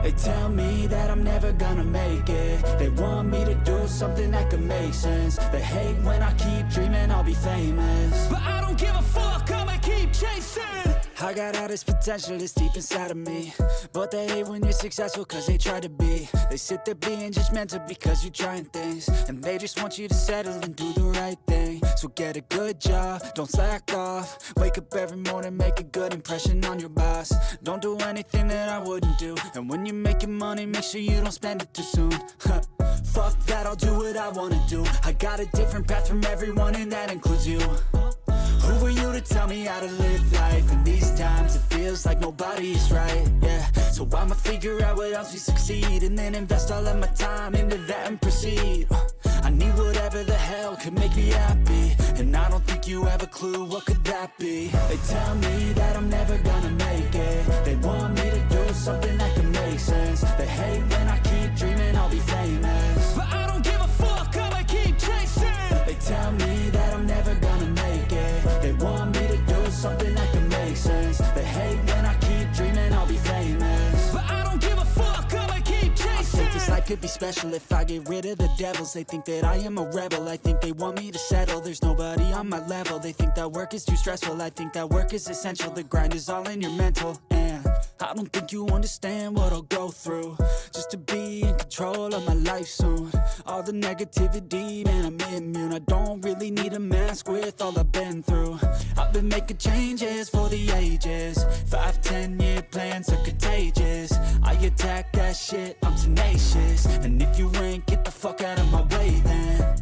They tell me that I'm never gonna make it. They want me to do something that could make sense. They hate when I keep dreaming I'll be famous, but I don't give a fuck, I'ma keep chasing. I got all this potential that's deep inside of me, but they hate when you're successful cause they try to be. They sit there being judgmental because you're trying things, and they just want you to settle and do the right thing. So get a good job, don't slack off. Wake up every morning, make a good impression on your boss. Don't do anything that I wouldn't do, and when you're making money, make sure you don't spend it too soon. Fuck that, I'll do what I wanna do. I got a different path from everyone, and that includes you. Who are you to tell me how to live life? In these times it feels like nobody is right, yeah. So I'ma figure out what else we succeed, and then invest all of my time into that and proceed. I need whatever the hell could make me happy, and I don't think you have a clue what could that be. They tell me that I'm never gonna make it. They want me to do something that can make sense. They hate when I keep dreaming I'll be famous, but I don't give a fuck, I'ma keep chasing. They tell me that I'm never gonna make it. They want me to do something that can make sense. They hate when I keep dreaming I'll be famous, but I don't give a fuck, I'ma keep chasing. I think this life could be special if I get rid of the devils. They think that I am a rebel, I think they want me to settle. There's nobody on my level, they think that work is too stressful. I think that work is essential, the grind is all in your mental. And I don't think you understand what I'll go through just to be in control of my life soon. All the negativity, man, I'm immune. I don't really need a mask with all I've been through. I've been making changes for the ages. 5-10 year plans are contagious. I attack that shit, I'm tenacious. And if you ain't, get the fuck out of my way then.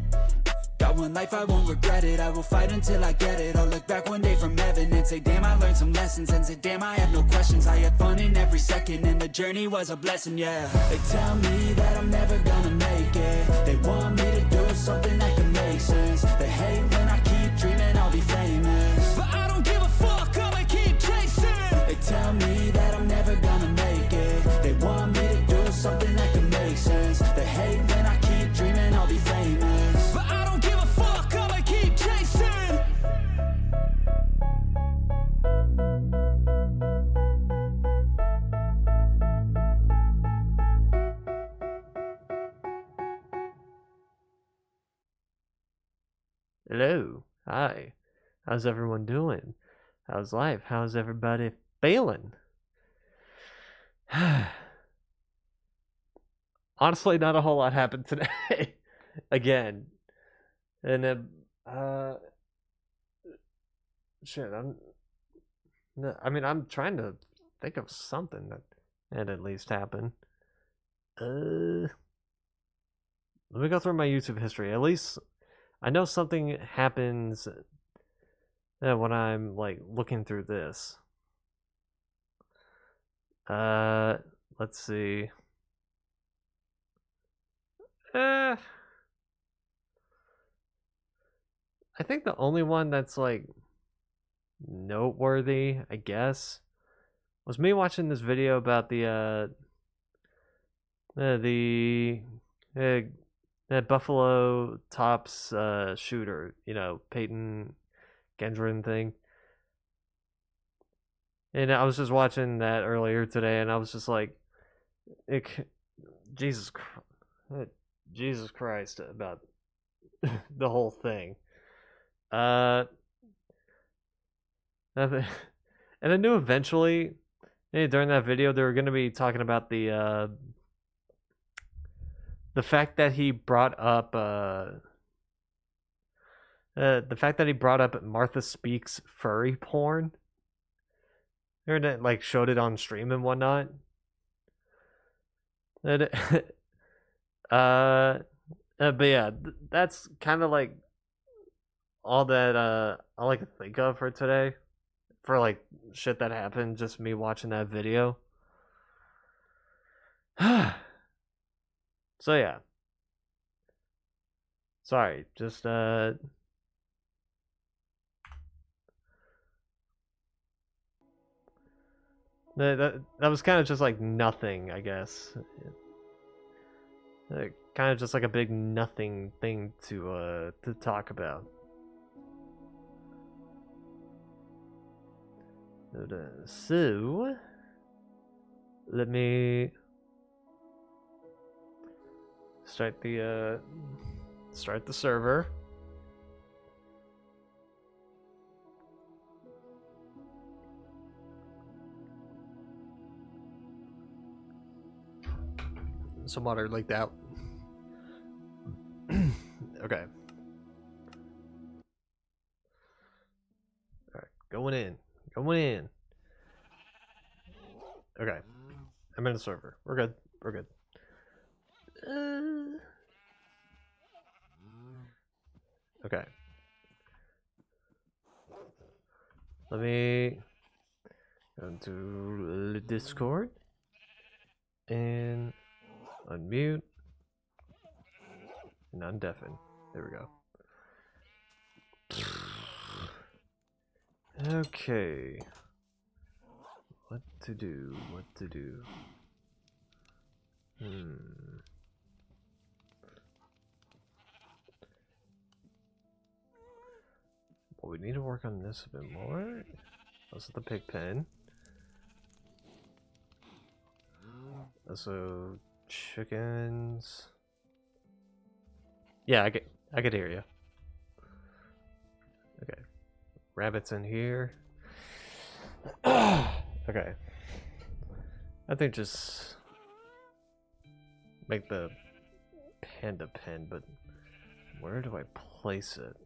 Got one life, I won't regret it. I will fight until I get it. I'll look back one day from heaven and say, damn, I learned some lessons. And say, damn, I have no questions. I had fun in every second, and the journey was a blessing, yeah. They tell me that I'm never gonna make it. They want me to do something that can make sense. They hate when I keep dreaming I'll be famous, but I don't give a fuck, I'ma keep chasing. They tell me that I'm never gonna make it. They want me to do something that can make sense. They hate when I keep dreaming I'll be famous, but I don't give a fuck, I'ma keep chasing. Hello. Hi. How's everyone doing? How's life? How's everybody feeling? Honestly, not a whole lot happened today. Again. And shit, I'm trying to think of something that at least happened. Let me go through my YouTube history. At least I know something happens when I'm like looking through this. Let's see. I think the only one that's like noteworthy, I guess, was me watching this video about the Buffalo Tops shooter, you know, Peyton Gendron thing. And I was just watching that earlier today, and I was just like, Jesus Christ about the whole thing. And I knew eventually, during that video, they were going to be talking about the fact that he brought up Martha Speaks furry porn. Or that like showed it on stream and whatnot. And but yeah, that's kind of like all that all I could think of for today, for like shit that happened. Just me watching that video. So yeah, sorry, just that was kind of just like nothing, I guess. Kind of just like a big nothing thing to talk about. So let me start the server. Some water leaked out. Okay. Alright, going in. Going in. Okay. I'm in the server. We're good. We're good. Okay. Let me go to the Discord and unmute and undeafen. There we go. Okay. What to do? What to do? Well, we need to work on this a bit more. Also the pig pen. Also chickens. Yeah, I could hear you. Okay. Rabbits in here. Okay. I think just make the panda pen, but where do I place it?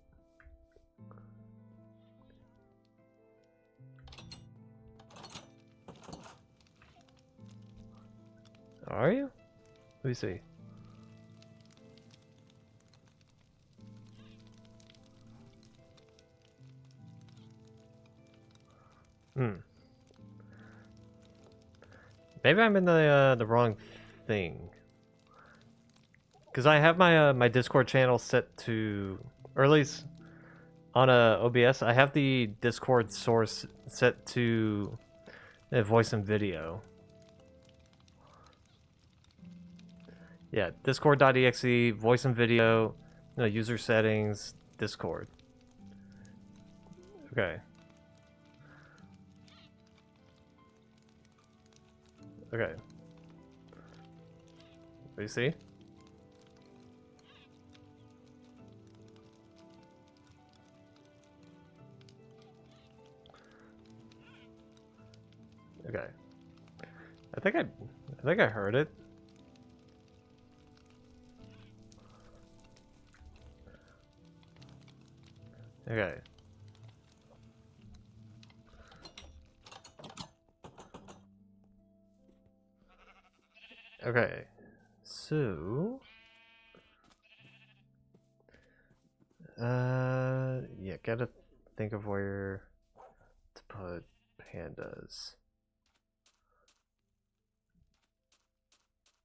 Are you? Let me see. Maybe I'm in the wrong thing. Cause I have my my Discord channel set to, or at least on OBS, I have the Discord source set to voice and video. Yeah, discord.exe, voice and video, no, user settings, Discord. Okay. Okay. What do you see? Okay. I think I heard it. Okay. Okay. So yeah, gotta think of where to put pandas.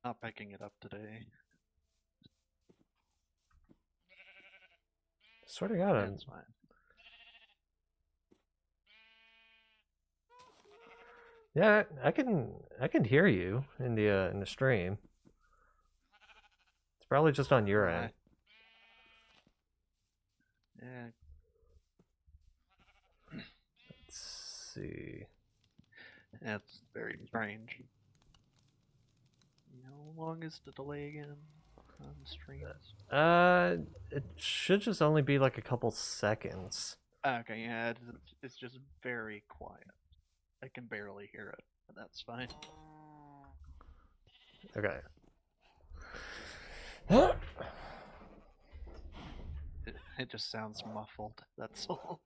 Not picking it up today. Swear to God, That's fine. yeah, I can hear you in the stream. It's probably just on your end. Yeah. Let's see. That's very strange. How long is the delay again on streams? It should just only be like a couple seconds. Okay, yeah, it's just very quiet. I can barely hear it, but that's fine. Okay. It just sounds muffled, that's all.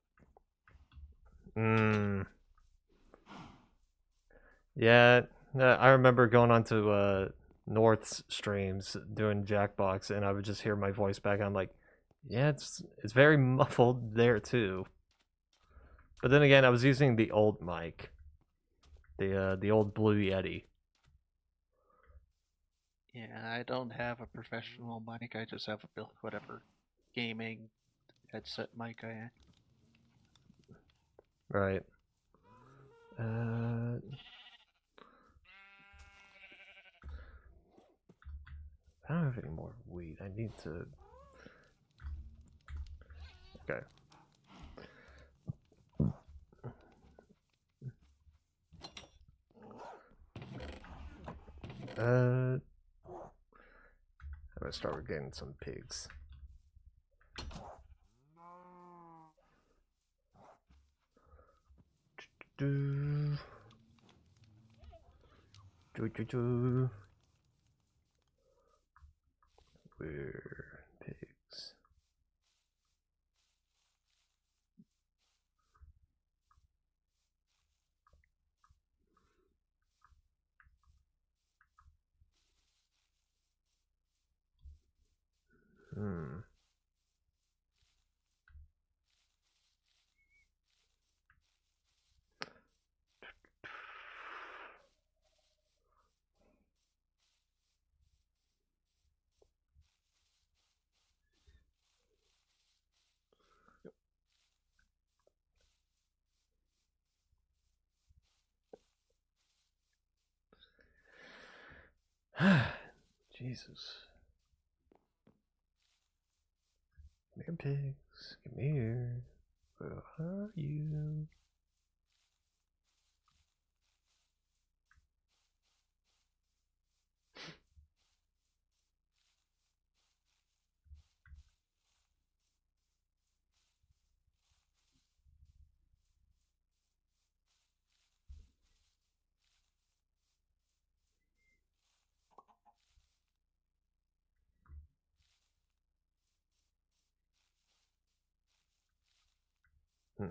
Yeah, I remember going on to North's streams doing Jackbox, and I would just hear my voice back. I'm like, yeah, it's very muffled there too. But then again, I was using the old mic, the old Blue Yeti. Yeah, I don't have a professional mic. I just have a whatever gaming headset mic I have. Right. I don't have any more wheat. I need to. Okay. How gonna start getting some pigs. Where pigs? Hmm. Jesus. Come here, pigs. Come here. Where are you? Hmm.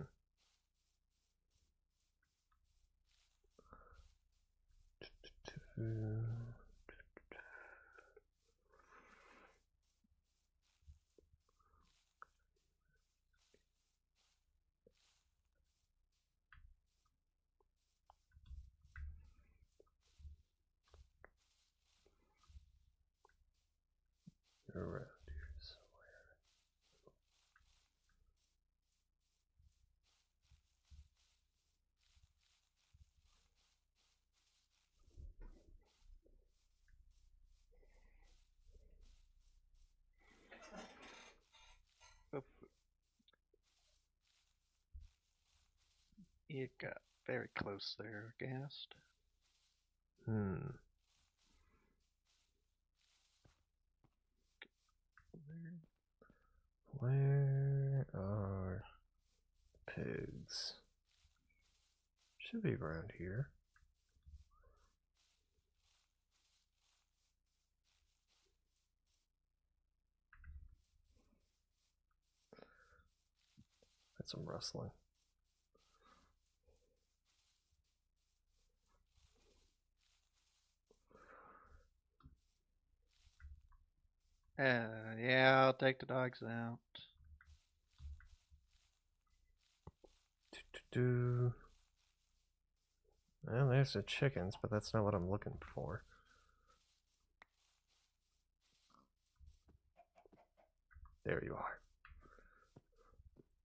Around here somewhere. Oh, it got very close there, Gast. Hmm. Where are pigs? Should be around here. That's some rustling. Yeah, I'll take the dogs out. Well, there's the chickens, but that's not what I'm looking for. There you are.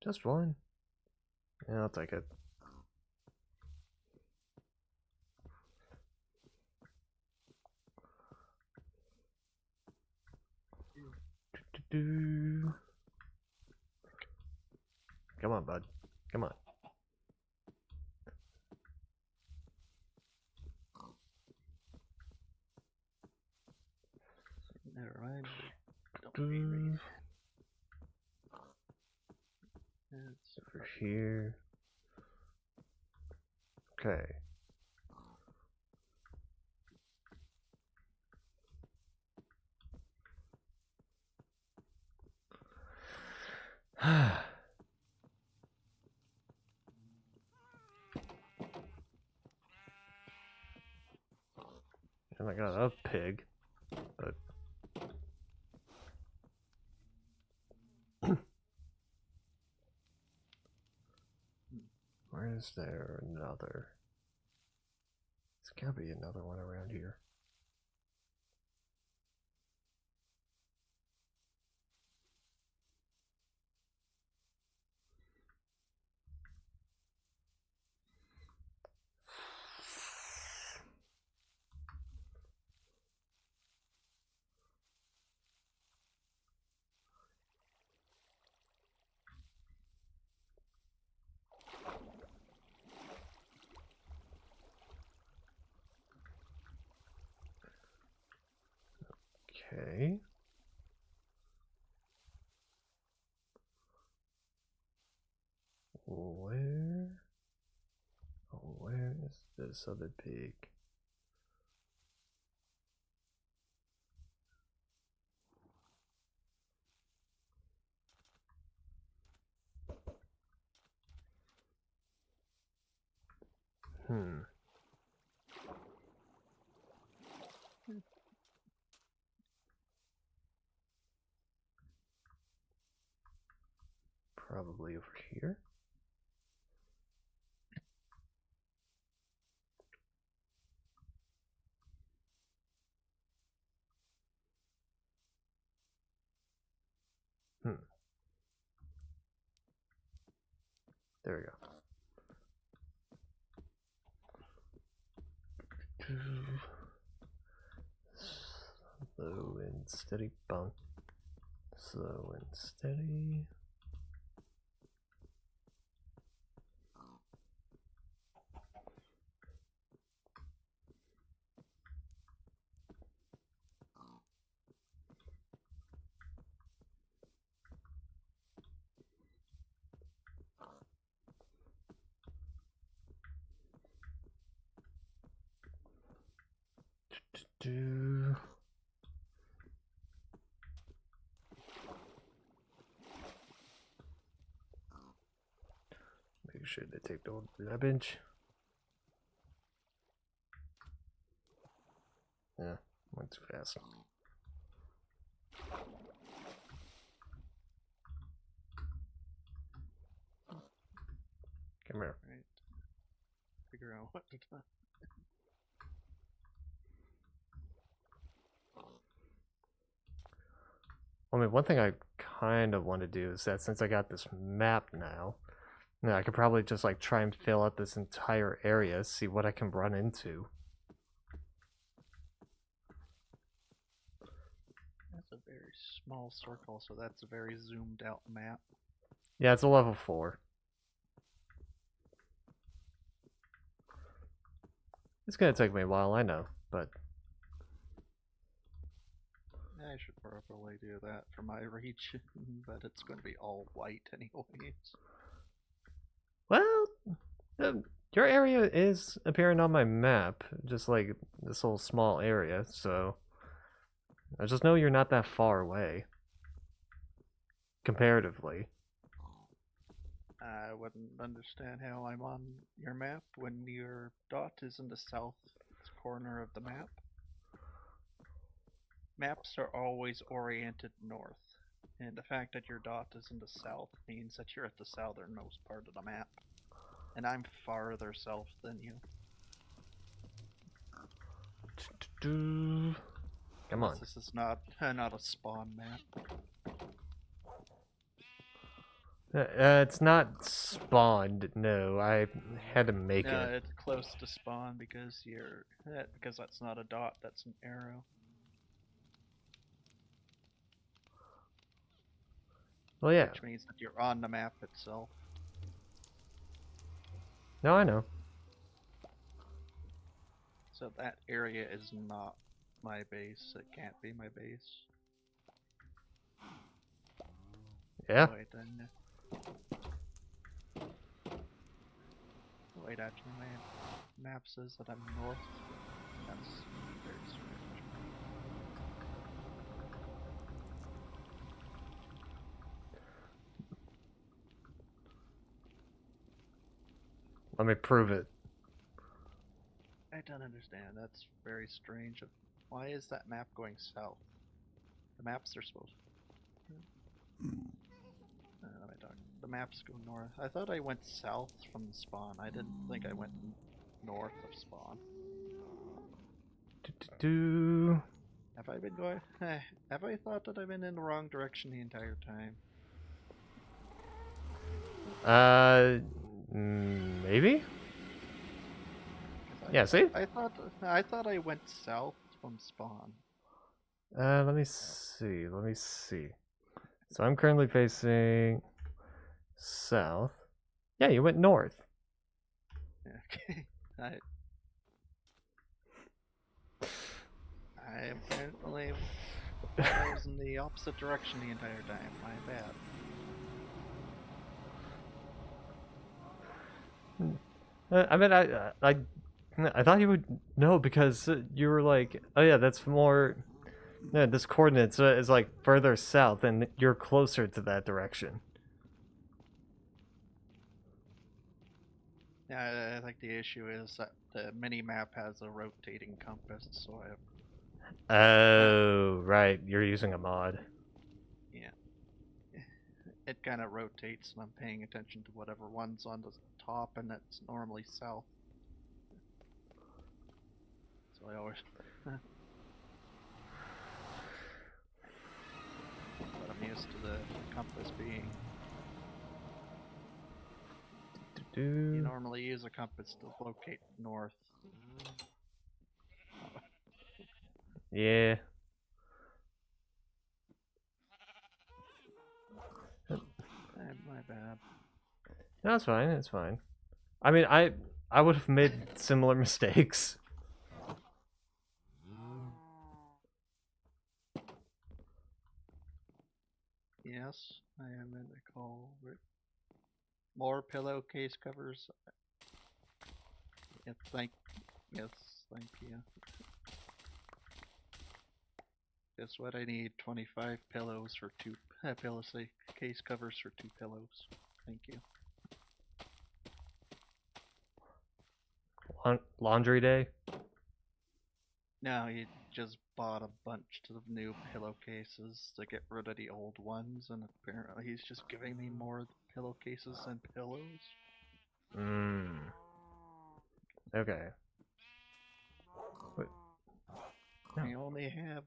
Just one. Yeah, I'll take it. Come on, bud. Come on. Never mind. Don't be me. It's Over here. Okay. And I got a pig, but where is there another? There's gotta be another one around here. Where is this other pig? Probably over here. There we go. Slow and steady bump. Slow and steady. Make sure to take the old garbage. Yeah, went too fast. Come here. Right. Figure out what to do. I mean, one thing I kind of want to do is that since I got this map now, I could probably just like try and fill out this entire area, see what I can run into. That's a very small circle, so that's a very zoomed out map. Yeah, it's a level 4. It's gonna take me a while, I know, but I should probably do that for my region, but it's going to be all white anyways. well, your area is appearing on my map, just like this whole small area, so I just know you're not that far away, comparatively. I wouldn't understand how I'm on your map when your dot is in the south corner of the map. Maps are always oriented north, and the fact that your dot is in the south means that you're at the southernmost part of the map. And I'm farther south than you. Come on. This is not a spawn map. It's not spawned. No, I had to make No, it. it's close to spawn because because that's not a dot, that's an arrow. Well, yeah. Which means that you're on the map itself. No, I know. So that area is not my base. It can't be my base. Yeah. Wait, then. Wait, actually, my map says that I'm north. That's very strange. Let me prove it. I don't understand. That's very strange. Why is that map going south? The maps are supposed. The maps go north. I thought I went south from spawn. I didn't think I went north of spawn. Have I been going? Have I thought that I've been in the wrong direction the entire time? Maybe? Yeah, see? I thought I went south from spawn. Let me see. Let me see. So I'm currently facing south. Yeah, you went north. Okay. I apparently was in the opposite direction the entire time. My bad. I mean, I thought you would know because you were like, oh yeah, that's more. Yeah, this coordinates is like further south, and you're closer to that direction. Yeah, I think the issue is that the mini map has a rotating compass, so Oh, right. You're using a mod. yeah, it kind of rotates, and I'm paying attention to whatever one's on the top, and that's normally south. So I always, but I'm used to the compass being. You Do. normally use a compass to locate north. Yeah. My bad. No, it's fine. It's fine. I mean, I would have made similar mistakes. Yes, I am in the call. More pillowcase covers. Yes, yes, thank you. Guess what? I need 25 pillows for two case covers for 2 pillows. Thank you. Laundry day. No, he just bought a bunch of new pillowcases to get rid of the old ones, and apparently he's just giving me more pillowcases than pillows. Hmm. Okay. Wait. No. I only have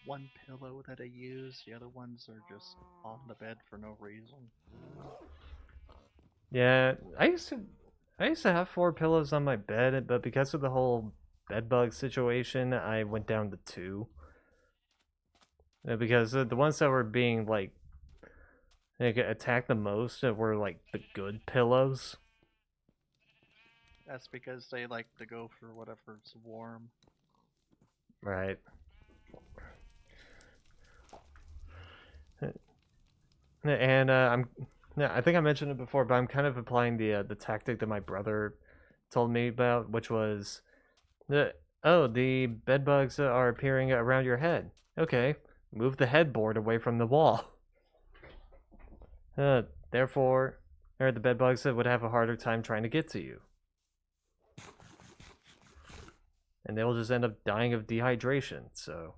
one pillow that I use. The other ones are just on the bed for no reason. Yeah, I used to have 4 pillows on my bed, but because of the whole bed bug situation, I went down to 2. Because the ones that were being like attacked the most were like the good pillows. That's because they like to go for whatever's warm. Right. And I think I mentioned it before, but I'm kind of applying the tactic that my brother told me about, which was the bed bugs are appearing around your head. Okay, move the headboard away from the wall. Therefore, or the bed bugs would have a harder time trying to get to you, and they'll just end up dying of dehydration. So.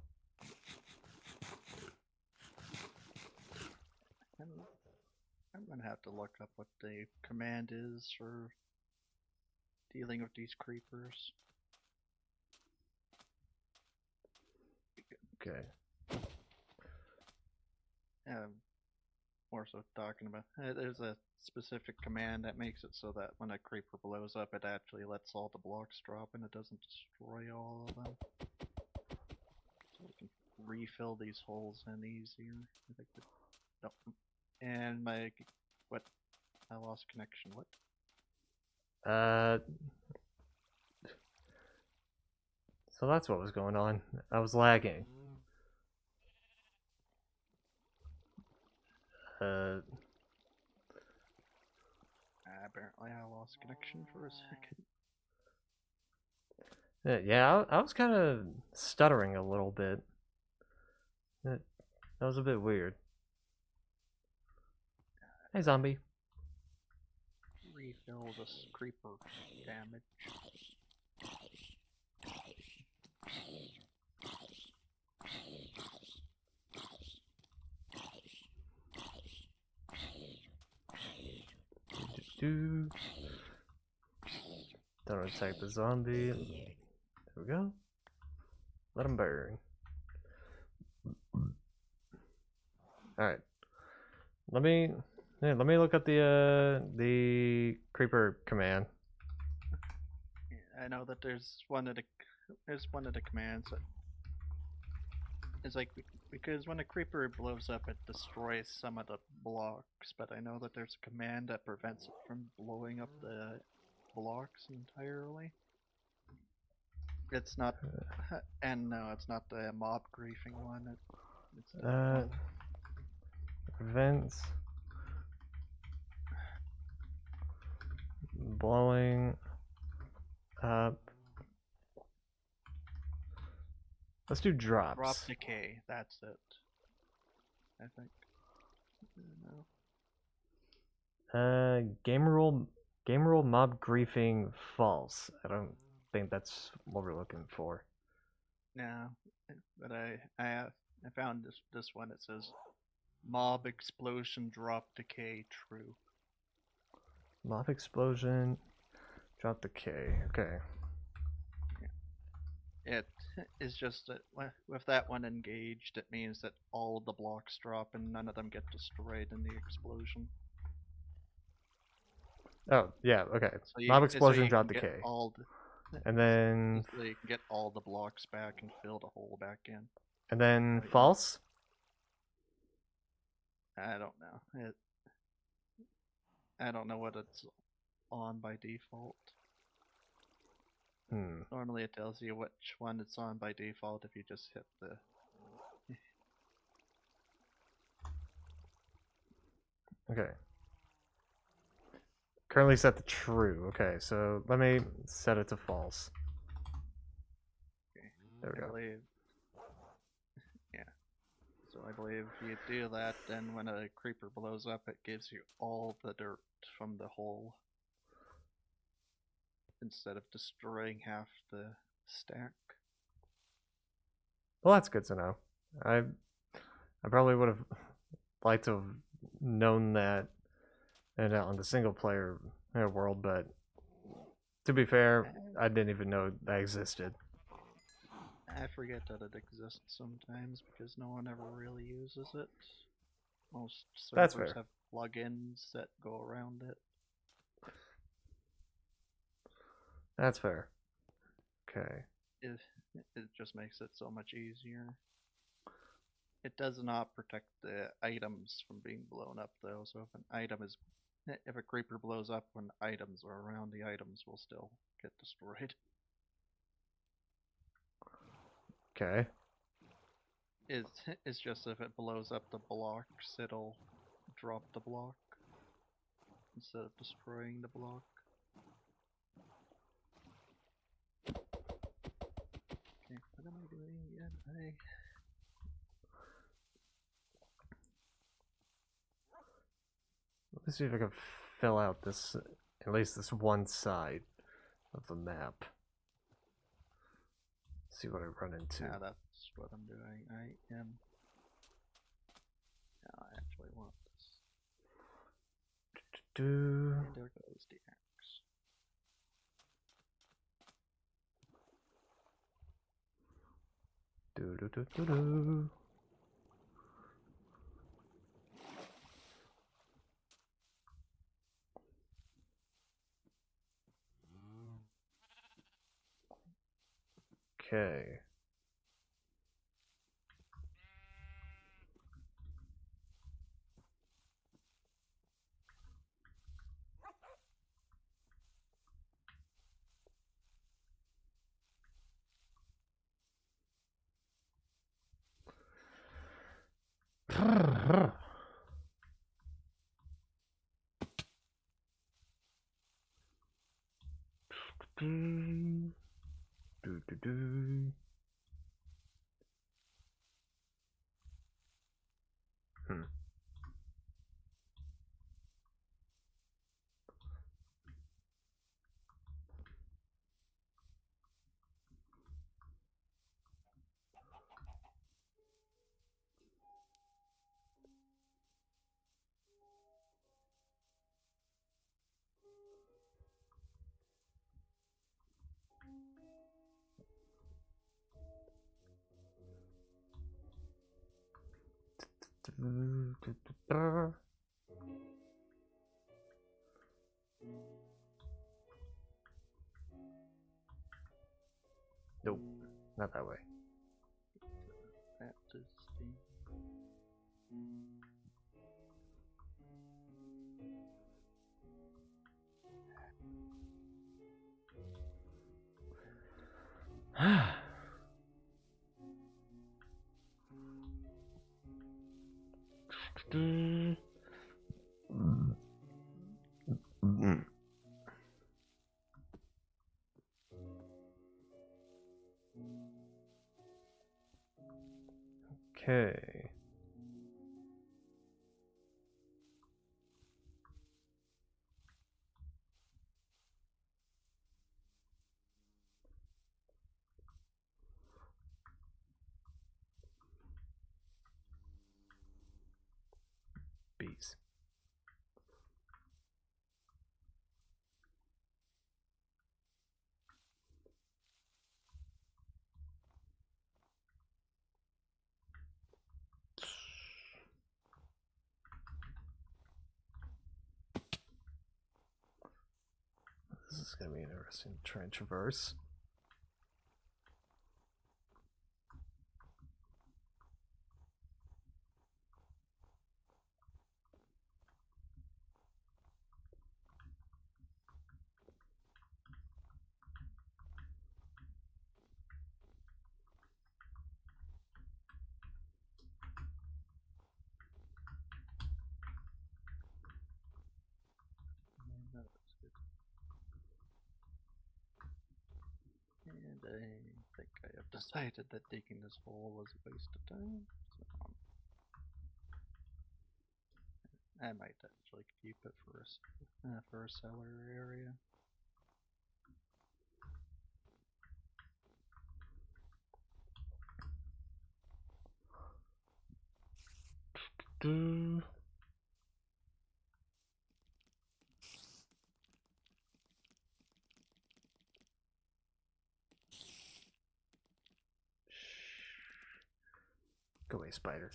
I'm gonna have to look up what the command is for dealing with these creepers. Okay. More so talking about there's a specific command that makes it so that when a creeper blows up, it actually lets all the blocks drop and it doesn't destroy all of them. So we can refill these holes in easier. I think that, no. And my what? I lost connection. What? So that's what was going on. I was lagging. Apparently I lost connection for a second. Yeah, I was kind of stuttering a little bit. That was a bit weird. Hey, zombie. Refill this creeper damage. Don't attack the zombie. There we go. Let him burn. Alright. Let me look up the creeper command. I know that there's one of the commands that is like because when a creeper blows up, it destroys some of the blocks. But I know that there's a command that prevents it from blowing up the blocks entirely. It's not, and no, it's not the mob griefing one. It's that one. Prevents blowing Uh, let's do Drop drops. decay. That's it. I think. No. Game rule mob griefing false. I don't think that's what we're looking for. No, but I found this one. It says mob explosion drop decay true. Mob explosion, drop decay. Okay. It is just that with that one engaged, it means that all of the blocks drop and none of them get destroyed in the explosion. Oh yeah. Okay. So you, Mob so explosion, you drop can get decay, all and then so you can get all the blocks back and fill the hole back in. Right. false. I don't know. I don't know what it's on by default. Normally it tells you which one it's on by default if you just hit the. Okay. Currently set to true. Okay, so let me set it to false. Okay. There we I go. believe. Yeah. So I believe if you do that, then when a creeper blows up, it gives you all the dirt from the hole instead of destroying half the stack. Well, that's good to know. I probably would have liked to have known that and on the single player world, but to be fair, I didn't even know that existed. I forget that it exists sometimes because no one ever really uses it. Most That's servers fair. have plugins that go around it. That's fair. Okay. It just makes it so much easier. It does not protect the items from being blown up though, so if a creeper blows up when items are around, the items will still get destroyed. Okay. It's just if it blows up the blocks, it'll drop the block instead of destroying the block. Okay, what am I doing again? Let me see if I can fill out this, at least this one side of the map. See what I run into. Yeah, that's what I'm doing. I am. Now I actually want this. And there goes the axe. Do. Okay. Do. Nope, not that way. Baptist thing. Okay. Bees. This is gonna be interesting. Try and traverse. That looks good. And I think I have decided that digging this hole was a waste of time. So I might actually keep it for a cellar area. Do. Go away, spider.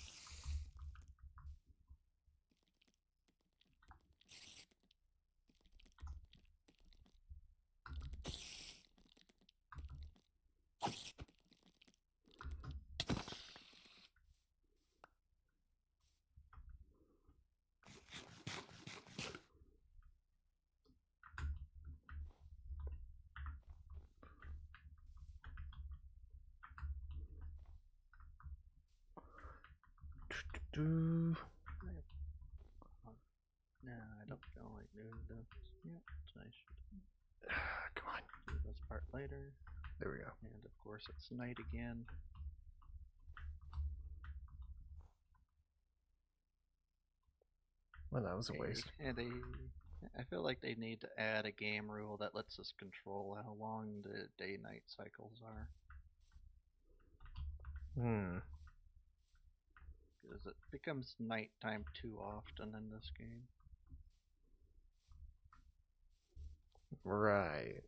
Do. No, I don't feel like doing this yet. I should Come on. do this part later. There we go. And of course, it's night again. Well, that was a waste. And I feel like they need to add a game rule that lets us control how long the day-night cycles are. Because it becomes nighttime too often in this game. Right.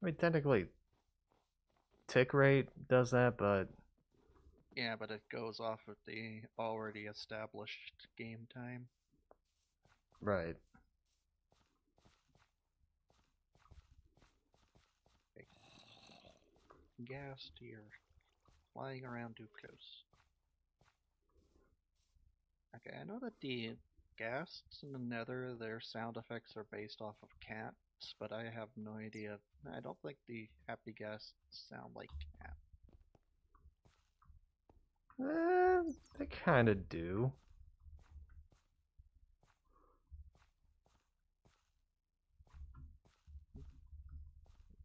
I mean, technically, tick rate does that, but Yeah, but it goes off of the already established game time. right. Okay. Ghast here. Flying around too close. Okay, I know that the ghasts in the nether, their sound effects are based off of cats, but I have no idea. I don't think the happy ghasts sound like cat. They kind of do.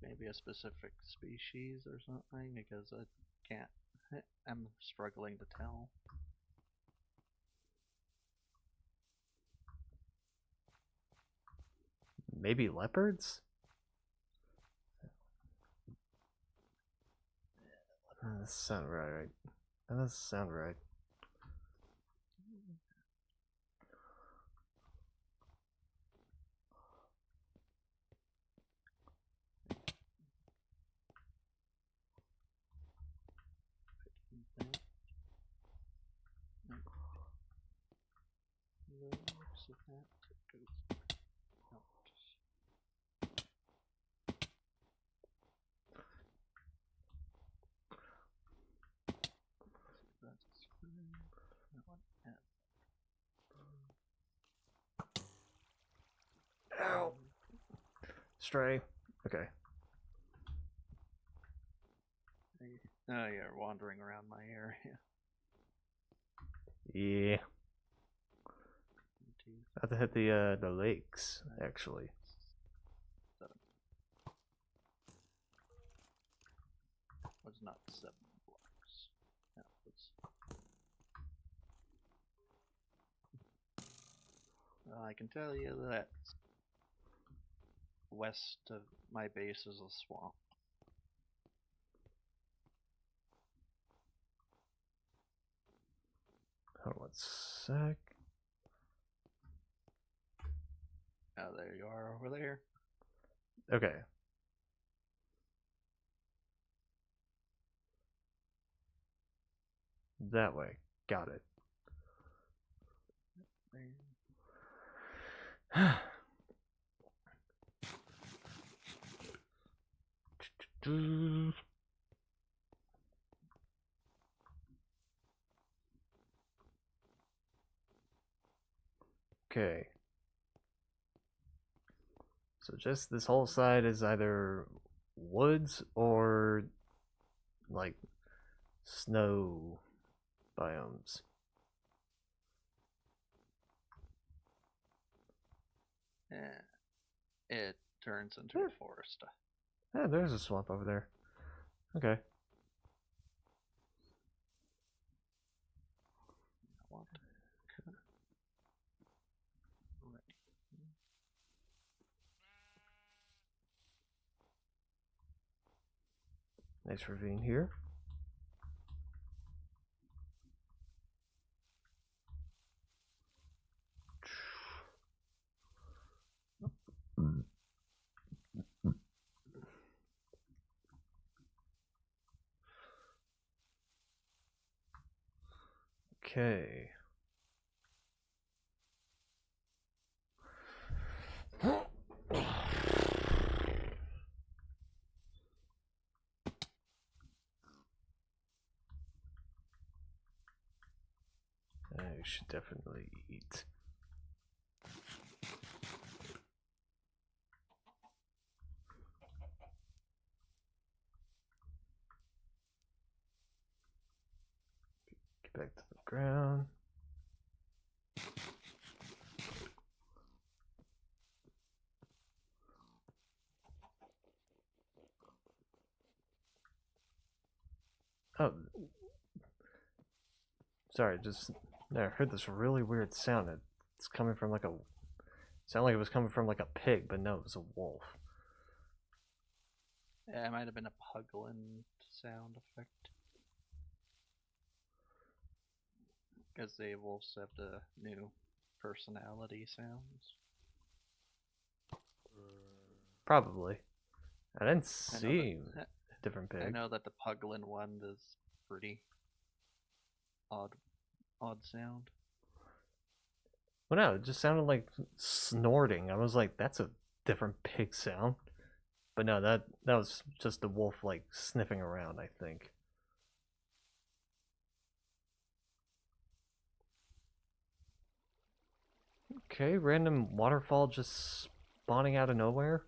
Maybe a specific species or something, because I can't. I'm struggling to tell. Maybe leopards? That doesn't sound right. That doesn't sound right. Looks of that goes out. That's that one. Ow! Stray. Okay. Oh, you're wandering around my area. Yeah. I have to hit the lakes, actually. Was not 7 blocks. That was... Well, I can tell you that west of my base is a swamp. Hold on one sec. Oh, there you are over there. Okay. That way. Got it. Okay. So just this whole side is either woods or like snow biomes. It turns into a forest. Yeah, there's a swamp over there. Okay. What? Nice ravine here. Okay. I should definitely eat. Get back to the ground. Oh, sorry. Just I heard this really weird sound. It's coming from like a. Sounded like it was coming from like a pig, but no, it was a wolf. Yeah, it might have been a puglin sound effect. Because the wolves have the new personality sounds. Probably. I didn't see a different pig. I know that the puglin one is pretty odd sound. Well, no, it just sounded like snorting. I was like, that's a different pig sound. But no, that was just the wolf like sniffing around, I think. Okay, random waterfall just spawning out of nowhere.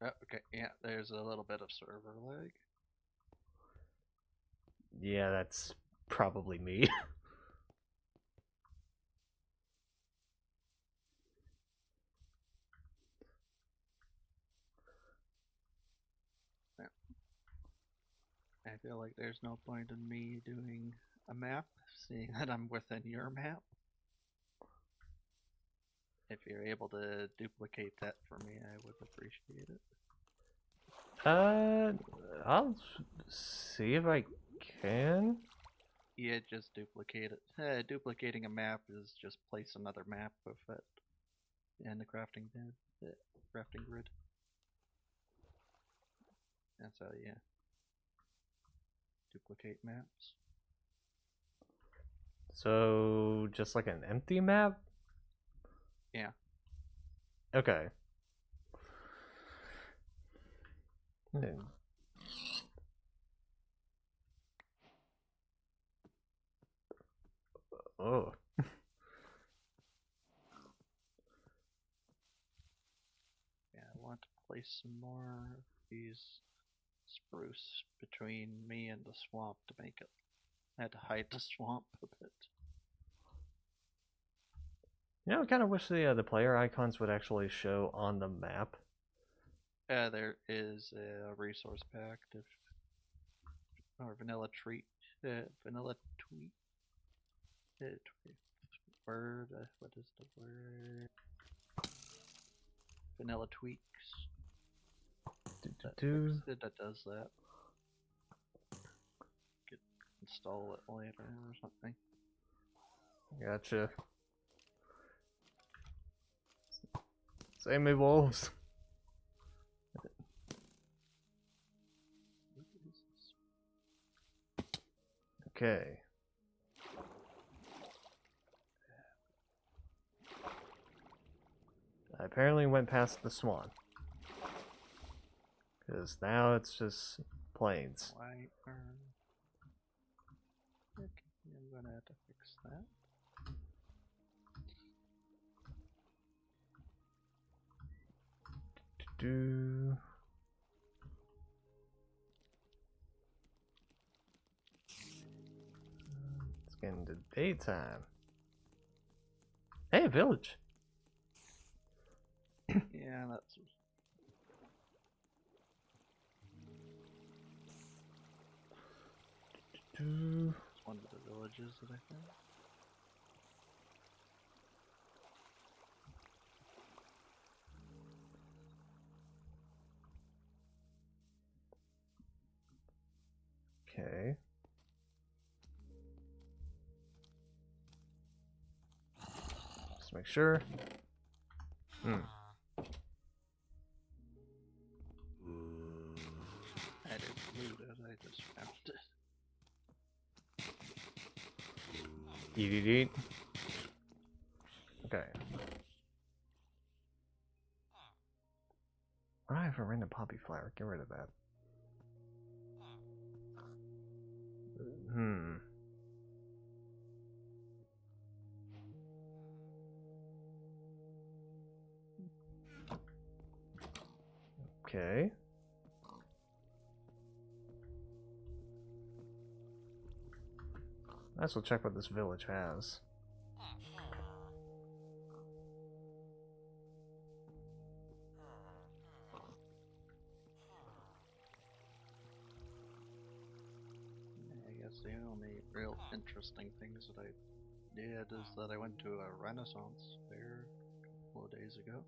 Oh, okay, yeah, there's a little bit of server lag. Yeah, that's probably me. Yeah. I feel like there's no point in me doing a map, seeing that I'm within your map. If you're able to duplicate that for me, I would appreciate it. I'll see if I can. Yeah, just duplicate it. Duplicating a map is just place another map of it in the crafting grid. And so yeah, duplicate maps. So, just like an empty map? Yeah. Okay. Oh. Yeah, I want to place some more of these spruce between me and the swamp to make it. I had to hide the swamp a bit. You know, I kind of wish the player icons would actually show on the map. There is a resource pack or vanilla treat, vanilla tweet, word. What is the word? Vanilla tweaks. That does that. Could install it later or something. Gotcha. Save me, wolves. What is this? Okay. I apparently went past the swan. Because now it's just plains. White urn. Okay, I'm gonna have to fix that. Do. It's getting to daytime. Hey, village. Yeah, that's. Do. It's one of the villages that I found. Okay. Just make sure. I didn't loot it, I just found it. Eat. Okay. Why do I have a random poppy flower? Get rid of that. Okay. Might as well check what this village has. I guess the only real interesting things that I did is that I went to a Renaissance fair a couple of days ago.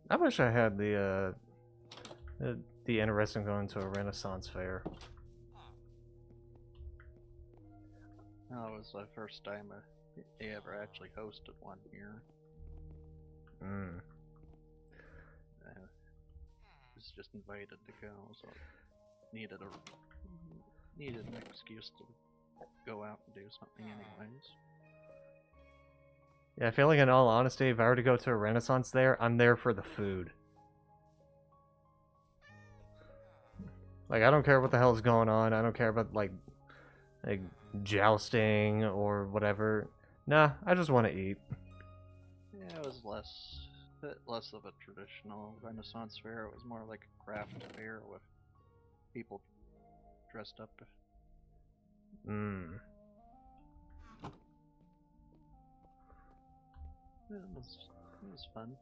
I wish I had the interesting going to a Renaissance fair. That was the first time they ever actually hosted one here. I was just invited to go, so needed an excuse to go out and do something anyways. Yeah, I feel like in all honesty, if I were to go to a Renaissance there, I'm there for the food. Like, I don't care what the hell is going on. I don't care about, like jousting or whatever. Nah, I just want to eat. Yeah, it was less of a traditional Renaissance fair. It was more like a craft fair with people dressed up. It was fun.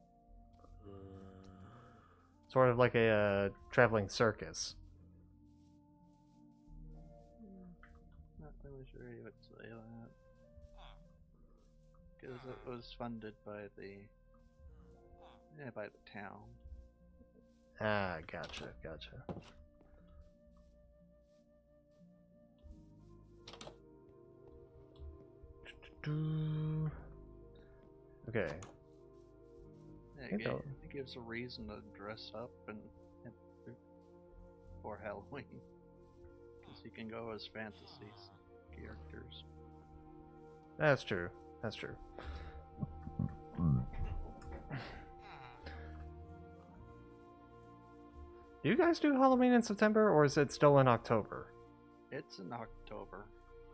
Sort of like a traveling circus. Not really sure you would say that. Because it was funded by the town. Ah, gotcha. Okay. Yeah, it gives a reason to dress up and for Halloween. Because you can go as fantasy characters. That's true. Do you guys do Halloween in September, or is it still in October? It's in October.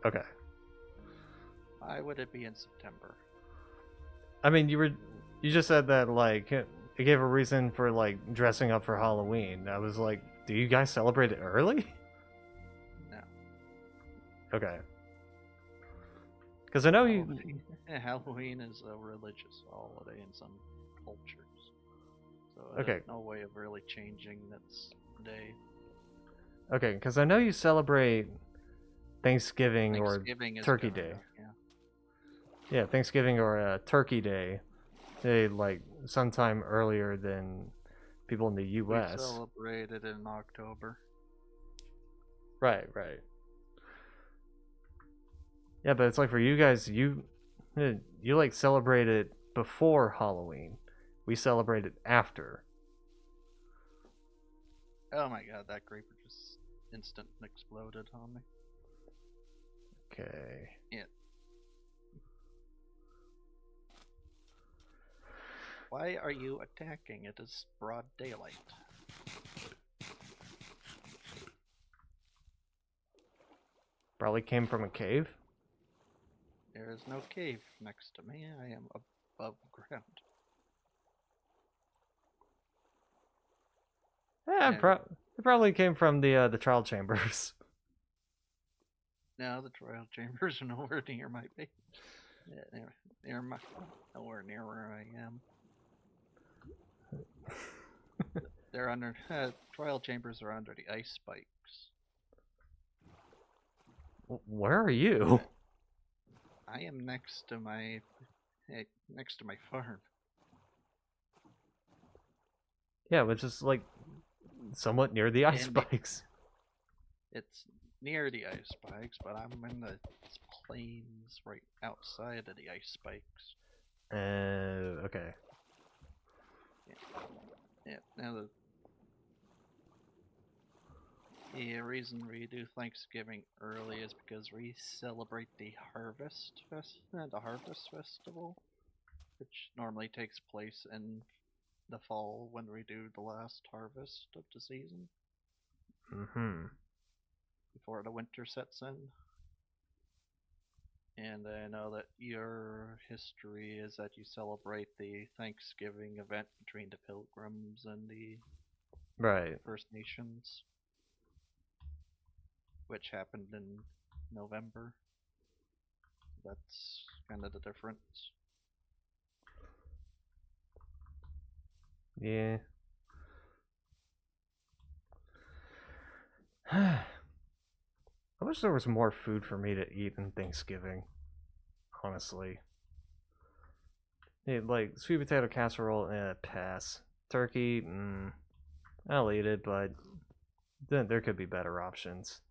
Okay. Why would it be in September? I mean, you just said that, like, it gave a reason for, like, dressing up for Halloween. I was like, do you guys celebrate it early? No. Okay. Because I know Halloween is a religious holiday in some cultures. So Okay. there's no way of really changing this day. Okay, because I know you celebrate Thanksgiving or Thanksgiving is Turkey gonna, Day. yeah. Yeah, Thanksgiving or Turkey Day. They like sometime earlier than people in the We U.S. celebrate it in October. Right, right. Yeah, but it's like for you guys, you like celebrate it before Halloween. We celebrate it after. Oh my god, that creeper just instant exploded on me. Okay. Yeah. Why are you attacking? It is broad daylight. Probably came from a cave. There is no cave next to me. I am above ground. Yeah, Yeah. it probably came from the trial chambers. No, the trial chambers are nowhere near my base. Yeah, nowhere near where I am. They're under trial chambers are under the ice spikes. Where are you? I am next to my farm. Yeah, which is like somewhat near the ice And spikes. it's near the ice spikes, but I'm in the plains right outside of the ice spikes. Okay. Yeah. Now the reason we do Thanksgiving early is because we celebrate the harvest festival, which normally takes place in the fall when we do the last harvest of the season Mm-hmm. before the winter sets in. And I know that your history is that you celebrate the Thanksgiving event between the Pilgrims and the Right. First Nations, which happened in November. That's kind of the difference. Yeah. I wish there was more food for me to eat in Thanksgiving. Honestly. Yeah, like sweet potato casserole, pass. Turkey, I'll eat it, but then there could be better options.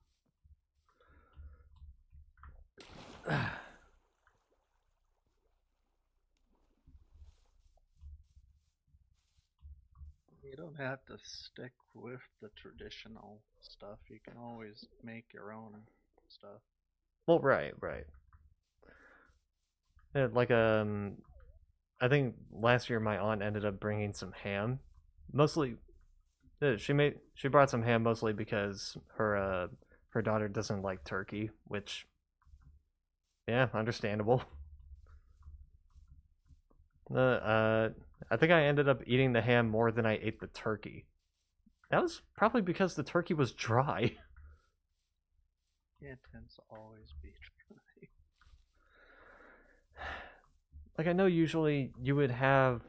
You don't have to stick with the traditional stuff. You can always make your own stuff. Well, right, right. Yeah, like I think last year my aunt ended up bringing some ham. Mostly, she brought some ham mostly because her daughter doesn't like turkey, which yeah, understandable. I think I ended up eating the ham more than I ate the turkey. That was probably because the turkey was dry. Yeah, it tends to always be dry. Like I know usually you would have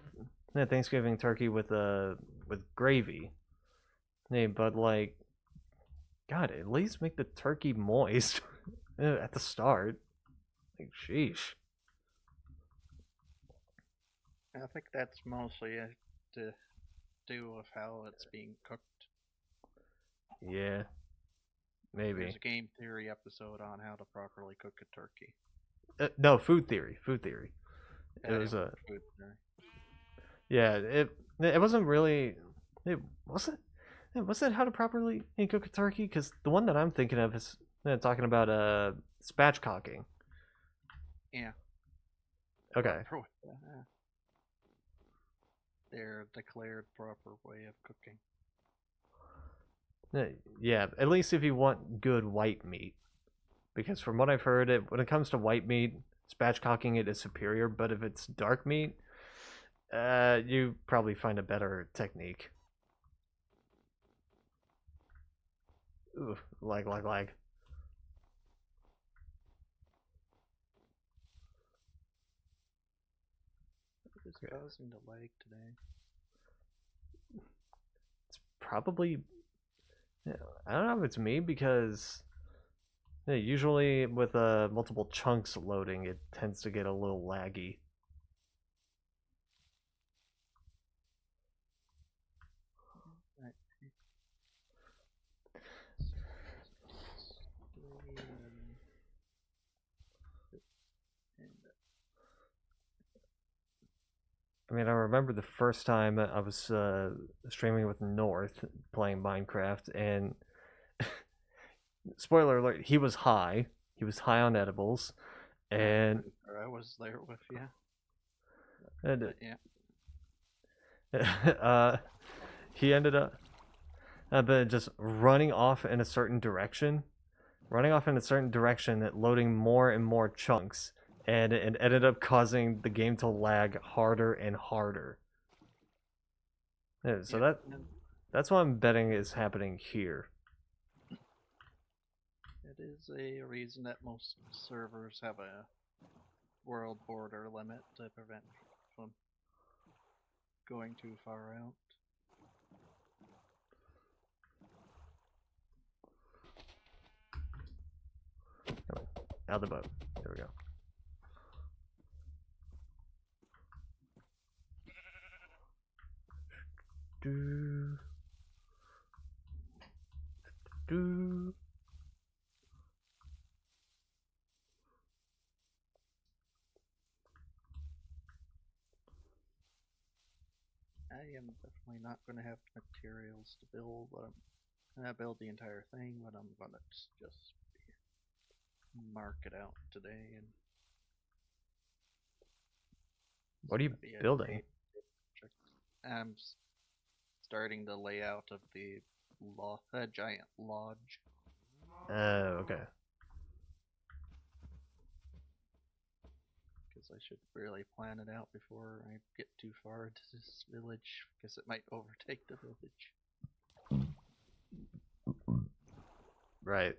Thanksgiving turkey with gravy. Hey, but like God, at least make the turkey moist at the start. Like sheesh. I think that's mostly to do with how it's being cooked. Yeah, maybe. There's a game theory episode on how to properly cook a turkey. No, food theory. Food theory. It was a food theory. yeah. It wasn't really. It wasn't. Yeah, was that how to properly cook a turkey? Because the one that I'm thinking of is talking about spatchcocking. Yeah. Okay. Their declared proper way of cooking. Yeah, at least if you want good white meat. Because from what I've heard, when it comes to white meat, spatchcocking it is superior. But if it's dark meat, you probably find a better technique. Ooh, lag. is causing the lag today? It's probably, yeah, I don't know if it's me because yeah, usually with multiple chunks loading, it tends to get a little laggy. Right. I mean, I remember the first time I was streaming with North playing Minecraft, and spoiler alert, he was high. He was high on edibles, and I was there with you. and Yeah. he ended up then just running off in a certain direction, loading more and more chunks, and it ended up causing the game to lag harder and harder. Yeah, so Yeah. that's what I'm betting is happening here. It is a reason that most servers have a world border limit to prevent from going too far out. Out of the boat. There we go. Do. Do. I am definitely not going to have materials to build, but I'm going to build the entire thing, but I'm going to just mark it out today. And What are you building? I'm starting the layout of the giant lodge. Okay. Because I should really plan it out before I get too far into this village, because it might overtake the village. Right.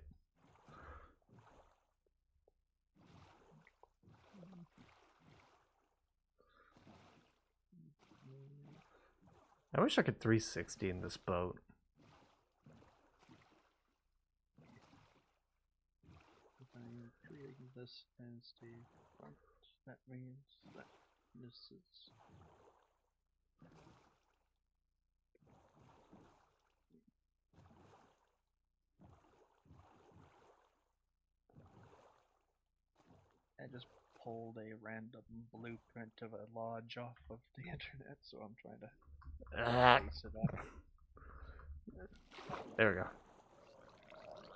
I wish I could 360 in this boat. I'm creating this as the front. That means that this is I just pulled a random blueprint of a lodge off of the internet, so I'm trying to base it up. There we go.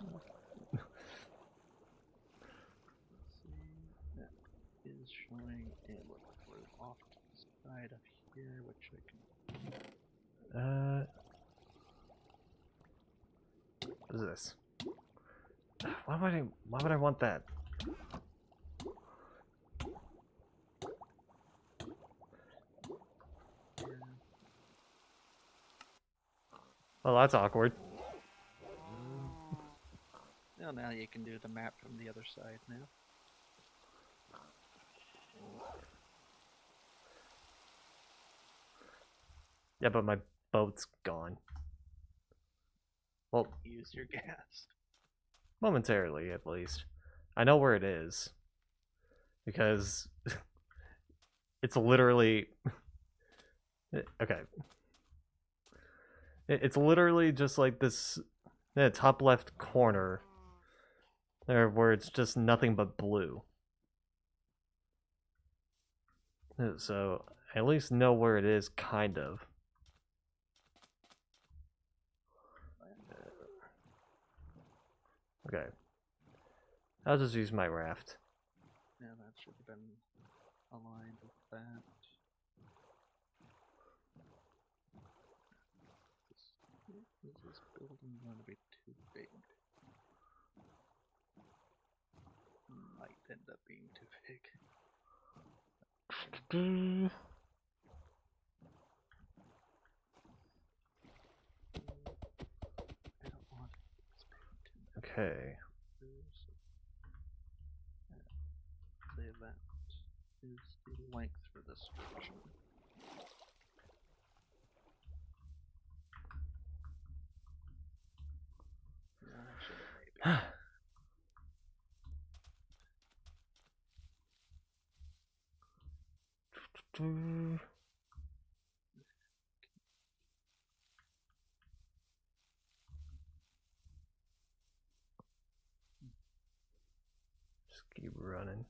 Let's see, that is showing a little room off to the side of here, which I can. What is this? Why would I want that? Well, that's awkward. Well, now you can do the map from the other side now. Yeah, but my boat's gone. Well, Use your gas. momentarily at least. I know where it is. Because it's literally okay. It's literally just like this top left corner there where it's just nothing but blue. So I at least know where it is, kind of. Okay. I'll just use my raft. Yeah, that should have been aligned with that. Is this building going to be too big? Might end up being too big. I don't want this being too big. Okay. The event is the length for this structure. Yeah, I should have maybe. Just keep running.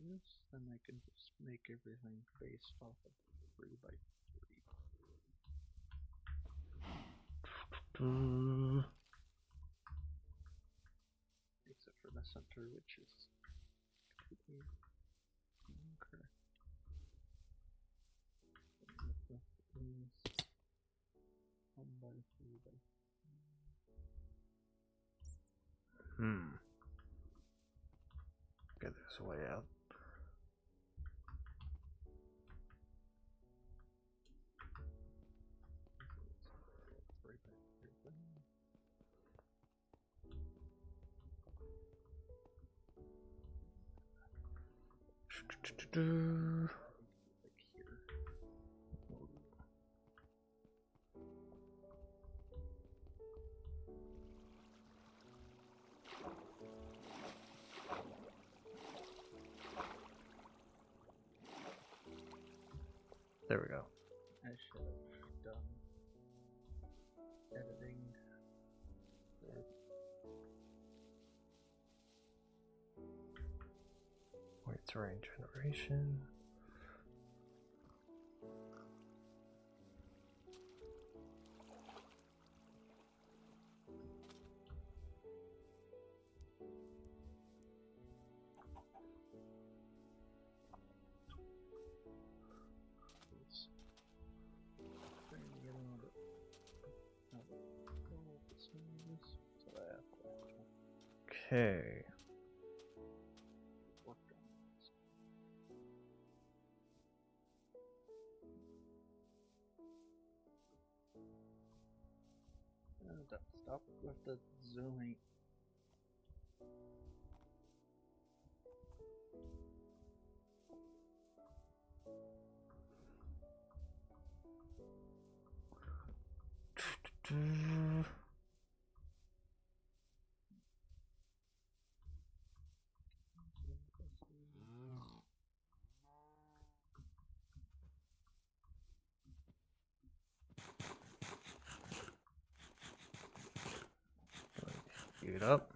This, then I can just make everything based off of 3x3. Except for the center, which is completely incorrect. Is 1x3. Get this way out. Like here. There we go. I should have done editing. Wait, terrain generation. Okay. Stop with the zooming. Keep it up.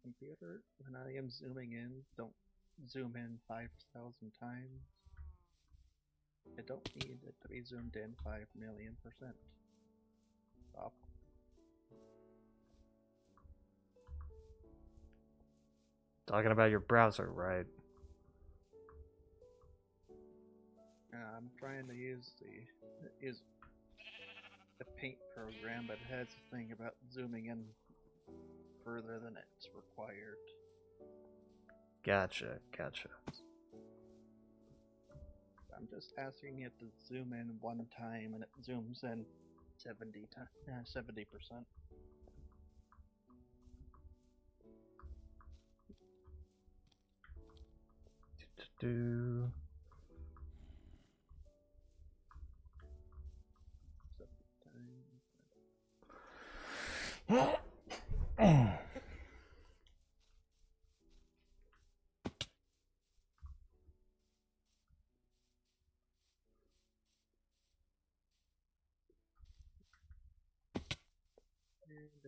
Computer, when I am zooming in, don't zoom in 5,000 times. I don't need it to be zoomed in 5,000,000%. Stop. Talking about your browser, right? I'm trying to use the Paint program, but it has a thing about zooming in further than it's required. Gotcha. I'm just asking it to zoom in one time, and it zooms in 70%. Do. And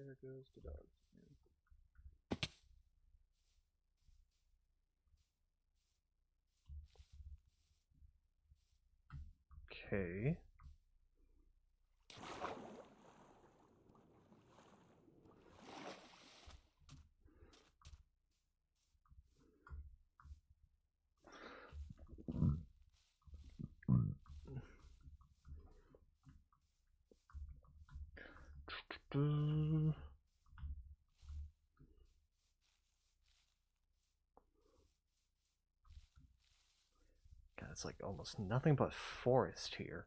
there goes the dog. Okay. God, it's like almost nothing but forest here.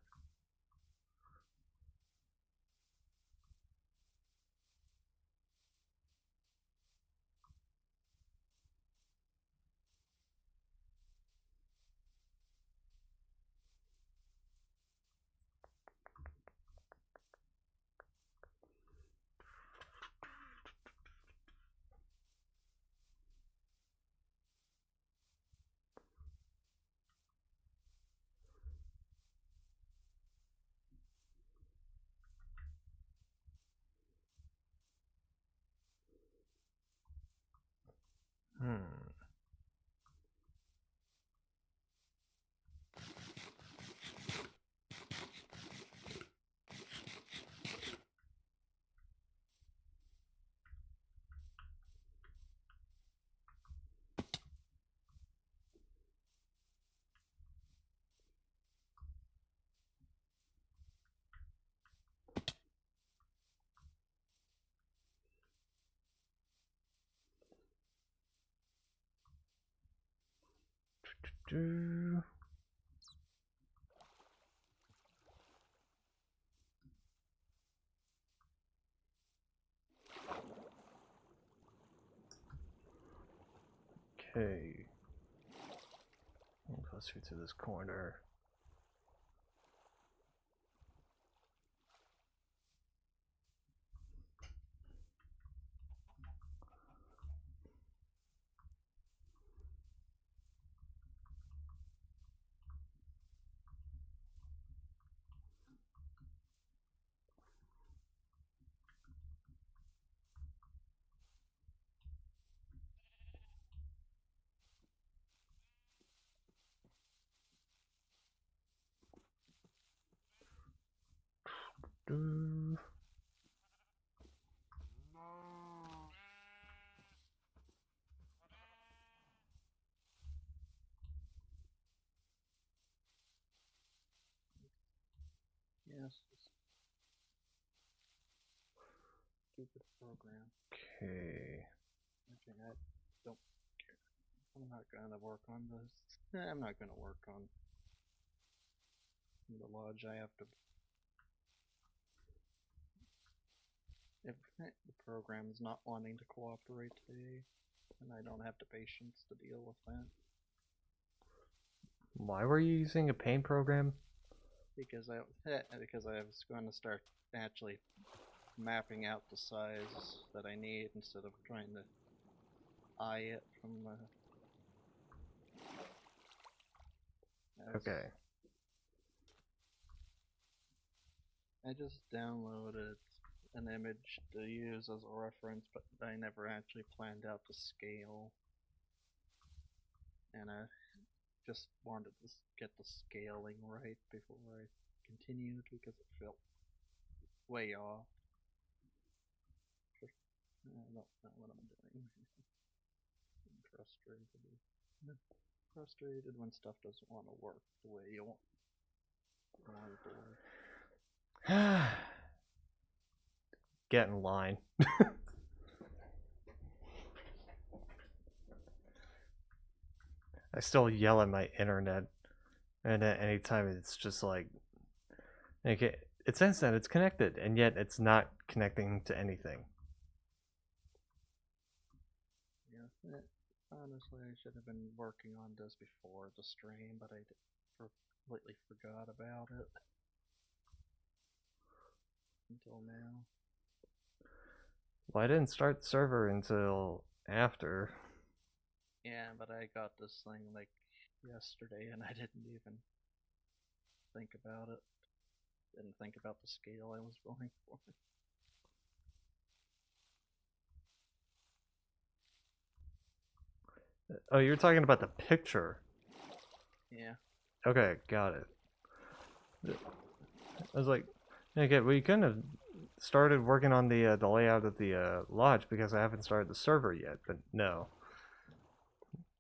Okay. Closer to this corner. Yes. Stupid program. Okay. Okay, I don't care. I'm not gonna work on this. I'm not gonna work on the lodge. I have to. If the program is not wanting to cooperate today, and I don't have the patience to deal with that. Why were you using a paint program? Because I was going to start actually mapping out the size that I need instead of trying to eye it from the. Okay. I just downloaded an image to use as a reference, but I never actually planned out the scale. And I just wanted to get the scaling right before I continued because it felt way off. I don't know what I'm doing. I'm frustrated when stuff doesn't want to work the way you want it to work. Get in line. I still yell at my internet, and at any time it's just like it says that it's connected, and yet it's not connecting to anything. Yeah, honestly, I should have been working on this before the stream, but I completely forgot about it until now. Well, I didn't start the server until after. Yeah, but I got this thing like yesterday, and I didn't even think about it. Didn't think about the scale I was going for. Oh, you're talking about the picture. Yeah. Okay, got it. I was like, okay, well, you couldn't have started working on the layout of the lodge because I haven't started the server yet. But no,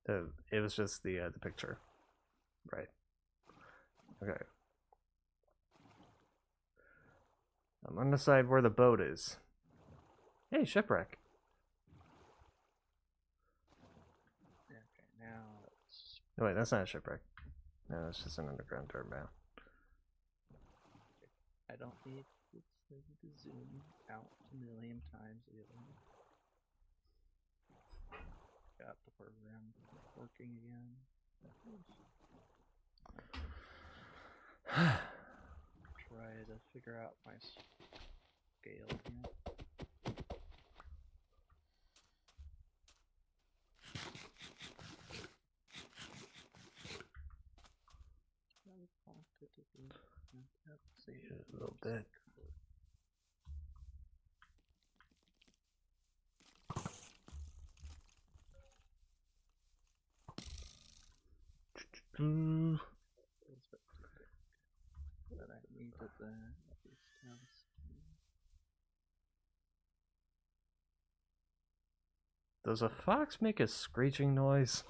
it was just the picture, right? Okay. I'm on the side where the boat is. Hey, shipwreck. Okay, now let's. No, wait, that's not a shipwreck. No, it's just an underground dirt mound. I don't need this thing to zoom out a million times either. Got the program working again. Try to figure out my scale here. A little bit. But I needed that. Does a fox make a screeching noise?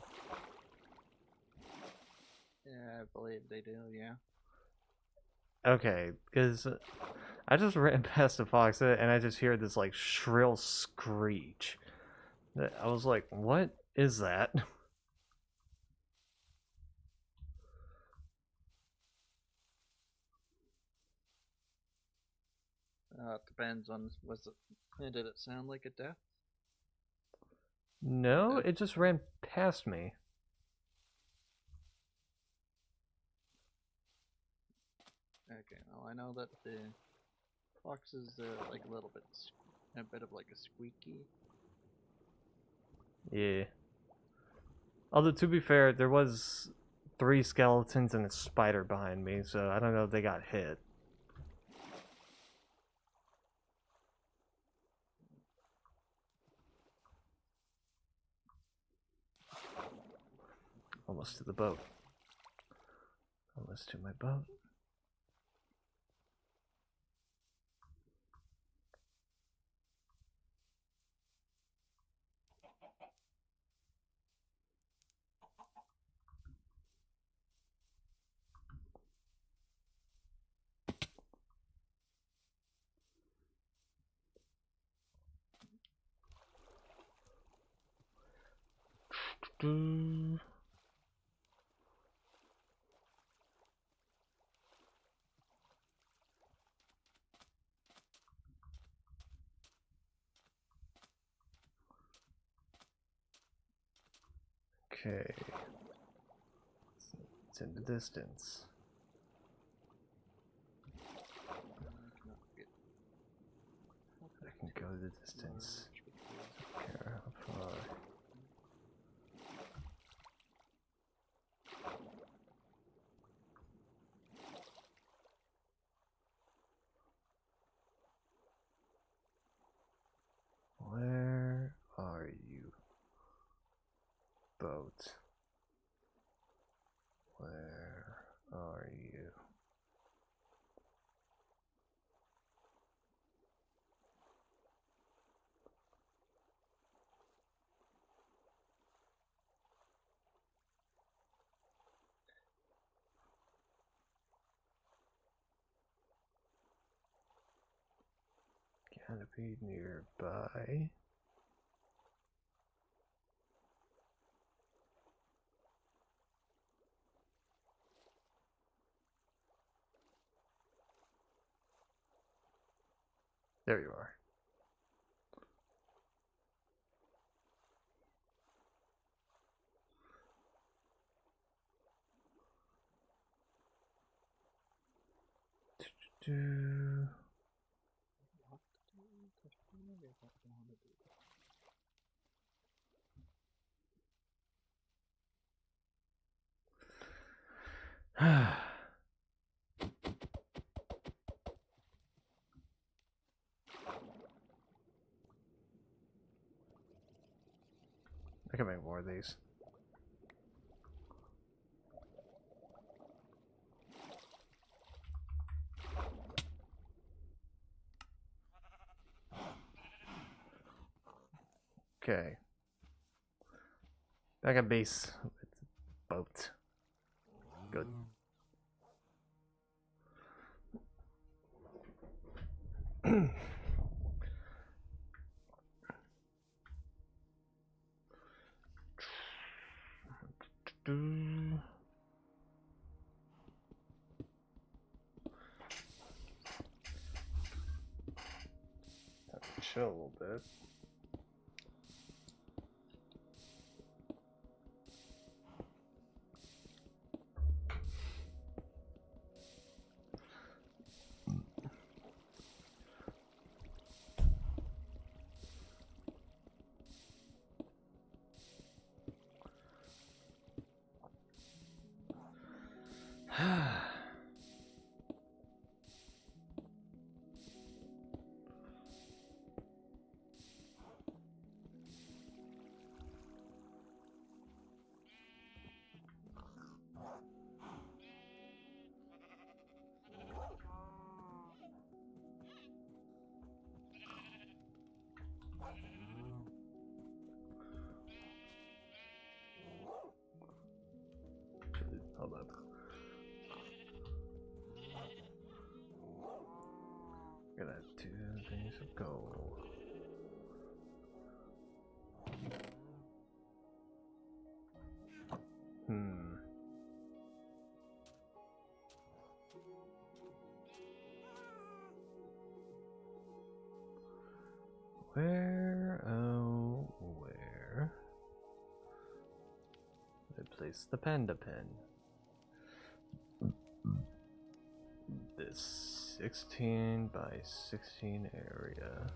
Yeah, I believe they do, yeah. Okay, because I just ran past a fox and I just hear this like shrill screech. I was like, what is that? It depends on, did it sound like a death? No, it just ran past me. Okay, well I know that the foxes are like a bit of like a squeaky. Yeah. Although, to be fair, there was 3 skeletons and a spider behind me, so I don't know if they got hit. Almost to the boat. Almost to my boat. Okay. It's in the distance. I can go the distance. Care how far. Where are you, boat? Where are you? Canopy nearby. There you are. Do. I can make more of these. Okay. Back at base with the boat. Good. do. Have to chill a little bit. Hold up. Gotta have 2 things of gold. Where, oh, where? I place the panda pen. This 16 by 16 area.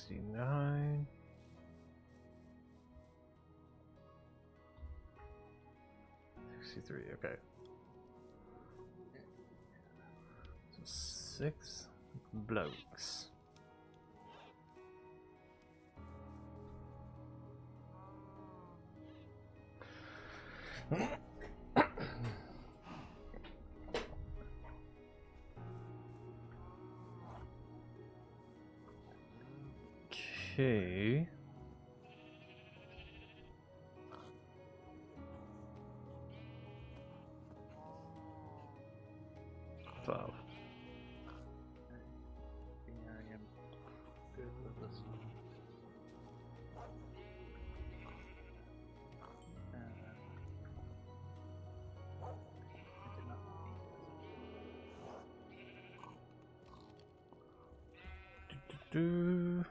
$69. $63, okay. So 6 blokes. Okay. Yeah, I am good with this one. I did not Do.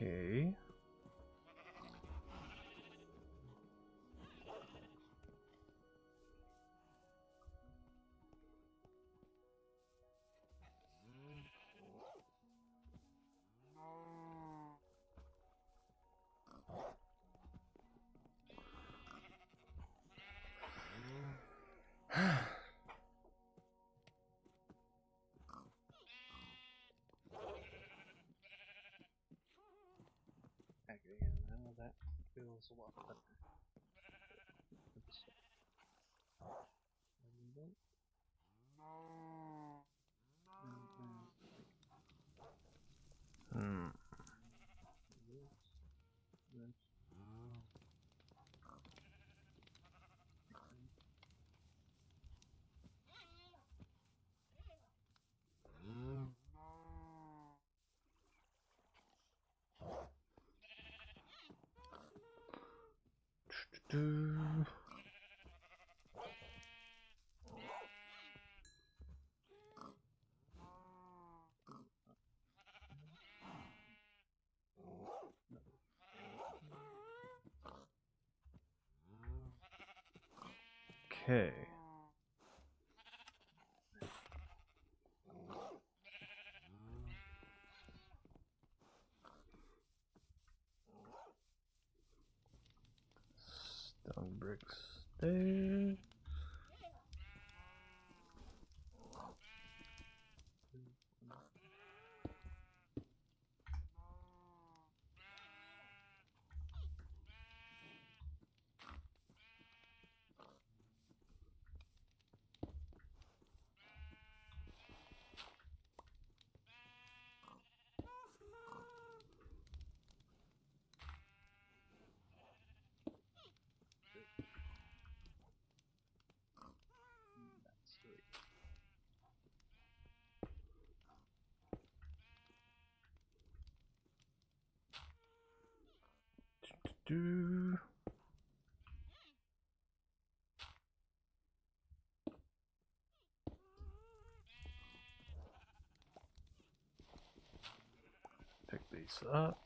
Okay. Okay, yeah, now that feels a lot better. Oops. Do. Okay. Stone bricks there. That's sweet. Do. Pick these up.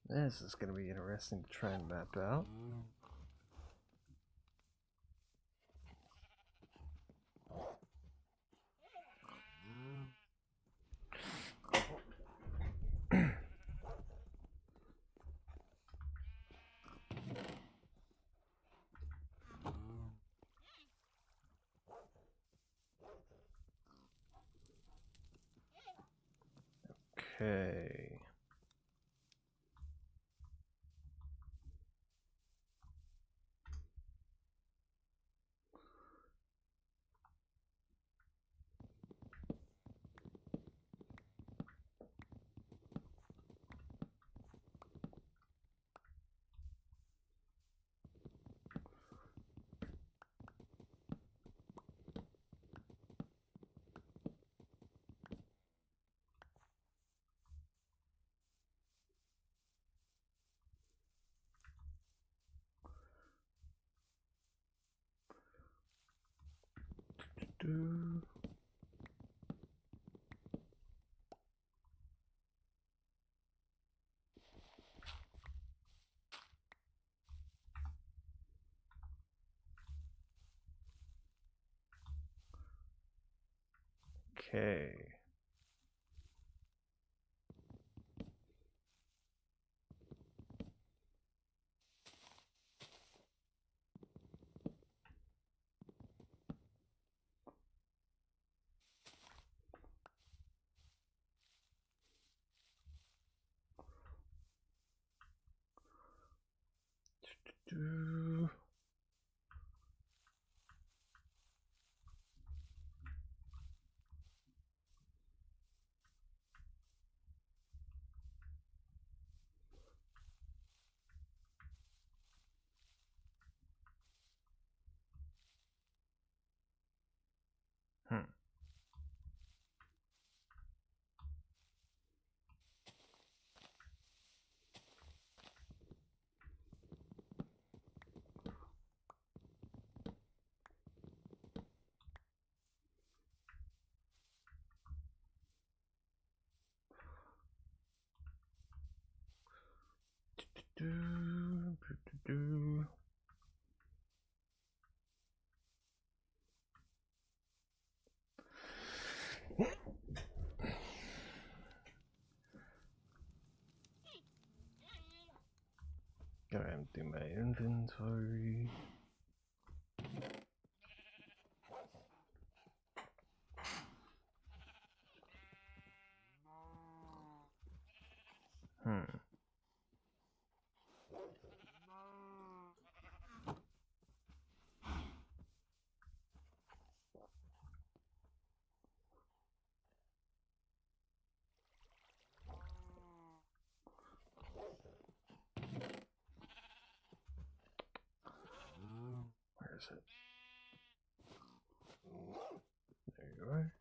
This is going to be interesting to try and map out. Okay. Do. Okay. Do. Hmm. through my inventory. Where is it? There you are.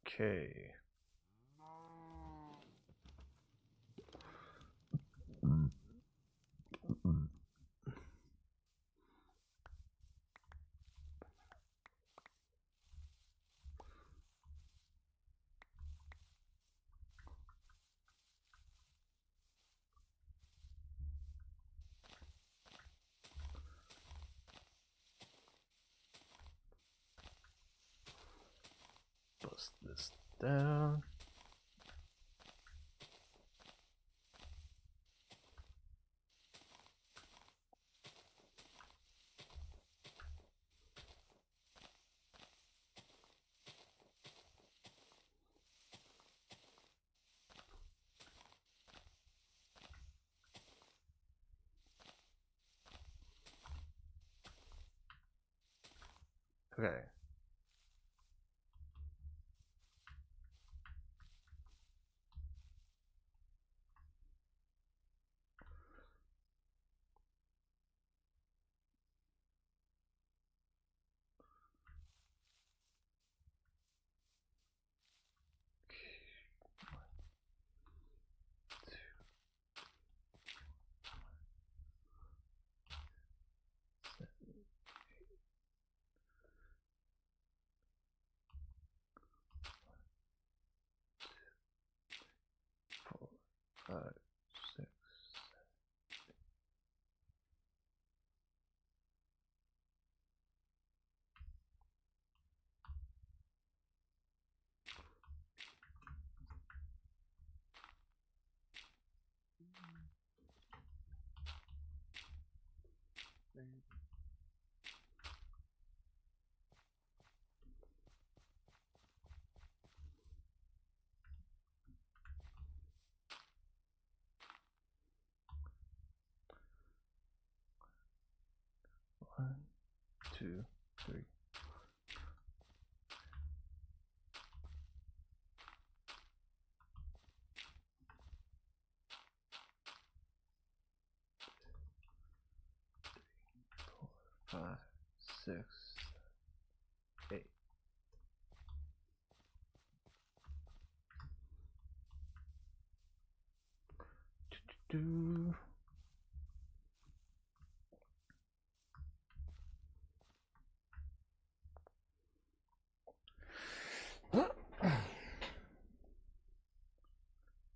Okay. Bust this down. Okay. Four, 5, 6. One, 2, 3. 5, 6, 8. Do.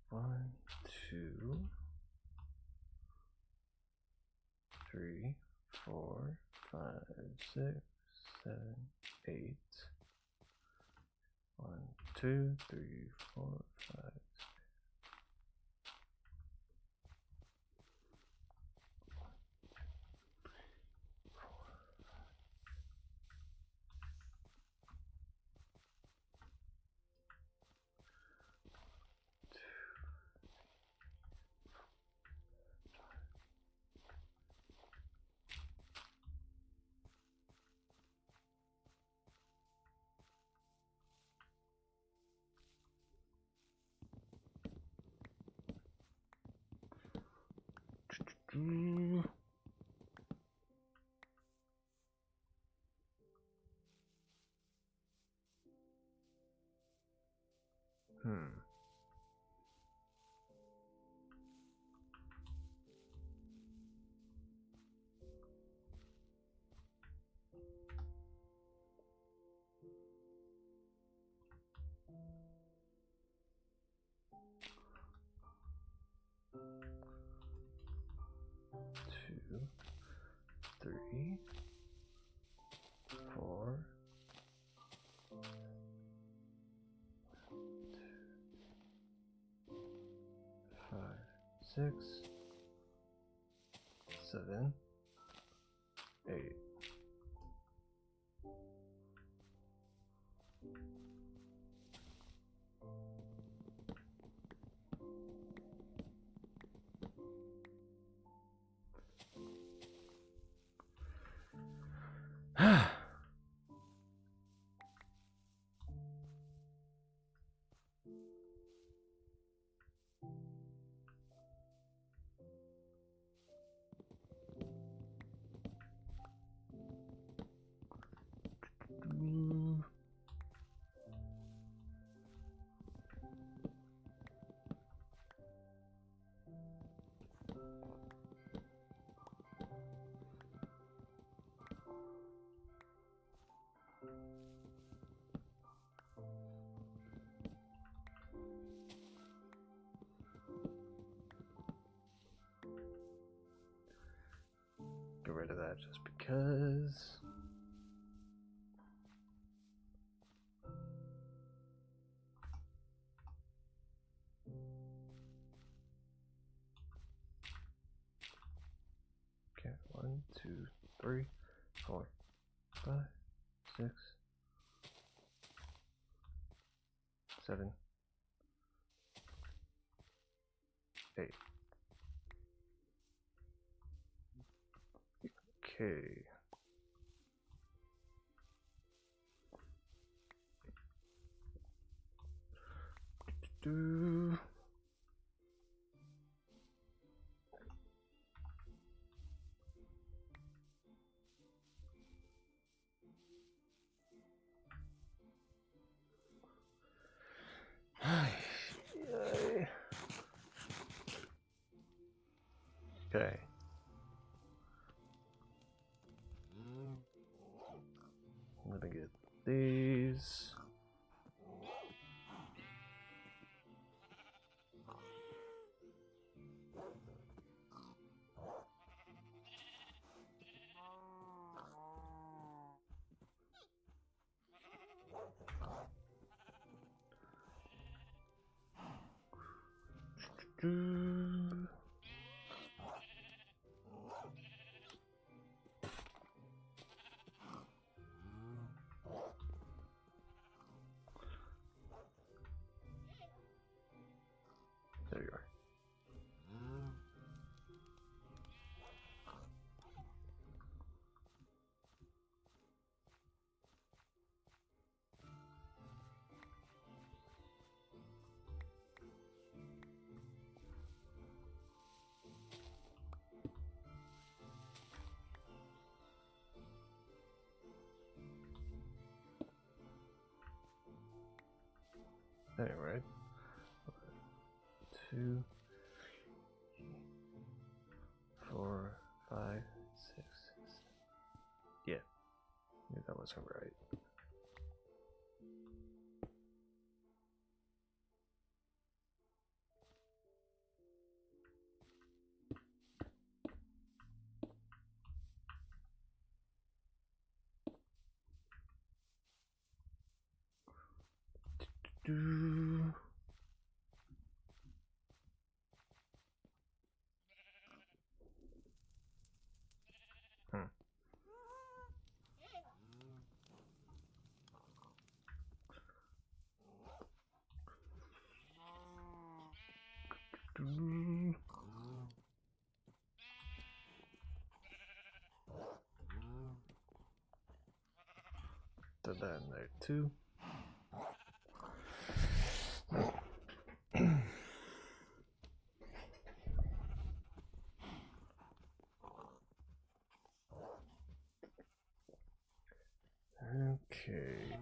One, 2, 3, 4, 5, 6, 7, 8. 1, 2, 3, 4, 5. Hmm. 3, 4, 5, 6, 7, 8. Get rid of that just because. Okay, 1, 2, 3, 4, 5, 6, 7, 8. Okay. Do. Okay. Let me get these. Do. There you are. Anyway, 2, 4, 5, 6, 7. Yeah, that wasn't right. Do. Do. Did that in there too. Okay.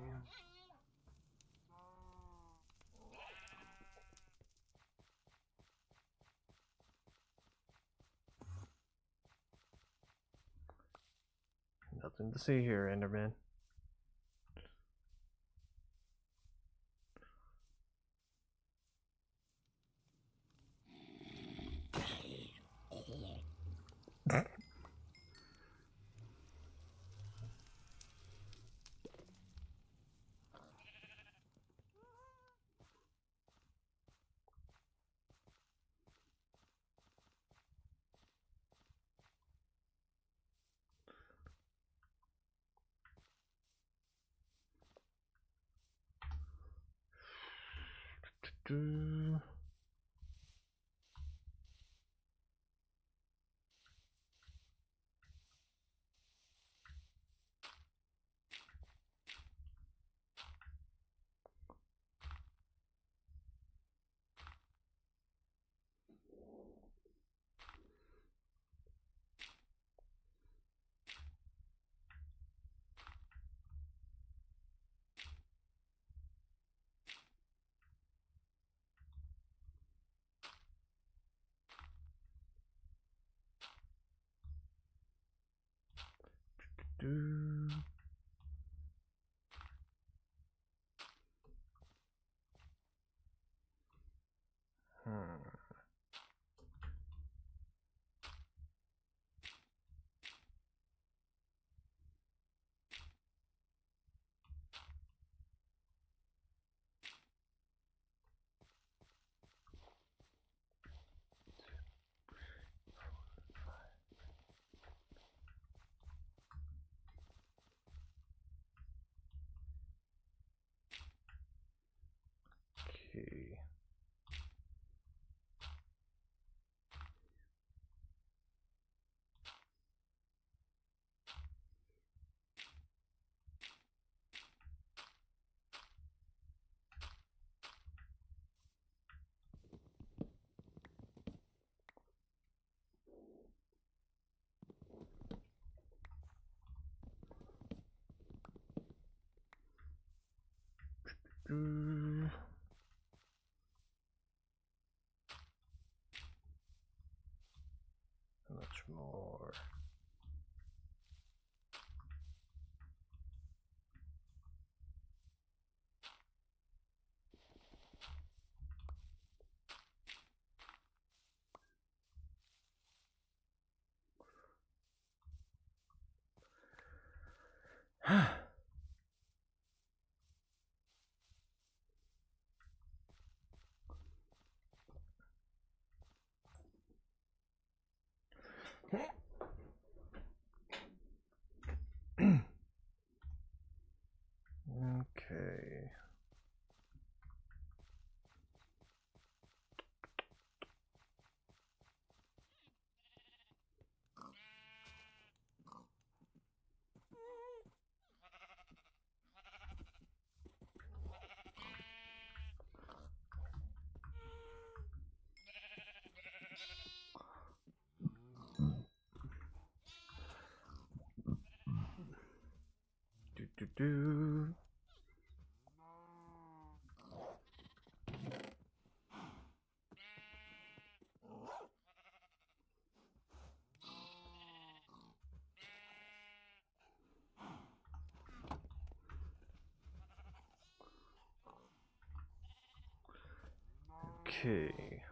Nothing to see here, Enderman. Do. Do. Okay. Do. Much more. Okay. Do. Okay.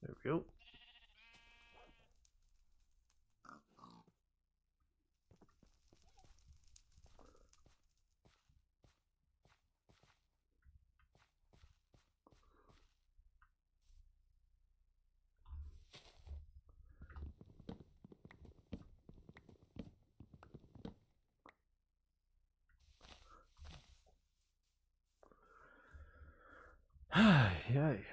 There we go. Yay.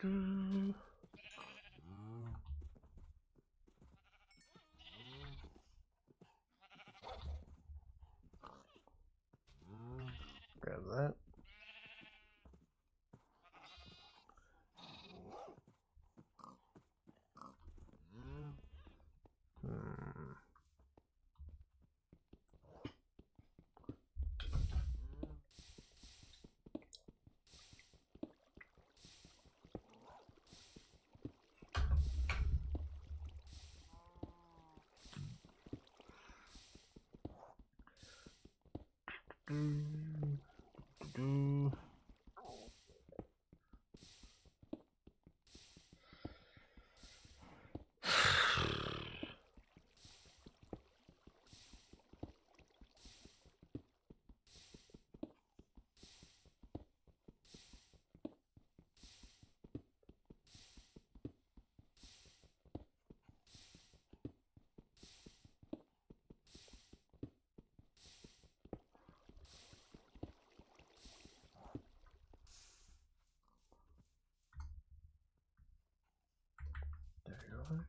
Do. Grab that. There you are.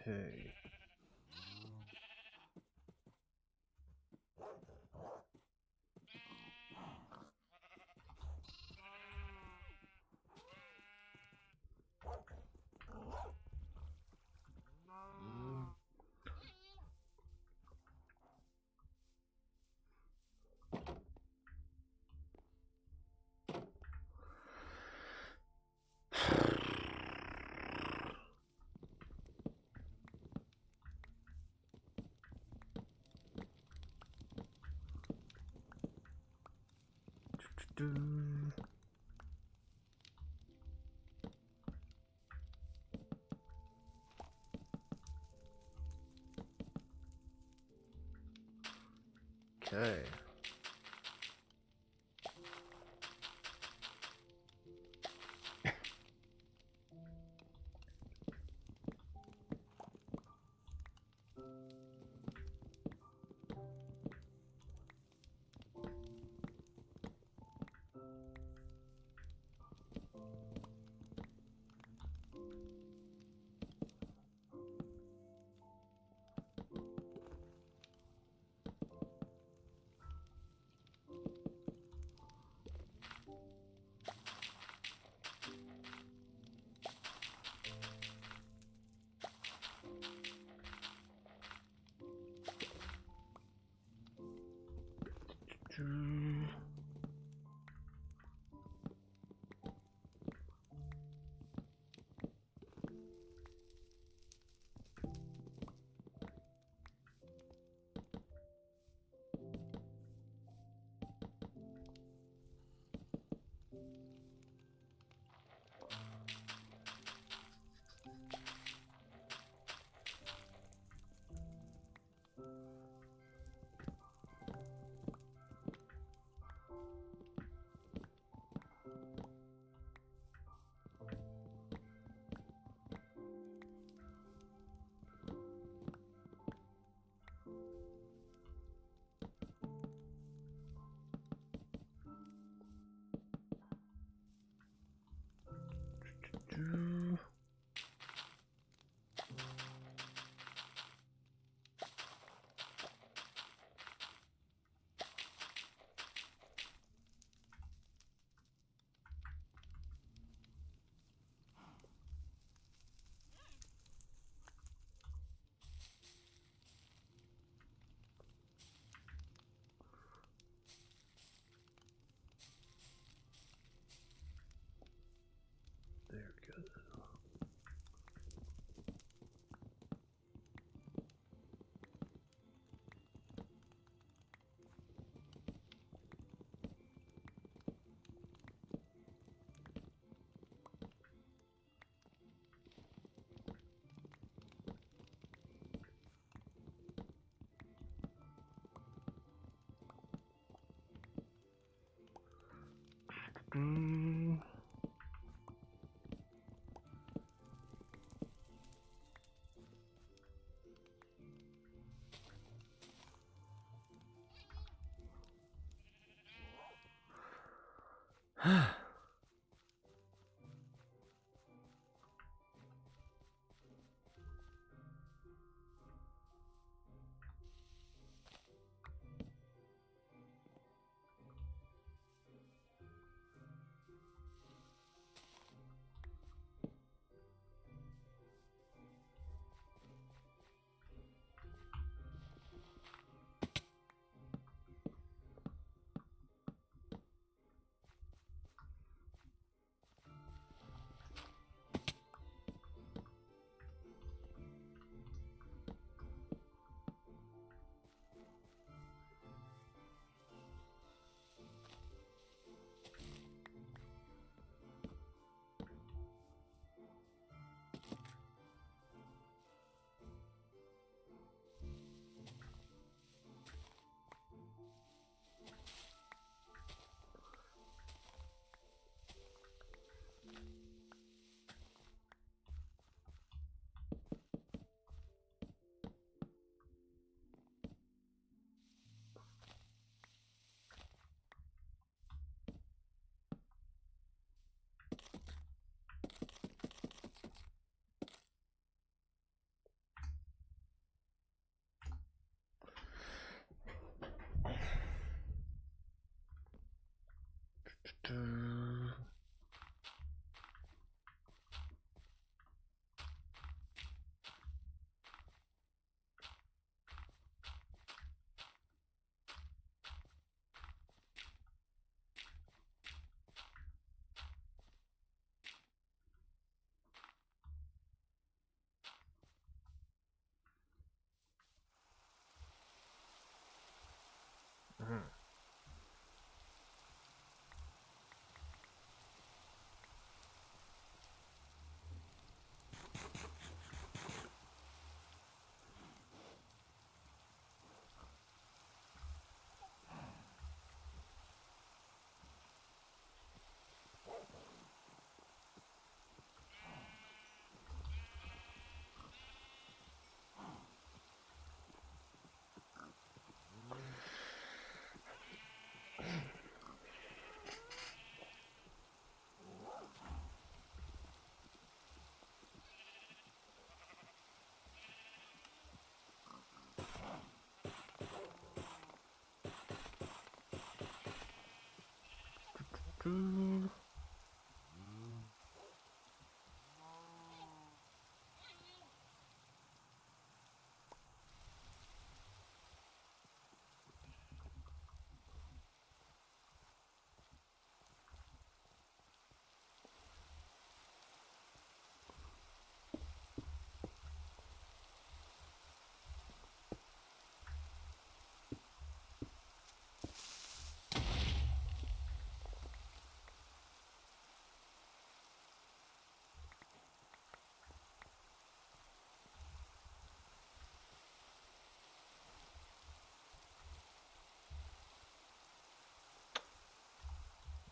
Okay. Okay.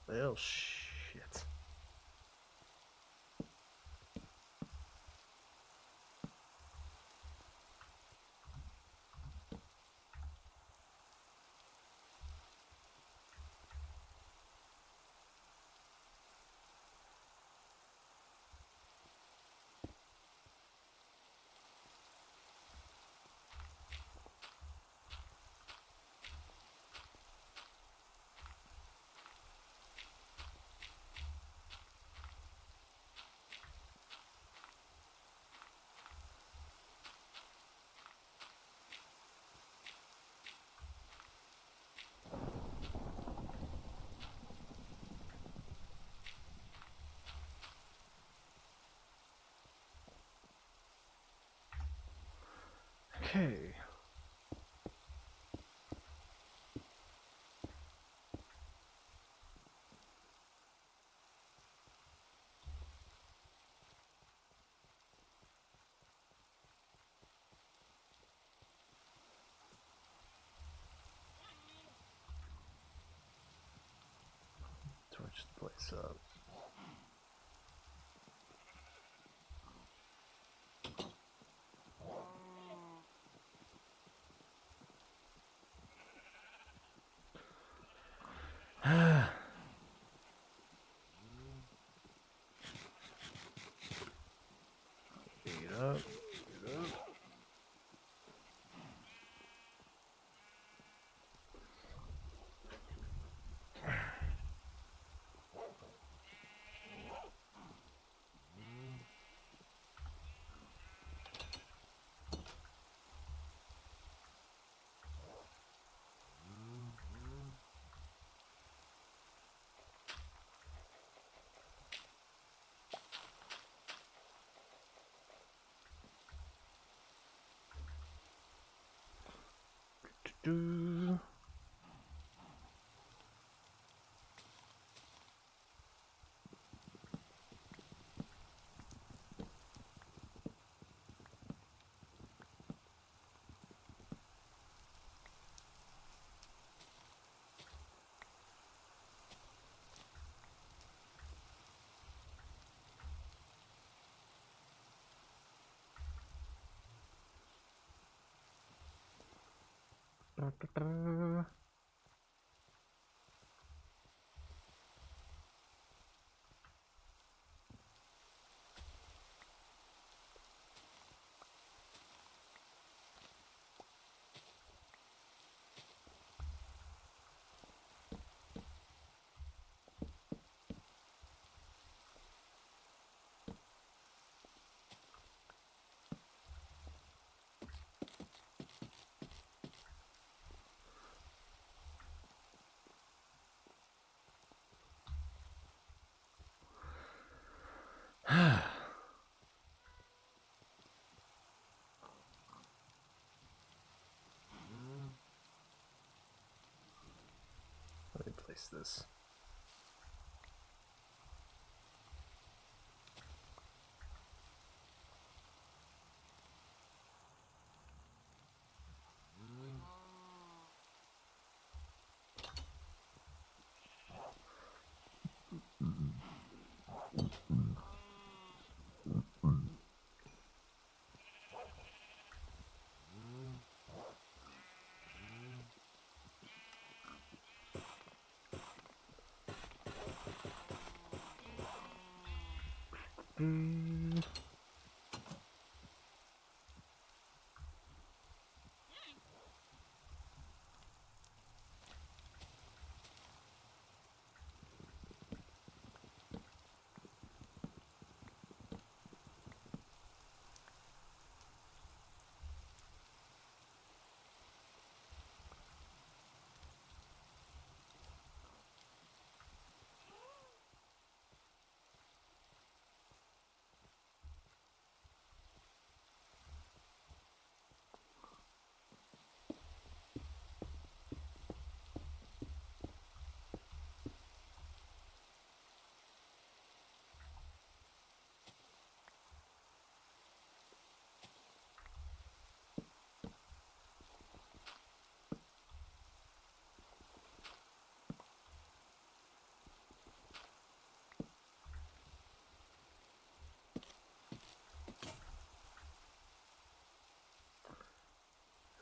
Oh, shit. Okay. Switch the place up. Get up. Get up. Do. Let me place this.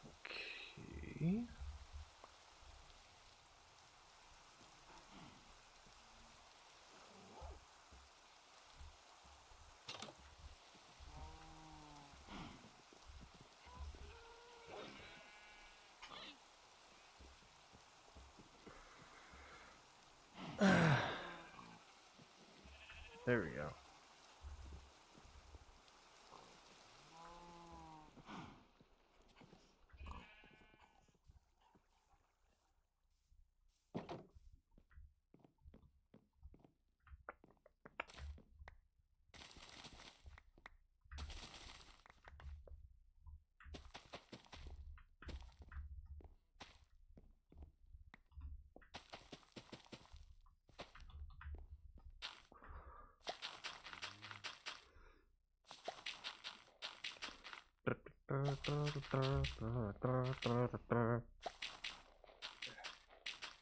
Okay. There we go.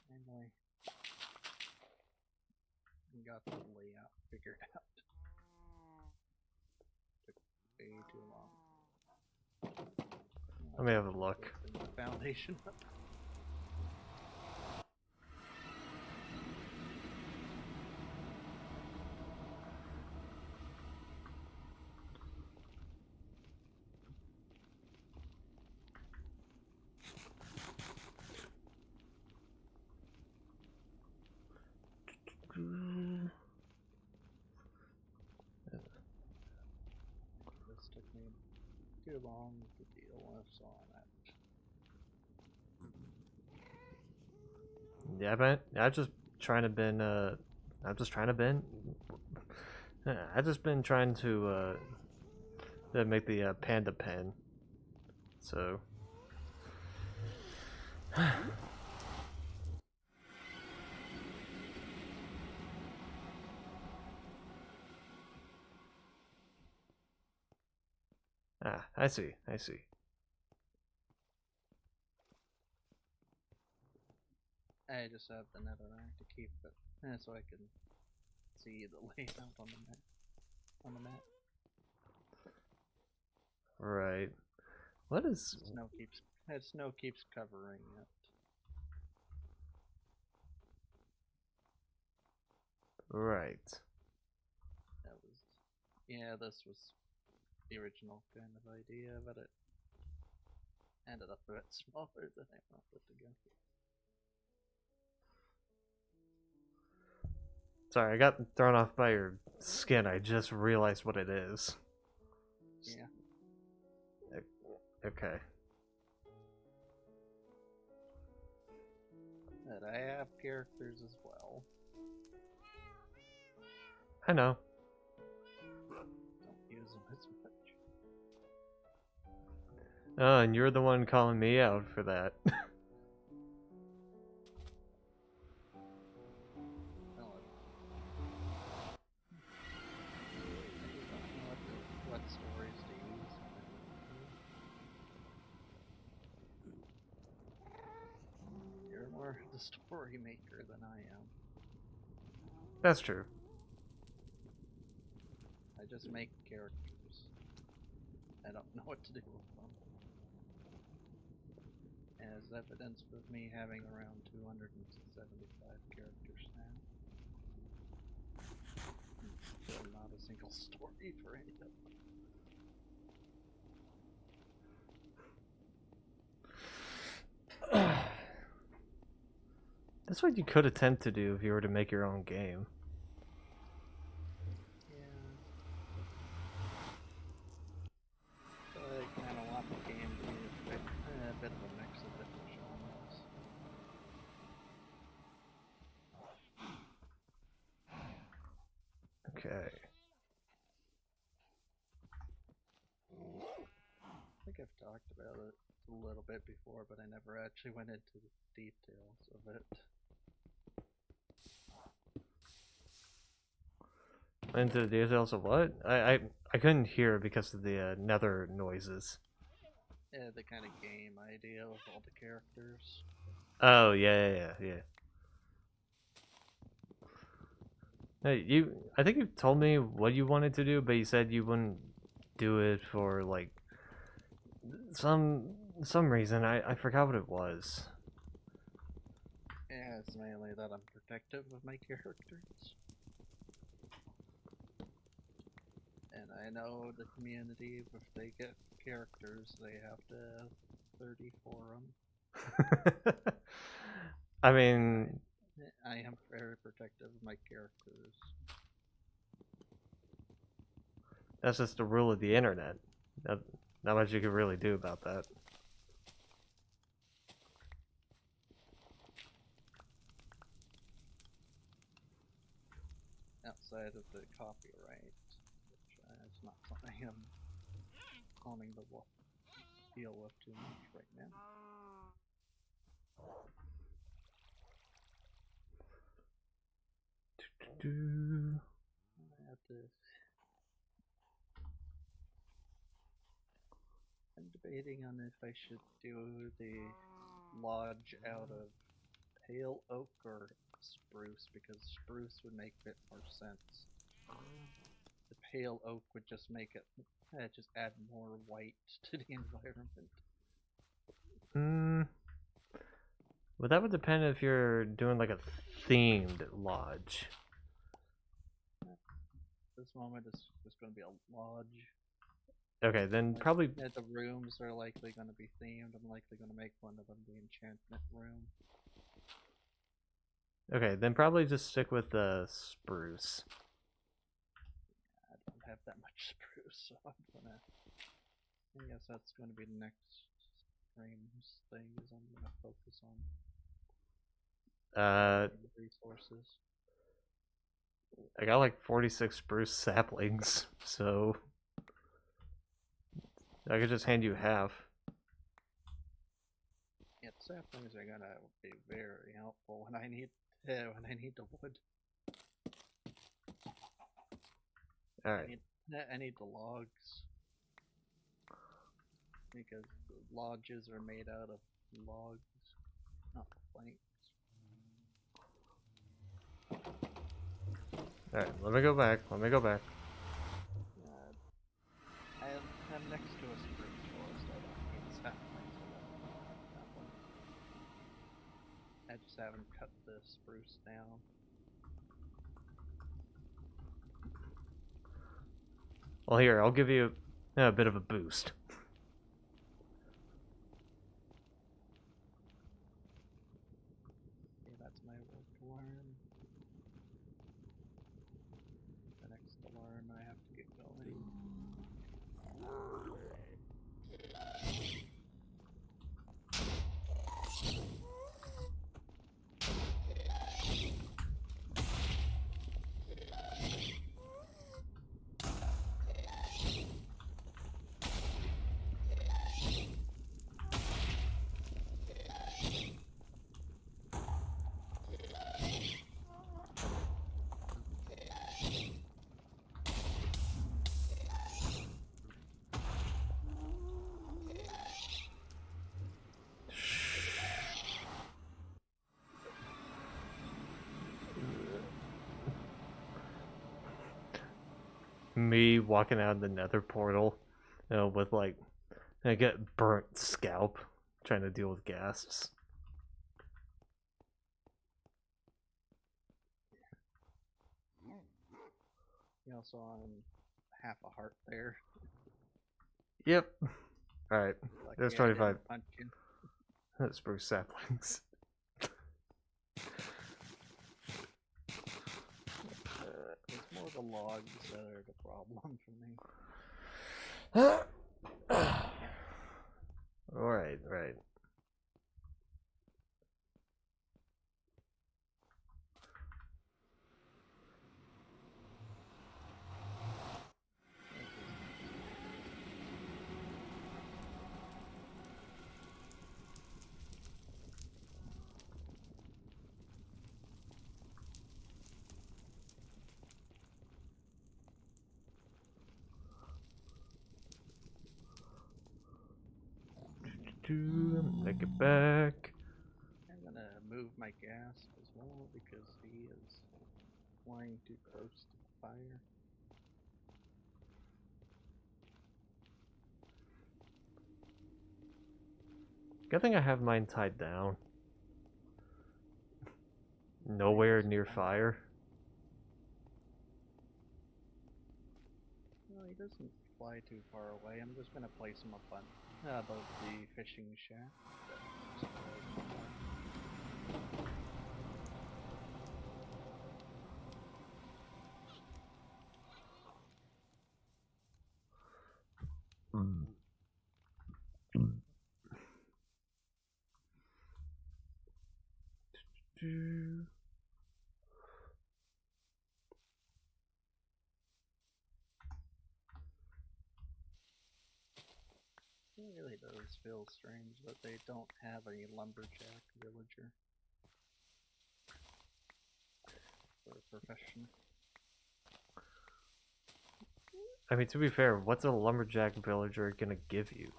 Anyway. figure it out. Took way too long. Let me have a look. Putting the foundation up. This took me too long to deal with, so I'm Yeah, man. I just trying to been. I'm just trying to been. I just been trying to make the panda pen. So. Ah, I see. I see. I just have the netherrack to keep it, so I can see the layout on the map. Right. What is? Snow keeps covering it. Right. This was the original kind of idea, but it ended up a bit smaller than I wanted to go. Sorry, I got thrown off by your skin. I just realized what it is. Yeah. Okay. But I have characters as well. I know. Don't use them as much. Oh, and you're the one calling me out for that. Well, I just don't know what stories to use. You're more the story maker than I am. That's true. I just make characters. I don't know what to do with them. As evidence with me having around 275 characters now. Still not a single story for any of them. That's what you could attempt to do if you were to make your own game. Yeah. So I kind of want the game to be a bit of a mix of different genres. Okay. I think I've talked about it a little bit before, but I never actually went into the details of it. Into the details of what? I couldn't hear because of the nether noises. Yeah, the kind of game idea of all the characters. Oh yeah. Hey, I think you told me what you wanted to do, but you said you wouldn't do it for like some reason. I forgot what it was. Yeah, it's mainly that I'm protective of my characters. And I know the community, if they get characters, they have to have 30 for them. I mean, I am very protective of my characters. that's just the rule of the internet. Not much you can really do about that. Outside of the copyright, which is not something I'm wanting to deal with too much right now. I have to. I'm debating on if I should do the lodge out of pale oak or spruce because spruce would make a bit more sense. The pale oak would just make it, just add more white to the environment. Well, that would depend if you're doing like a themed lodge. This moment is just going to be a lodge. Okay, then probably. The rooms are likely going to be themed. I'm likely going to make one of them the enchantment room. Okay, then probably just stick with the spruce. I don't have that much spruce, so I'm gonna. I guess that's going to be the next frames thing. Is I'm going to focus on resources. I got like 46 spruce saplings, so I could just hand you half. Yeah, saplings are gonna be very helpful when I need the wood. All right. I need the logs because the lodges are made out of logs, not planks. All right. Let me go back. I'm next to a spruce forest. I don't need saplings for that one. I just haven't cut the spruce down. Well, here, I'll give you a bit of a boost. Okay, that's my work to learn. The next to learn, I have to get going. Me walking out of the nether portal, with like, I get burnt scalp trying to deal with ghasts. You also on half a heart there. Yep. Alright. Like, There's yeah, 25 punch you. spruce saplings. It's more the logs that are the problem for me. Right. Make it back. I'm gonna move my gas as well because he is flying too close to the fire. Good thing I have mine tied down. Nowhere near fire. No, he doesn't fly too far away. I'm just gonna place him up on above the fishing shack. It really does feel strange that they don't have a lumberjack villager for a profession. I mean, to be fair, what's a lumberjack villager gonna give you?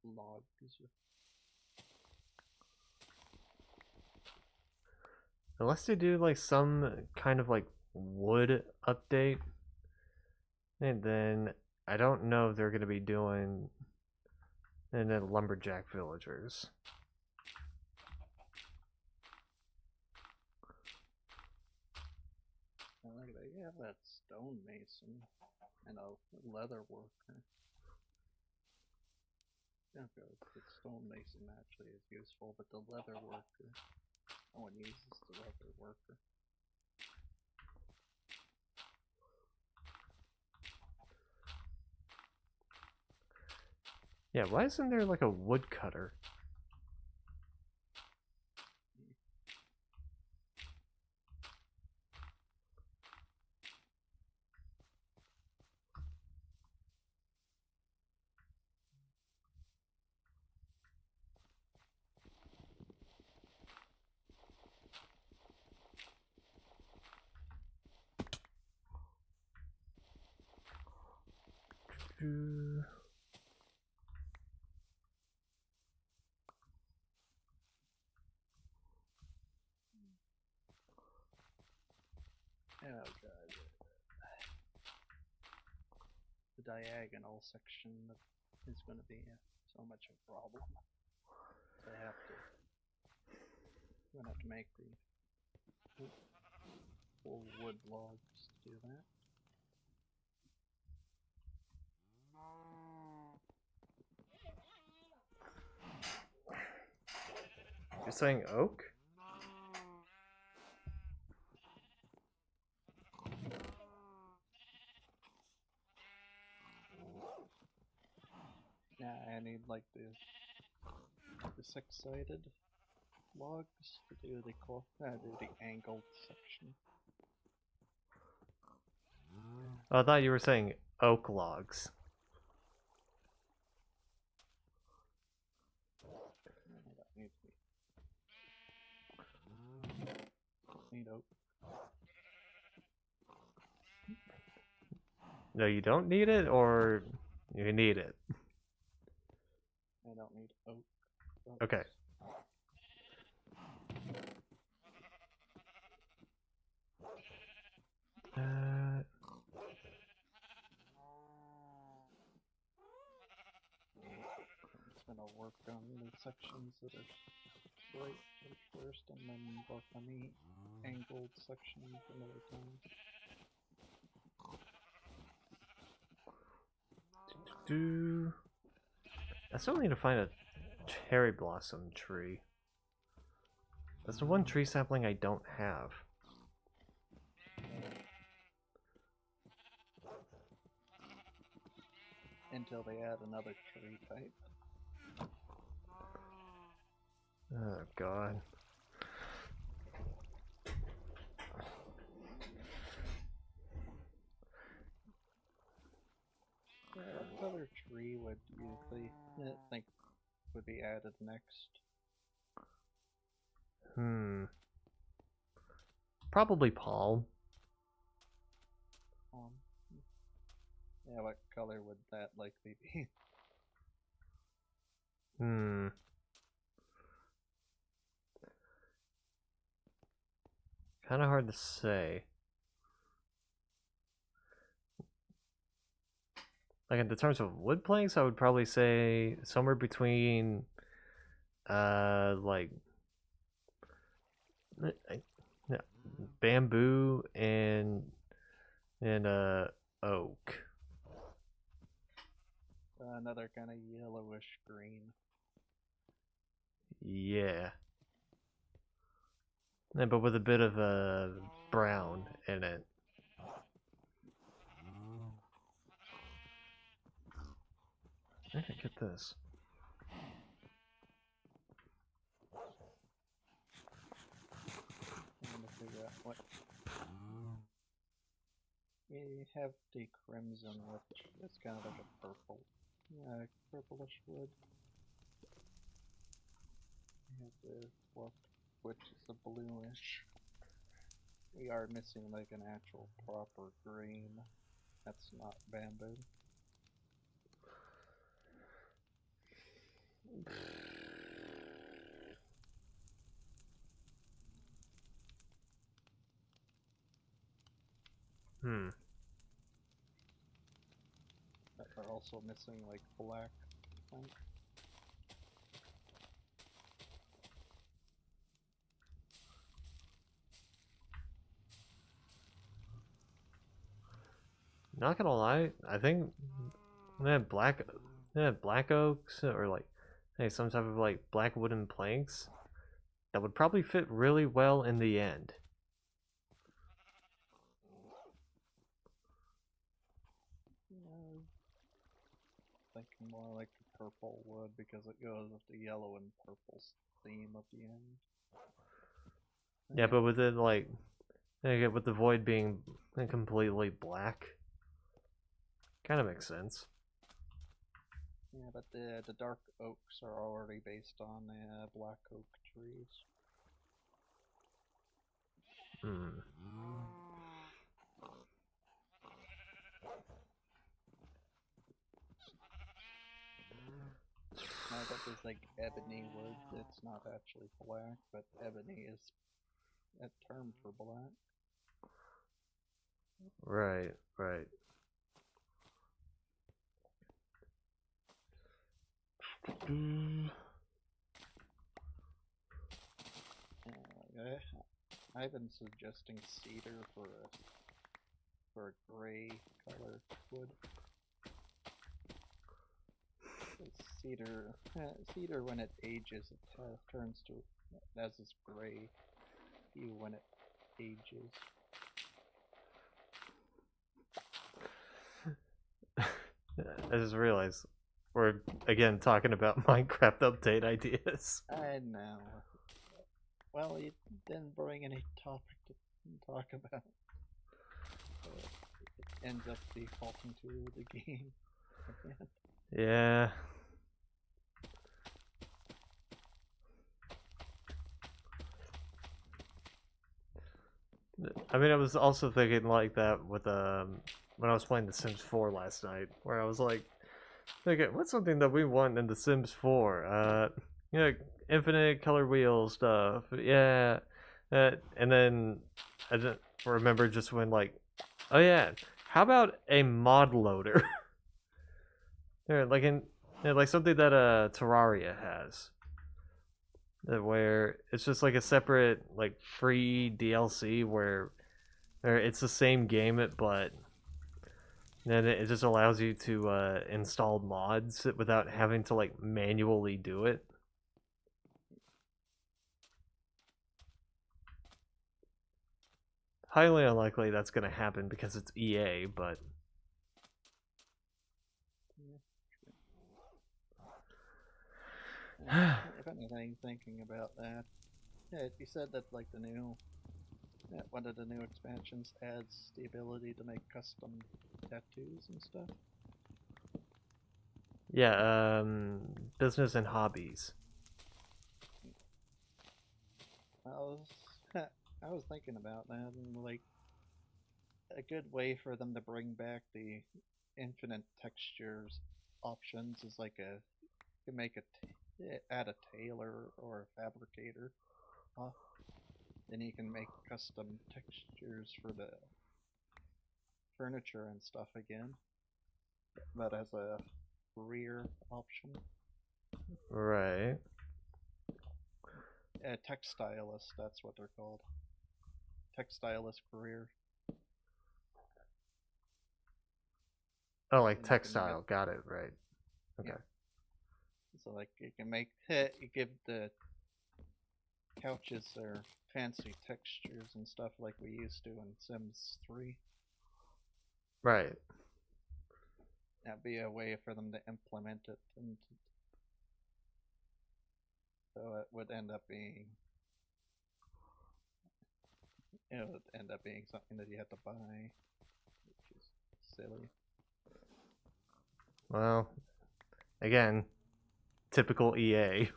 Logs. Unless they do like some kind of like wood update, and then I don't know if they're gonna be doing and then lumberjack villagers. Look at that. You have that stonemason and a leather worker. Okay, the stonemason actually is useful, but the leather worker, no one uses the leather worker. Yeah, why isn't there like a woodcutter? Oh god. The diagonal section is going to be so much a problem. So I have to. I'm gonna have to make the full wood logs to do that. You're saying oak? Yeah, I need like the six-sided logs to do the angled section. Oh, I thought you were saying oak logs. That needs to be. Need oak. No, you don't need it, or you need it. I don't need oak. Okay. I'm just gonna work on the sections that are straight first, and then work on the angled sections another time. I still need to find a cherry blossom tree. That's the one tree sapling I don't have. Until they add another tree type. Oh god. What other tree would you think would be added next? Probably palm. Yeah, what color would that likely be? Kind of hard to say. Like in the terms of wood planks, I would probably say somewhere between, like, bamboo and oak. Another kind of yellowish green. Yeah. Yeah, but with a bit of brown in it. I can get this. Trying to figure out what. We have the crimson, which is kind of like a purple. Yeah, purplish wood. We have the fluff, which is a bluish. We are missing like an actual proper green. That's not bamboo. Hmm. But they're also missing like black plank. Not gonna lie, I think black oaks or like hey some type of like black wooden planks that would probably fit really well in the end. Thinking more like the purple wood because it goes with the yellow and purple theme of the end. Yeah, but with it like with the void being completely black, kind of makes sense. Yeah, but the dark oaks are already based on the black oak trees. Hmm. Now that there's like ebony wood that's not actually black, but ebony is a term for black. Right, right. I've been suggesting cedar for a gray color wood. Cedar when it ages, it turns to as this gray hue when it ages. I just realized we're again talking about Minecraft update ideas. I know. Well, you didn't bring any topic to talk about. It ends up defaulting to the game. Yeah. I mean, I was also thinking like that with when I was playing The Sims 4 last night, where I was like, okay, what's something that we want in The Sims 4? You know, infinite color wheel stuff. Yeah. And then I didn't remember just when like, oh yeah, how about a mod loader? Yeah, like like something that Terraria has. Where it's just like a separate like free DLC where or it's the same game but then it just allows you to install mods without having to like manually do it. Highly unlikely that's going to happen because it's EA, but If anything, thinking about that, yeah, you said that like one of the new expansions adds the ability to make custom tattoos and stuff. yeah, business and hobbies. I was I was thinking about that and like a good way for them to bring back the infinite textures options is like you can make add a tailor or a fabricator. Uh, then you can make custom textures for the furniture and stuff again, but as a career option. Right. A textilist, that's what they're called. Textilist career. Oh, like And textile. Got it. Right. Okay. Yeah. So like you can make you give the couches their fancy textures and stuff like we used to in Sims 3. Right. That'd be a way for them to implement it, and so it would end up being something that you have to buy, which is silly. Well, again, typical EA.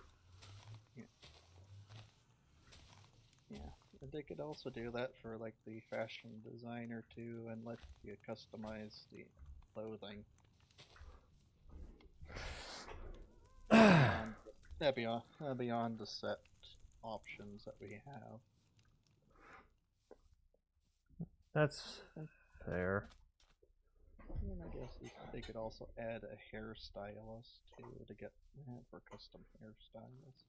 Yeah, and they could also do that for like the fashion designer too, and let you customize the clothing. Beyond the set options that we have. That's Fair. And I guess they could also add a hairstylist too to get for custom hairstylists.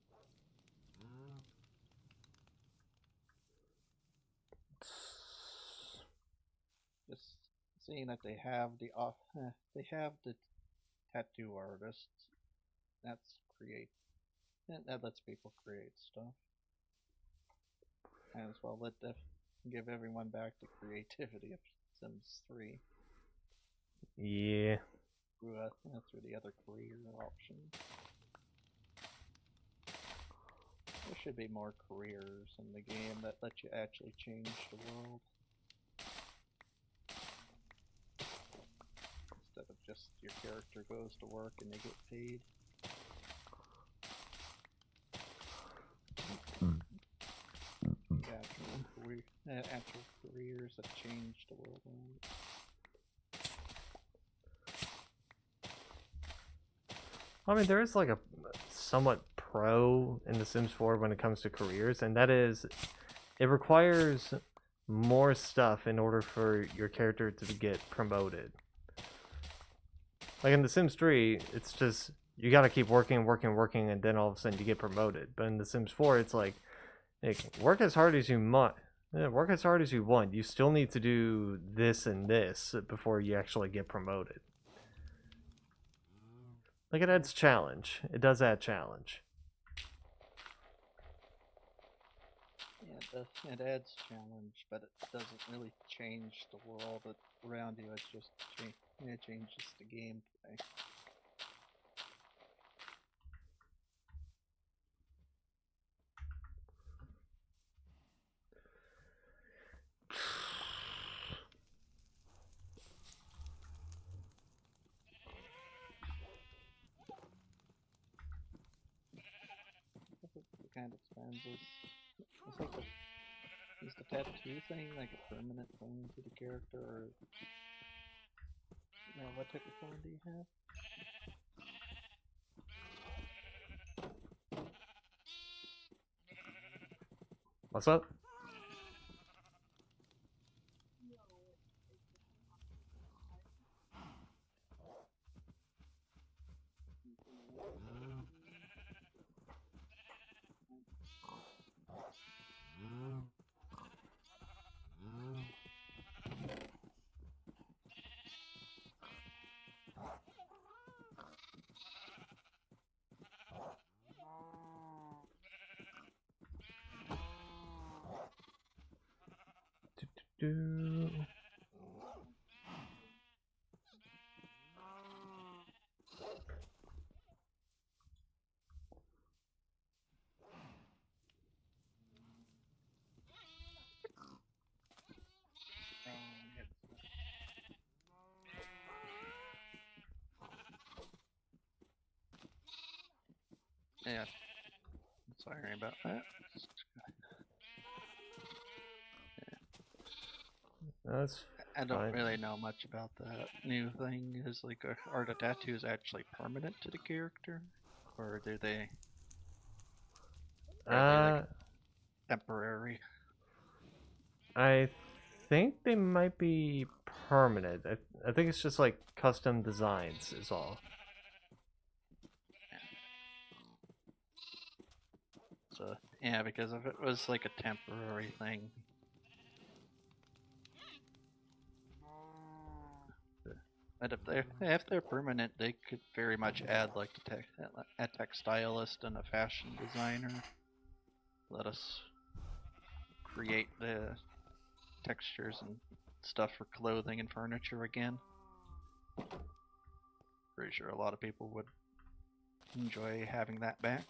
Just seeing that they have the tattoo artists. That lets people create stuff. And as well give everyone back the creativity of Sims 3 Yeah. through the other career options. There should be more careers in the game that let you actually change the world. Instead of just your character goes to work and they get paid. Actual careers that change the world. I mean, there is like a somewhat pro in The Sims 4 when it comes to careers, and that is it requires more stuff in order for your character to get promoted. Like in The Sims 3, it's just you gotta keep working, and then all of a sudden you get promoted. But in The Sims 4, it's like work as hard as you want. Yeah, work as hard as you want. You still need to do this and this before you actually get promoted. Like it adds challenge. It does add challenge. Yeah, it adds challenge, but it doesn't really change the world around you. It's just it changes the gameplay. It kind of depends. Is the tattoo thing like a permanent thing to the character, or what type of phone do you have? What's up? Yeah. Sorry about that. That's I don't fine. really know much about that new thing. Are the tattoos actually permanent to the character, or are they like temporary? I think they might be permanent. I think it's just like custom designs is all. So yeah, because if it was like a temporary thing, but if they're permanent, they could very much add like a textilist and a fashion designer. Let us create the textures and stuff for clothing and furniture again. Pretty sure a lot of people would enjoy having that back.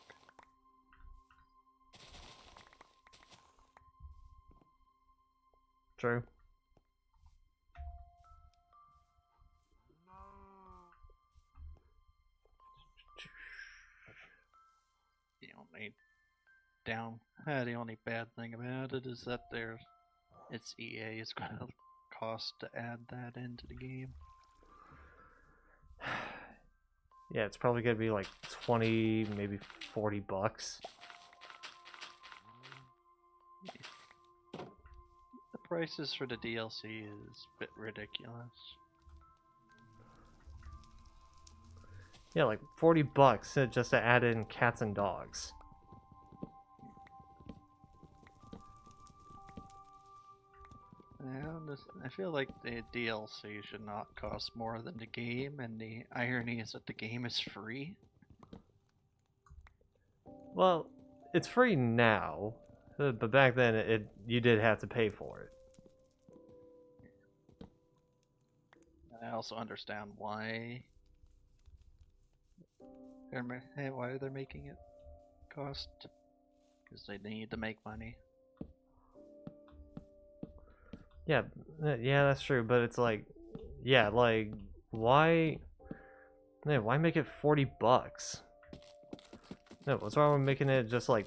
True. The only bad thing about it is that it's EA is going to cost to add that into the game. Yeah, it's probably gonna be like 20, maybe $40. prices for the DLC is a bit ridiculous. Yeah, like $40 just to add in cats and dogs. Yeah, I feel like the DLC should not cost more than the game, and the irony is that the game is free. Well, it's free now, but back then you did have to pay for it. I also understand why why they're making it cost, because they need to make money. Yeah, yeah, that's true. But it's like, yeah, like why? Yeah, why make it $40? No, what's wrong with making it just like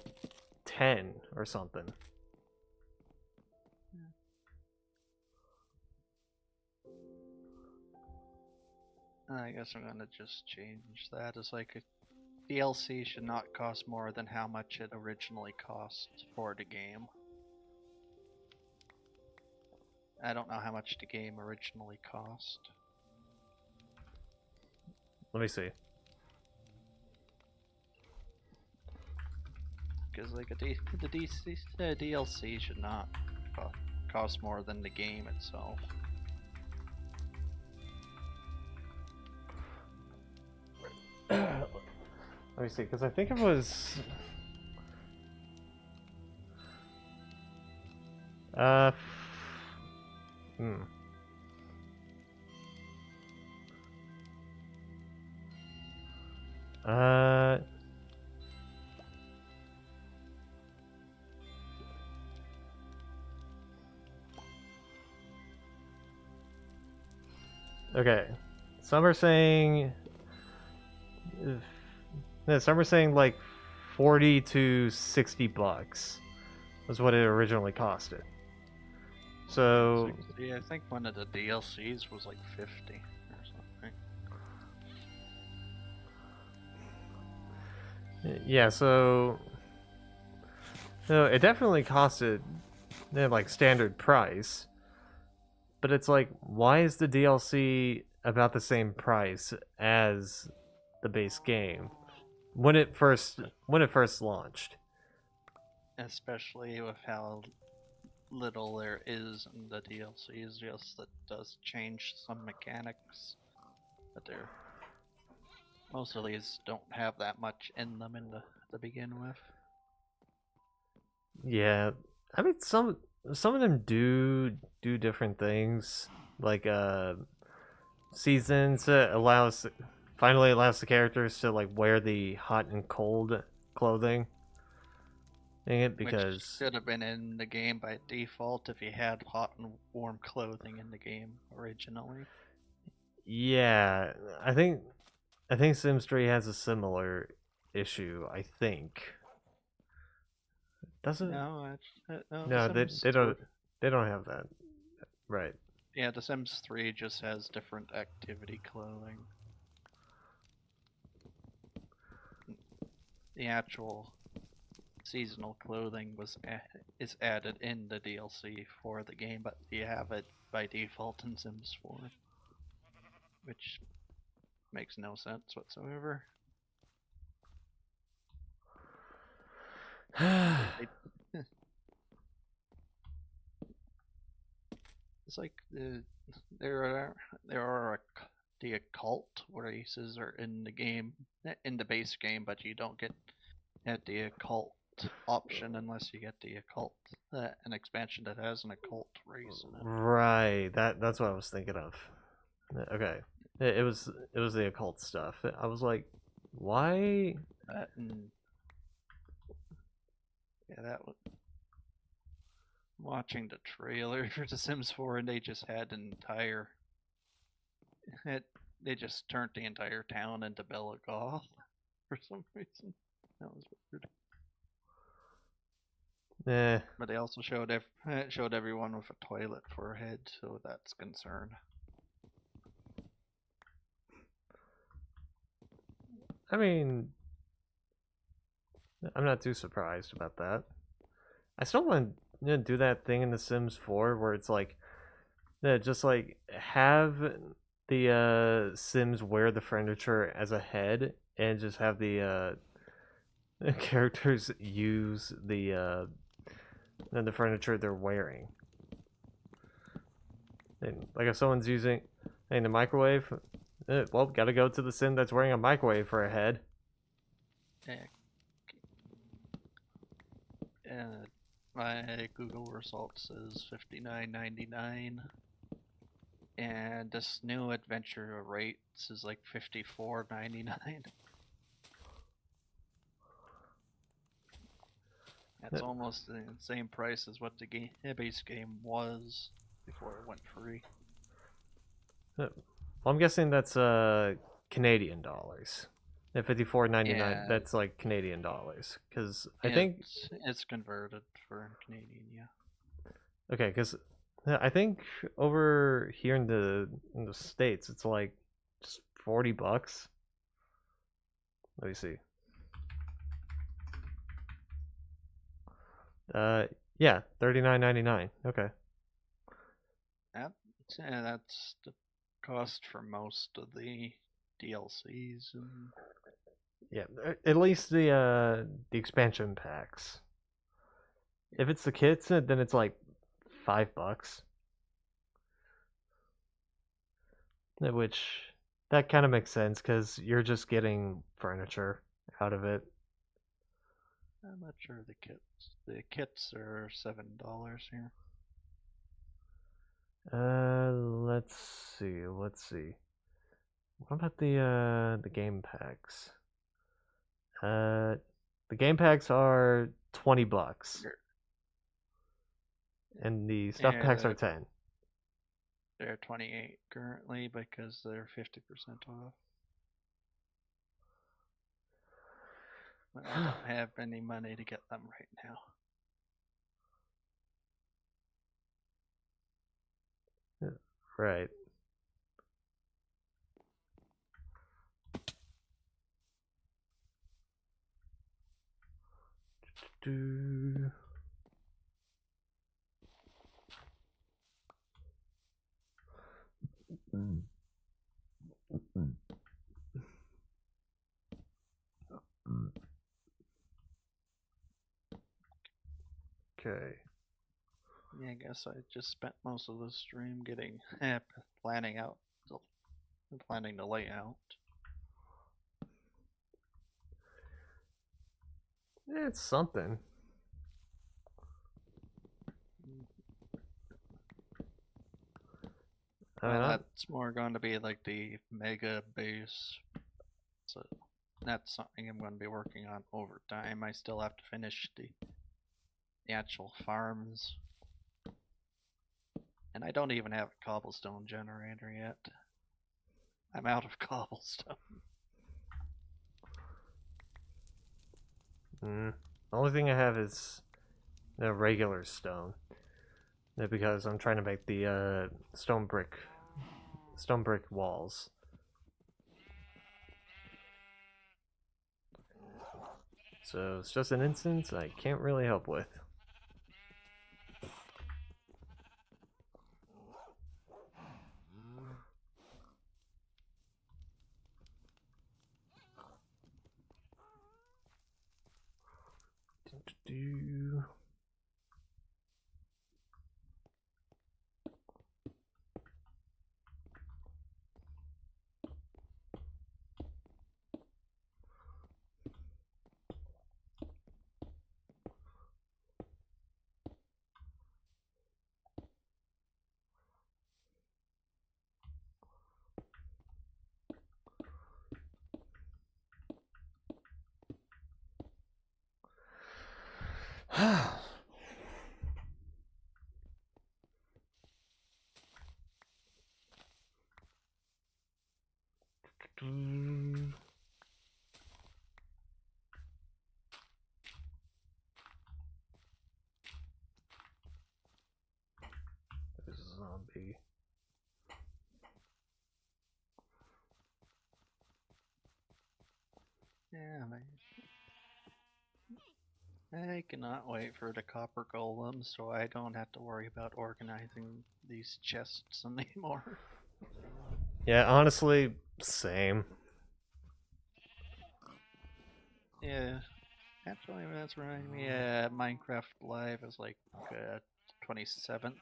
10 or something? I guess I'm gonna just change that. It's like a DLC should not cost more than how much it originally cost for the game. I don't know how much the game originally cost. Let me see. Because like the DLC should not cost more than the game itself. Let me see, because I think it was. Hmm. Uh. Okay. Some are saying. Yeah, some are saying like 40 to $60 was what it originally costed. So. 60, I think one of the DLCs was like 50 or something. Yeah, so. No, it definitely costed like standard price. But it's like, why is the DLC about the same price as the base game when it first launched? Especially with how little there is in the DLCs, just that does change some mechanics. But they're most of these don't have that much in them to begin with. Yeah, I mean some of them do different things. Like seasons finally allows the characters to like wear the hot and cold clothing. Dang it, because Which should have been in the game by default if you had hot and warm clothing in the game originally. yeah, I think Sims 3 has a similar issue. I think doesn't. No, no, The No, Sims they don't. They don't have that. Right. Yeah, The Sims 3 just has different activity clothing. The actual seasonal clothing is added in the DLC for the game, but you have it by default in Sims 4, which makes no sense whatsoever. It's like there are the occult races are in the game, in the base game, but you don't get at the occult option unless you get the occult an expansion that has an occult race in it. Right. That's what I was thinking of. Okay. It was the occult stuff. I was like, why? Yeah, that was watching the trailer for The Sims 4, and they just had an entire. They just turned the entire town into Belagoth for some reason. That was weird. Eh. But they also showed everyone with a toilet for a head, so that's concern. I mean, I'm not too surprised about that. I still want do that thing in The Sims 4 where it's like, yeah, just like have the Sims wear the furniture as a head and just have the characters use the furniture they're wearing. And like if someone's using in the microwave, well, gotta go to the Sim that's wearing a microwave for a head. My Google results says $59.99, and this new adventure rates is like $54.99. That's almost the same price as what the base game was before it went free. Well, I'm guessing that's Canadian dollars. At $54.99, Yeah, that's like Canadian dollars. Because I think it's converted for Canadian, yeah. okay, because I think over here in the States, it's like just $40. Let me see. Yeah, $39.99. Okay. That's the cost for most of the DLCs and Yeah, at least the expansion packs. If it's the kits, then it's like $5. Which that kind of makes sense because you're just getting furniture out of it. I'm not sure the kits. The kits are $7 here. Let's see. Let's see. What about the game packs? The game packs are $20, and the stuff Yeah, packs are 10. they're 28 currently because they're 50% off. But I don't have any money to get them right now. Right. Do. Okay. Yeah, I guess I just spent most of the stream getting planning the layout. It's something. I mean, That's more going to be like the mega base. So that's something I'm going to be working on over time. I still have to finish the actual farms. And I don't even have a cobblestone generator yet. I'm out of cobblestone. The only thing I have is the regular stone. Because I'm trying to make the stone brick walls. So it's just an instance I can't really help with. Do. There's a zombie. Yeah, I cannot wait for the copper golem so I don't have to worry about organizing these chests anymore. Yeah, honestly, same. Yeah. Actually, that's reminding me, Minecraft Live is like 27th,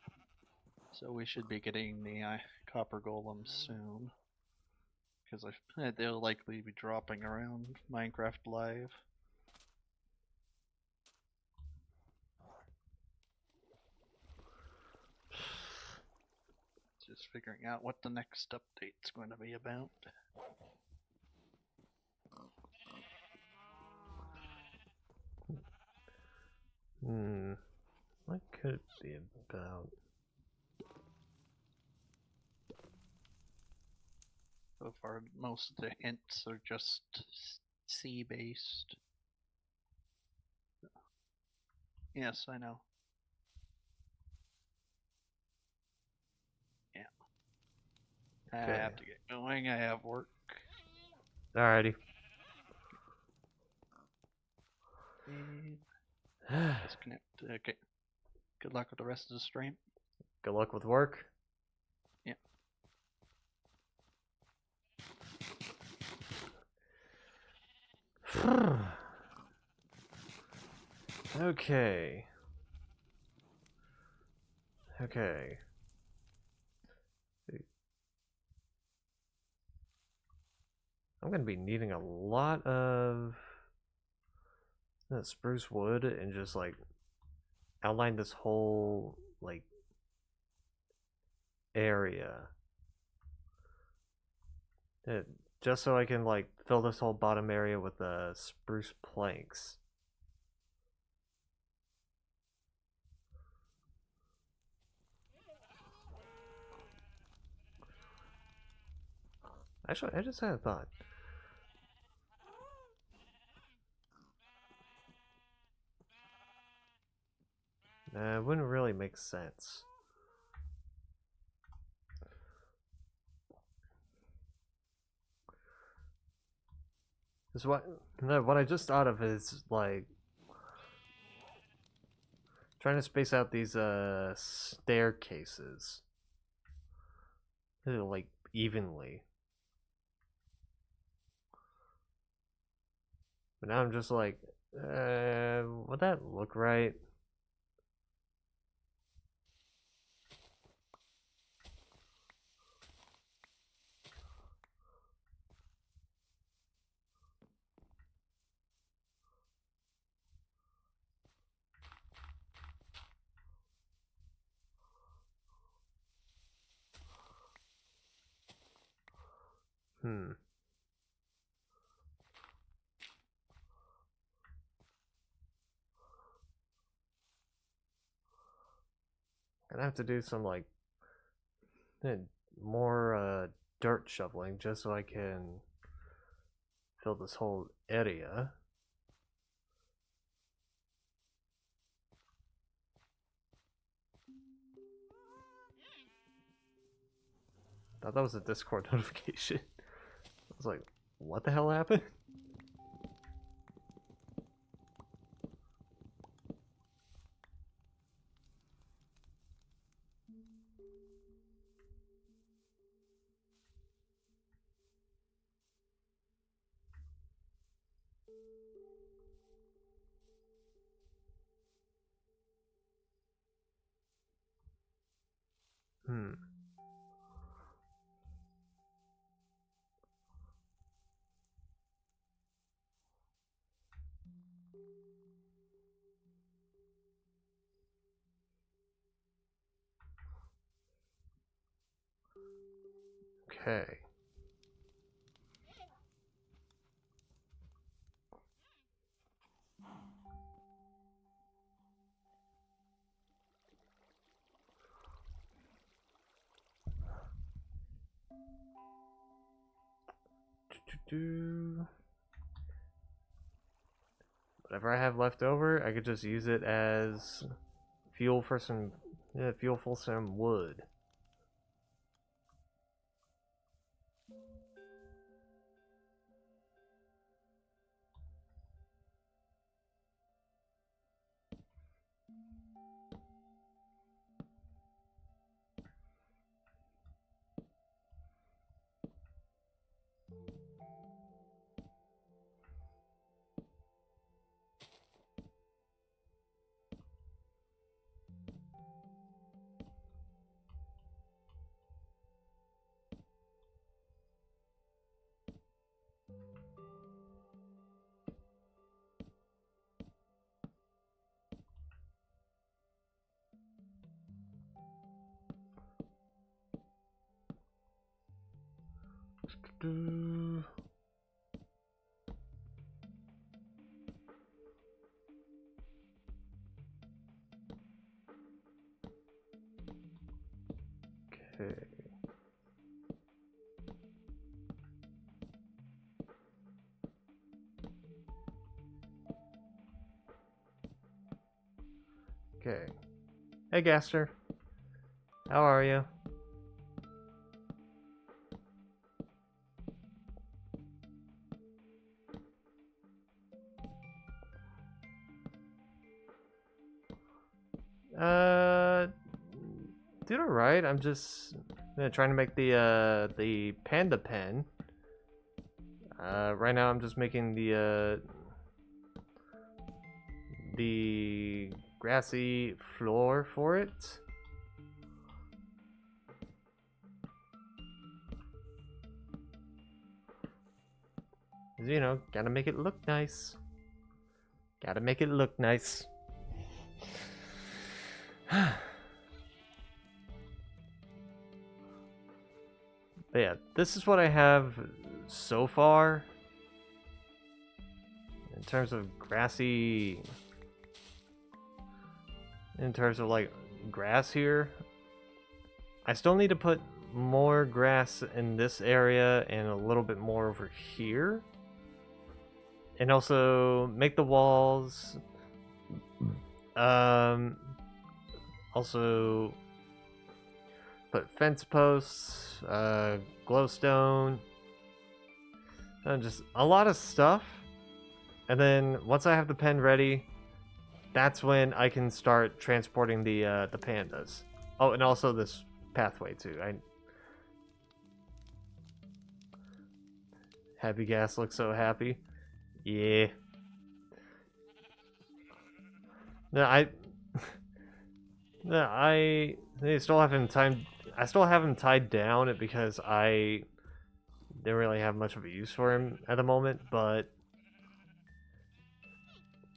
so we should be getting the copper golem soon. Because they'll likely be dropping around Minecraft Live. Just figuring out what the next update's going to be about. What could it be about? So far, most of the hints are just sea-based. Yes, I know. Yeah. I Okay. have to get going. I have work. Alrighty. And disconnect. Okay. Good luck with the rest of the stream. Good luck with work. Yeah. Okay. Okay. I'm gonna be needing a lot of spruce wood and just like outline this whole like area. Just so I can like fill this whole bottom area with spruce planks. Actually, I just had a thought. It wouldn't really make sense. Because what I just thought of is like trying to space out these staircases like evenly. But now I'm just like, would that look right? Hmm. Gonna have to do some like more dirt shoveling just so I can fill this whole area. Thought that was a Discord notification. I was like, what the hell happened? Hmm. Okay. Whatever I have left over, I could just use it as fuel for some wood. Okay. Okay. Hey, Gaster. How are you? Doing alright. I'm just trying to make the panda pen. Right now I'm just making the grassy floor for it. You know, gotta make it look nice. Gotta make it look nice. But yeah, this is what I have so far in terms of grassy, in terms of like grass here. I still need to put more grass in this area and a little bit more over here, and also make the walls also put fence posts, glowstone, and just a lot of stuff. And then once I have the pen ready, that's when I can start transporting the pandas. Oh, and also this pathway too. Happy Gas looks so happy. Yeah. No, I still have him timed. I still have him tied down because I didn't really have much of a use for him at the moment. But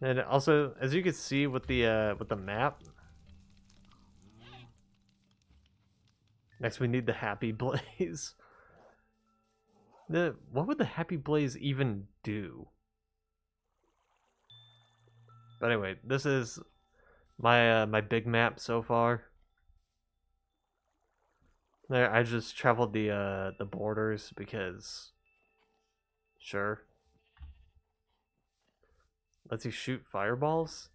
and also, as you can see with the map, next we need the Happy Blaze. What would the Happy Blaze even do? But anyway, this is my my big map so far. There, I just traveled the borders because, sure. Lets you shoot fireballs.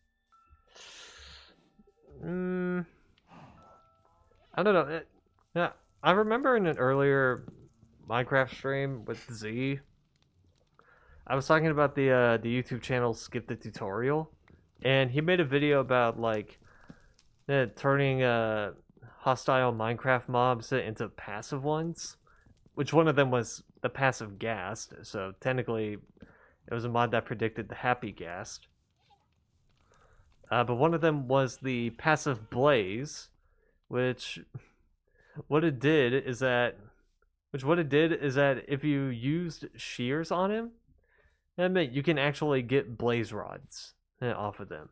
I don't know. Yeah, I remember in an earlier Minecraft stream with Z, I was talking about the YouTube channel Skip the Tutorial, and he made a video about like turning hostile Minecraft mobs into passive ones, which one of them was the passive ghast. So technically, it was a mod that predicted the happy ghast. But one of them was the passive blaze, which what it did is that if you used shears on him, that meant you can actually get blaze rods off of them.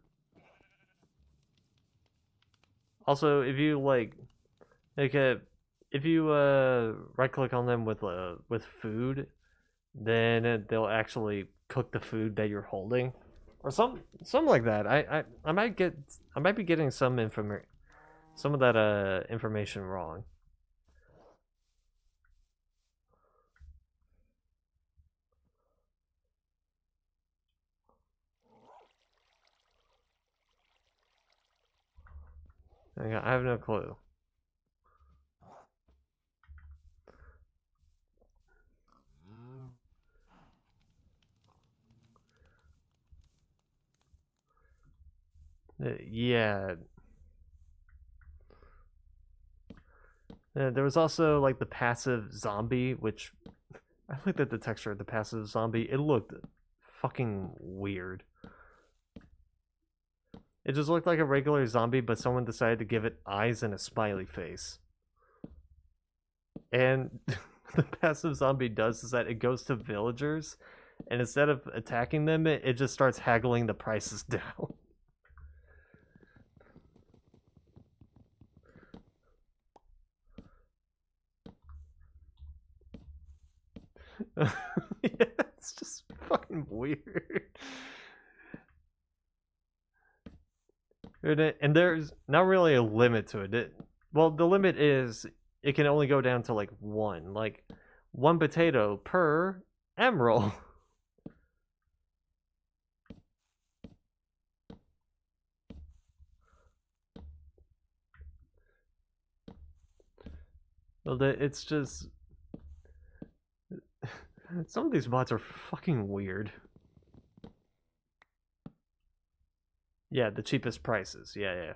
Also, if you if you right click on them with food, then they'll actually cook the food that you're holding, or something like that. I might be getting some of that information wrong. I have no clue. Yeah. There was also like the passive zombie, which I looked at the texture of the passive zombie. It looked fucking weird. It just looked like a regular zombie, but someone decided to give it eyes and a smiley face. And the passive zombie does is that it goes to villagers, and instead of attacking them, it just starts haggling the prices down. Yeah, it's just fucking weird. And there's not really a limit to it. Well, the limit is it can only go down to like one potato per emerald. Well, it's just some of these mods are fucking weird. Yeah, the cheapest prices. Yeah, yeah.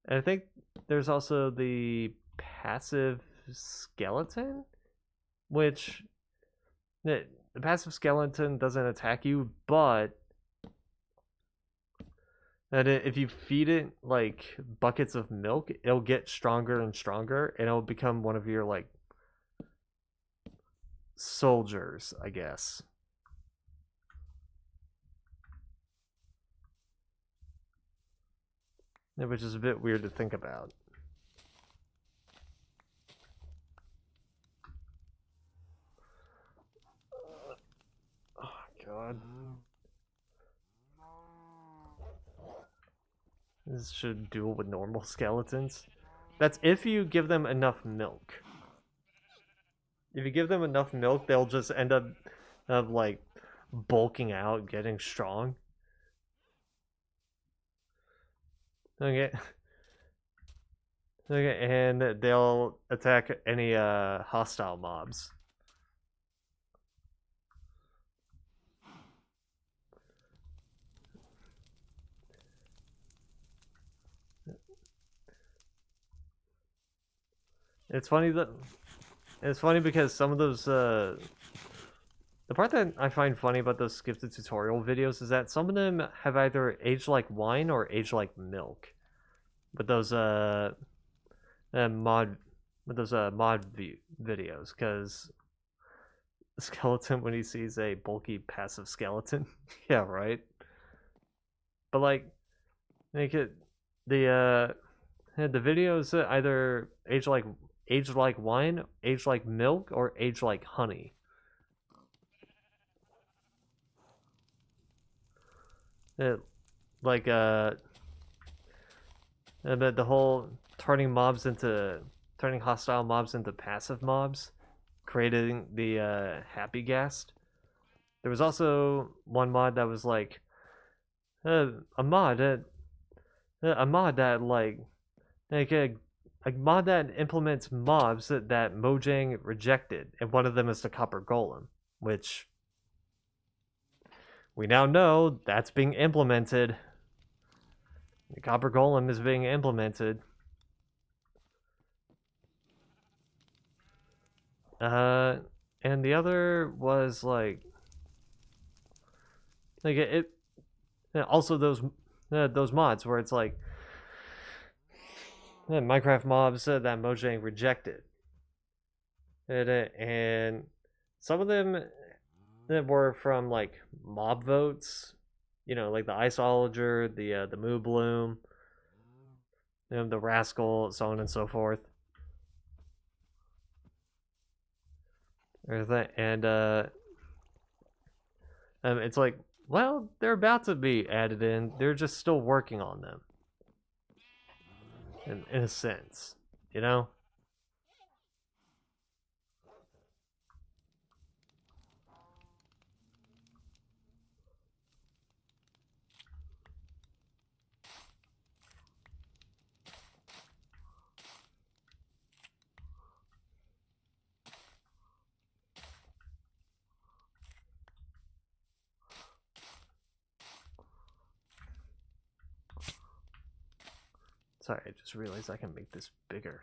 And I think there's also the passive skeleton, which the passive skeleton doesn't attack you, but if you feed it like buckets of milk, it'll get stronger and stronger, and it'll become one of your like soldiers, I guess. Which is a bit weird to think about. Oh god. This should duel with normal skeletons. That's if you give them enough milk. If you give them enough milk, they'll just end up like bulking out, getting strong. Okay. Okay, and they'll attack any hostile mobs. It's funny because some of those the part that I find funny about those skip the tutorial videos is that some of them have either aged like wine or aged like milk. But those mod videos, because the skeleton when he sees a bulky passive skeleton, yeah, right. But like, make it the videos either age like wine, age like milk, or age like honey. It, like the whole turning hostile mobs into passive mobs, creating the happy ghast. There was also one mod that was like a mod that like a mod that implements mobs that Mojang rejected, and one of them is the Copper Golem, which we now know that's being implemented. The Copper Golem is being implemented. And the other was like it also those mods where it's like Minecraft mobs that Mojang rejected, and some of them that were from like mob votes, like the Iceologer, the Moo Bloom, the Rascal, so on and so forth. And it's like, well, they're about to be added in. They're just still working on them, in a sense, you know. Sorry, I just realized I can make this bigger.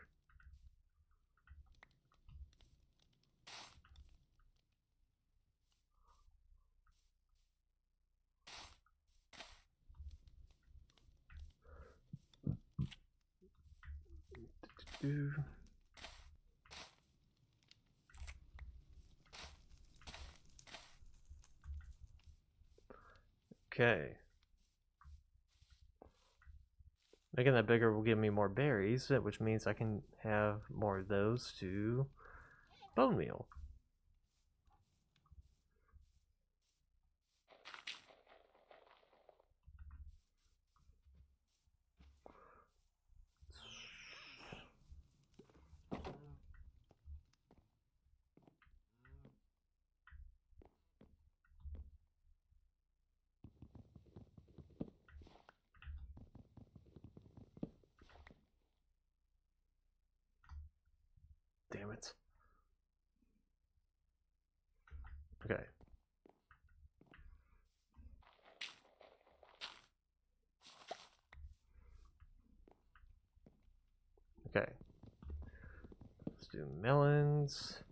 Okay. Making that bigger will give me more berries, which means I can have more of those to bone meal. Damn it. Okay. Okay. Let's do melons.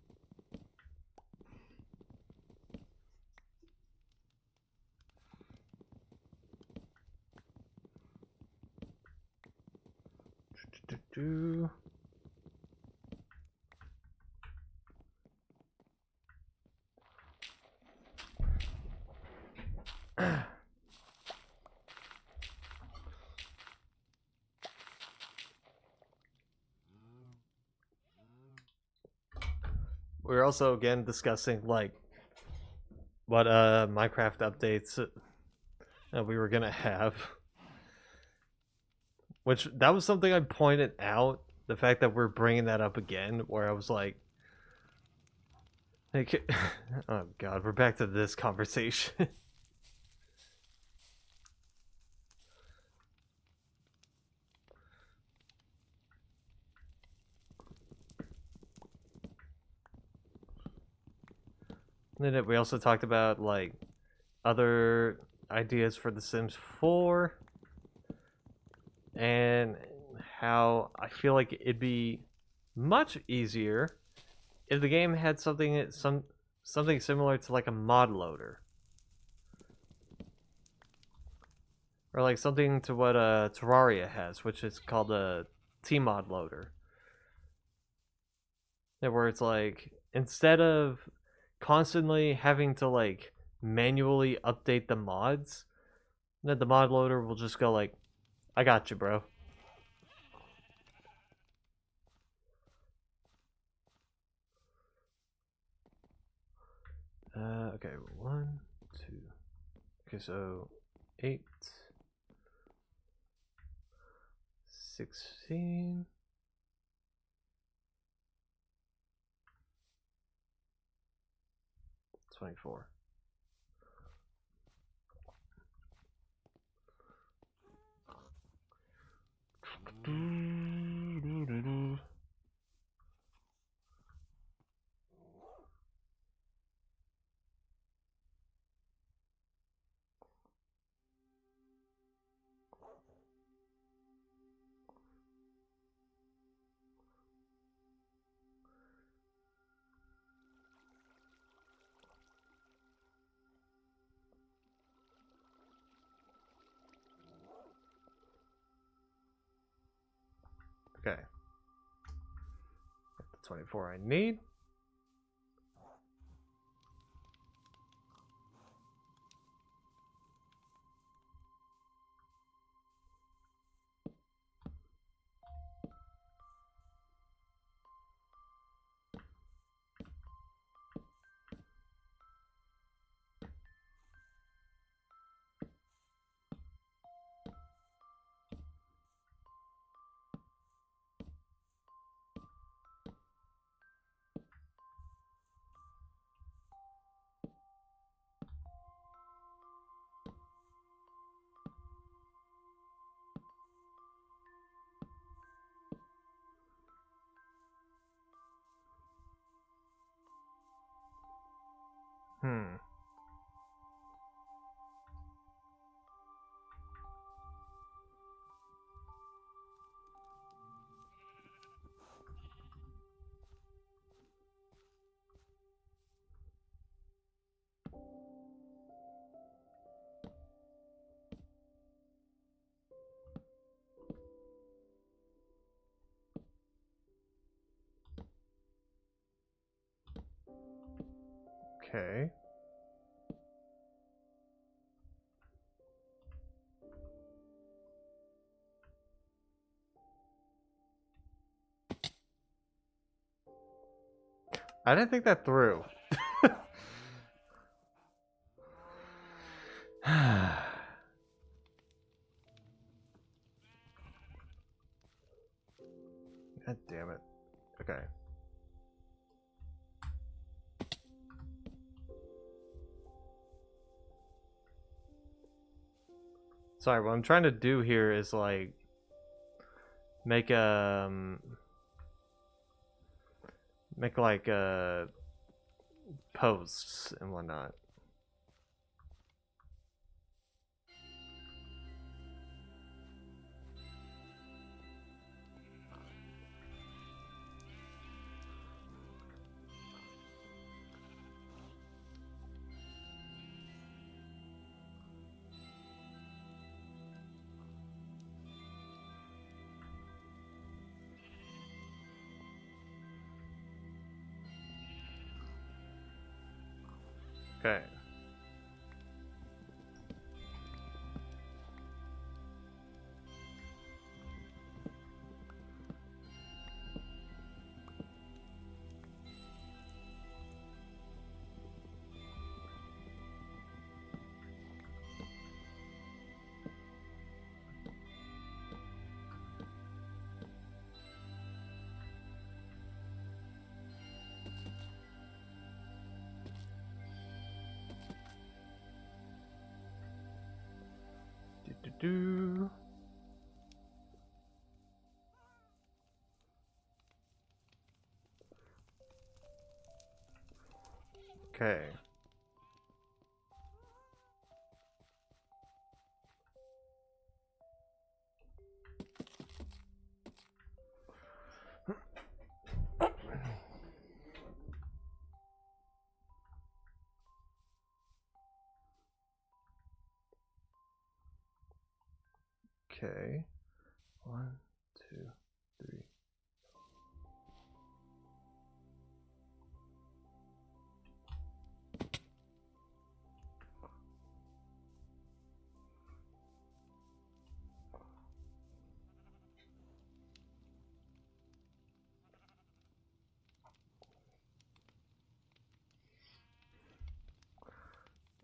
Do. We're also again discussing like what Minecraft updates we were gonna have, which that was something I pointed out. The fact that we're bringing that up again, where I was like, oh god, we're back to this conversation. And then we also talked about like other ideas for The Sims 4 and how I feel like it'd be much easier if the game had something similar to like a mod loader. Or like something to what Terraria has, which is called a T-mod loader. Yeah, where it's like instead of constantly having to like manually update the mods, that the mod loader will just go like, I got you, bro. Okay, 1, 2. Okay, so 8, 16. 24. Okay. Got the 24 I need. Hmm. Okay. I didn't think that through. God damn it. Okay. Sorry, what I'm trying to do here is like make like posts and whatnot. Okay. Do. Okay. Okay. 1, 2, 3.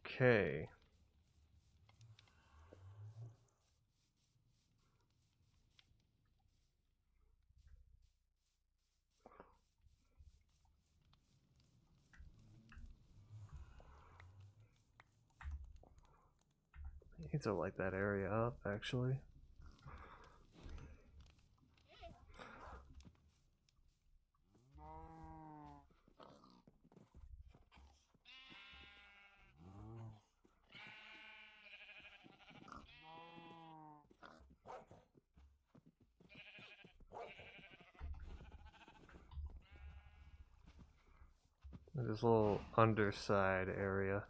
Okay. I need to light that area up, actually. This little underside area.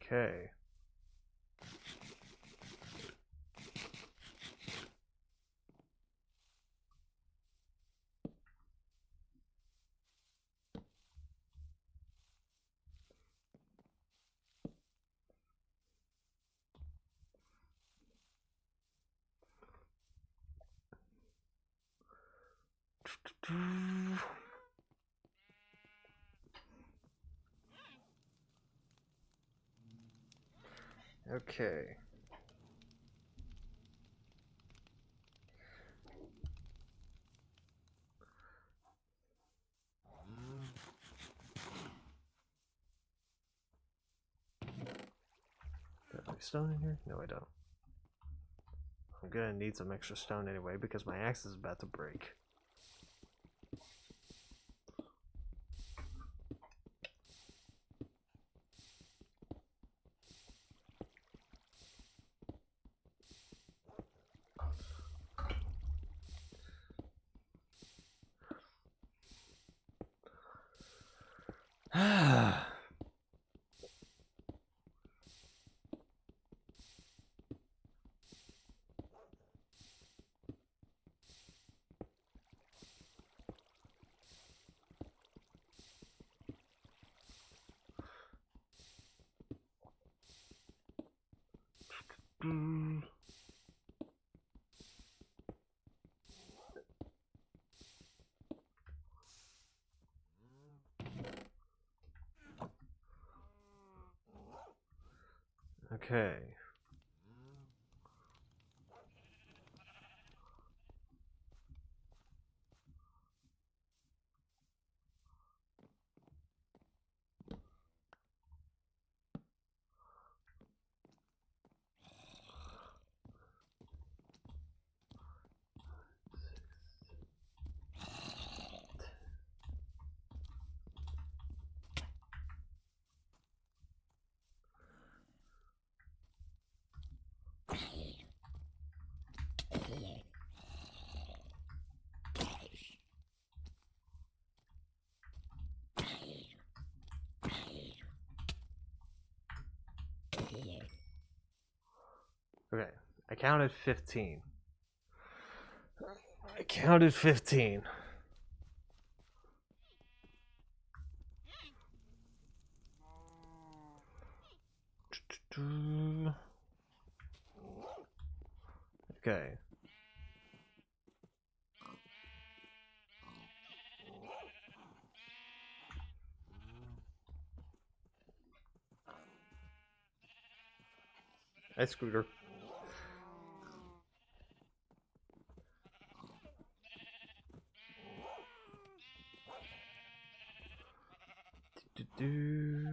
Okay. Okay. Got any stone in here? No, I don't. I'm gonna need some extra stone anyway because my axe is about to break. Okay. Okay, I counted 15. I counted 15. Okay. Hi, Scooter. Do-do-do.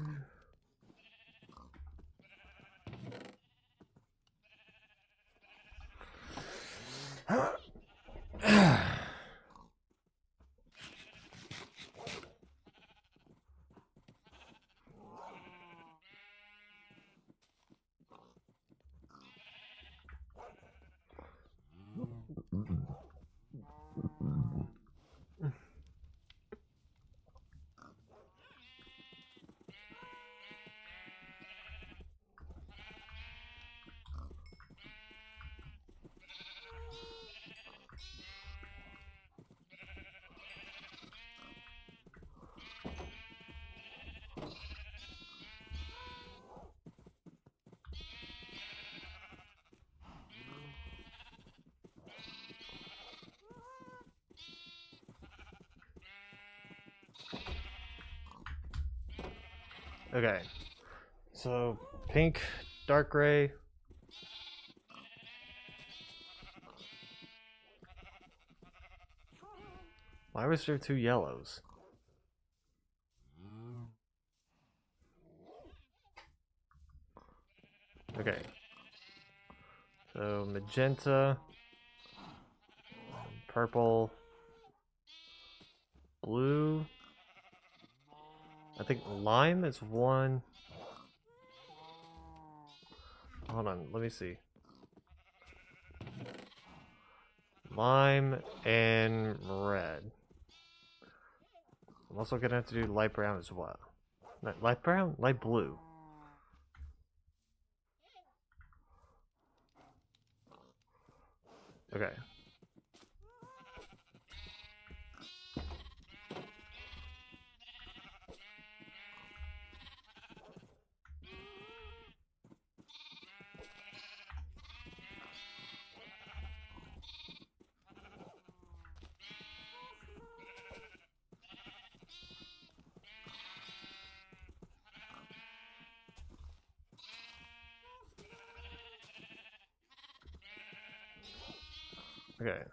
Okay. So, pink, dark gray. Why was there 2 yellows? Okay. So, magenta, purple, blue. I think lime is 1. Hold on, let me see. Lime and red. I'm also gonna have to do light brown as well. Not light brown? Light blue. Okay. Okay.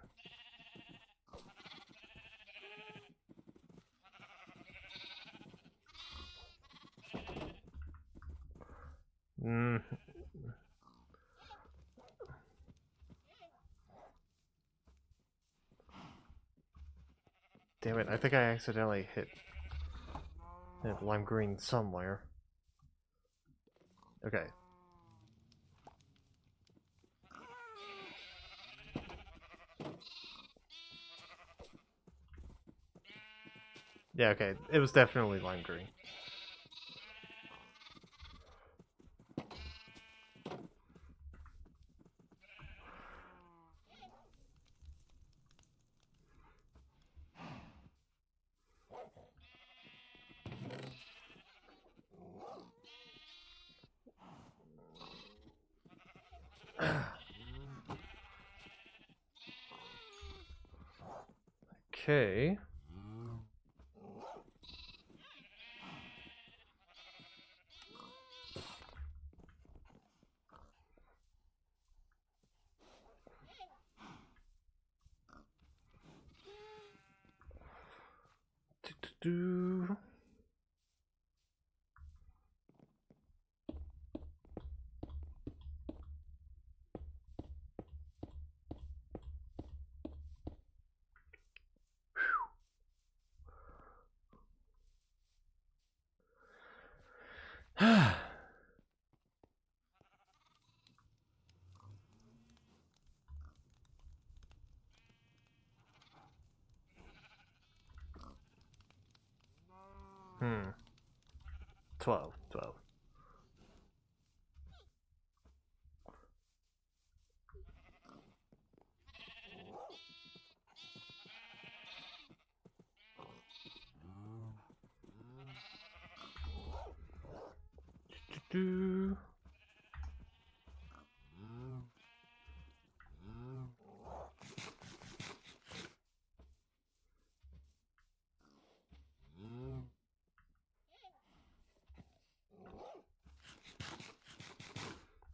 damn it. I think I accidentally hit lime green somewhere. Okay. Yeah, okay. It was definitely lime green. Okay. Do. Hmm. 12. Do.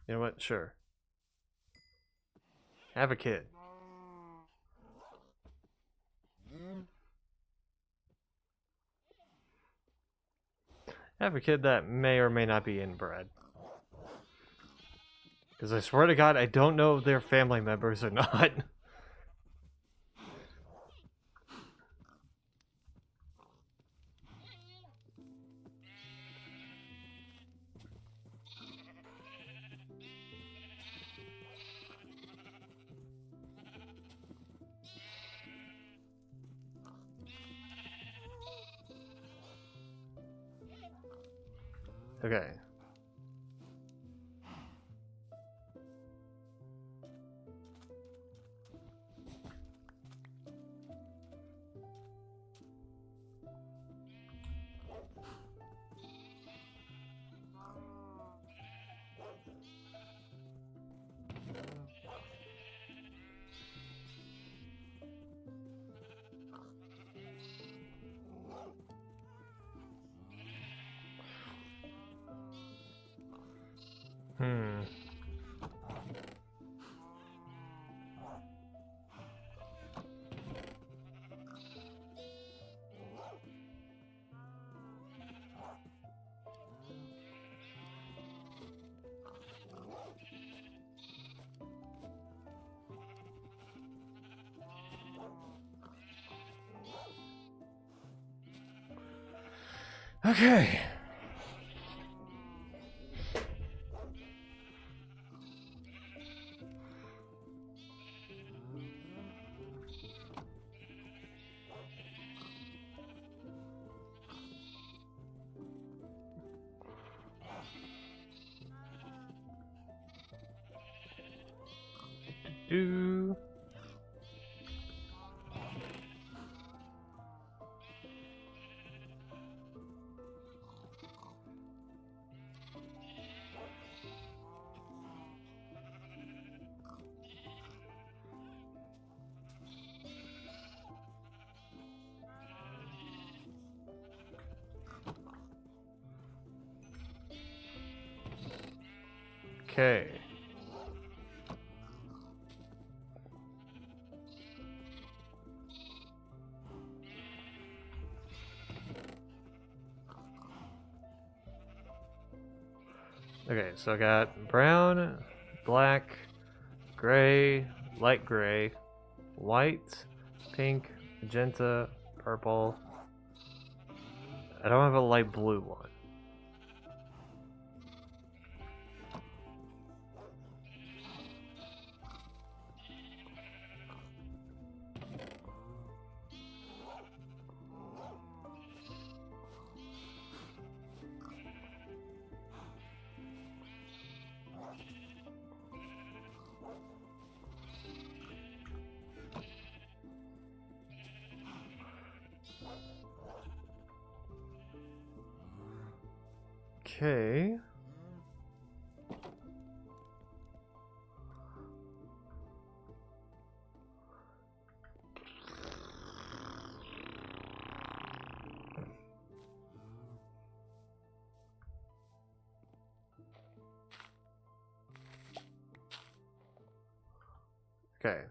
You know what? Sure. Have a kid. Have a kid that may or may not be inbred. Because I swear to God, I don't know if they're family members or not. Okay. Hmm. Okay. Do. Okay. Okay, so I got brown, black, gray, light gray, white, pink, magenta, purple. I don't have a light blue one. Okay. Okay.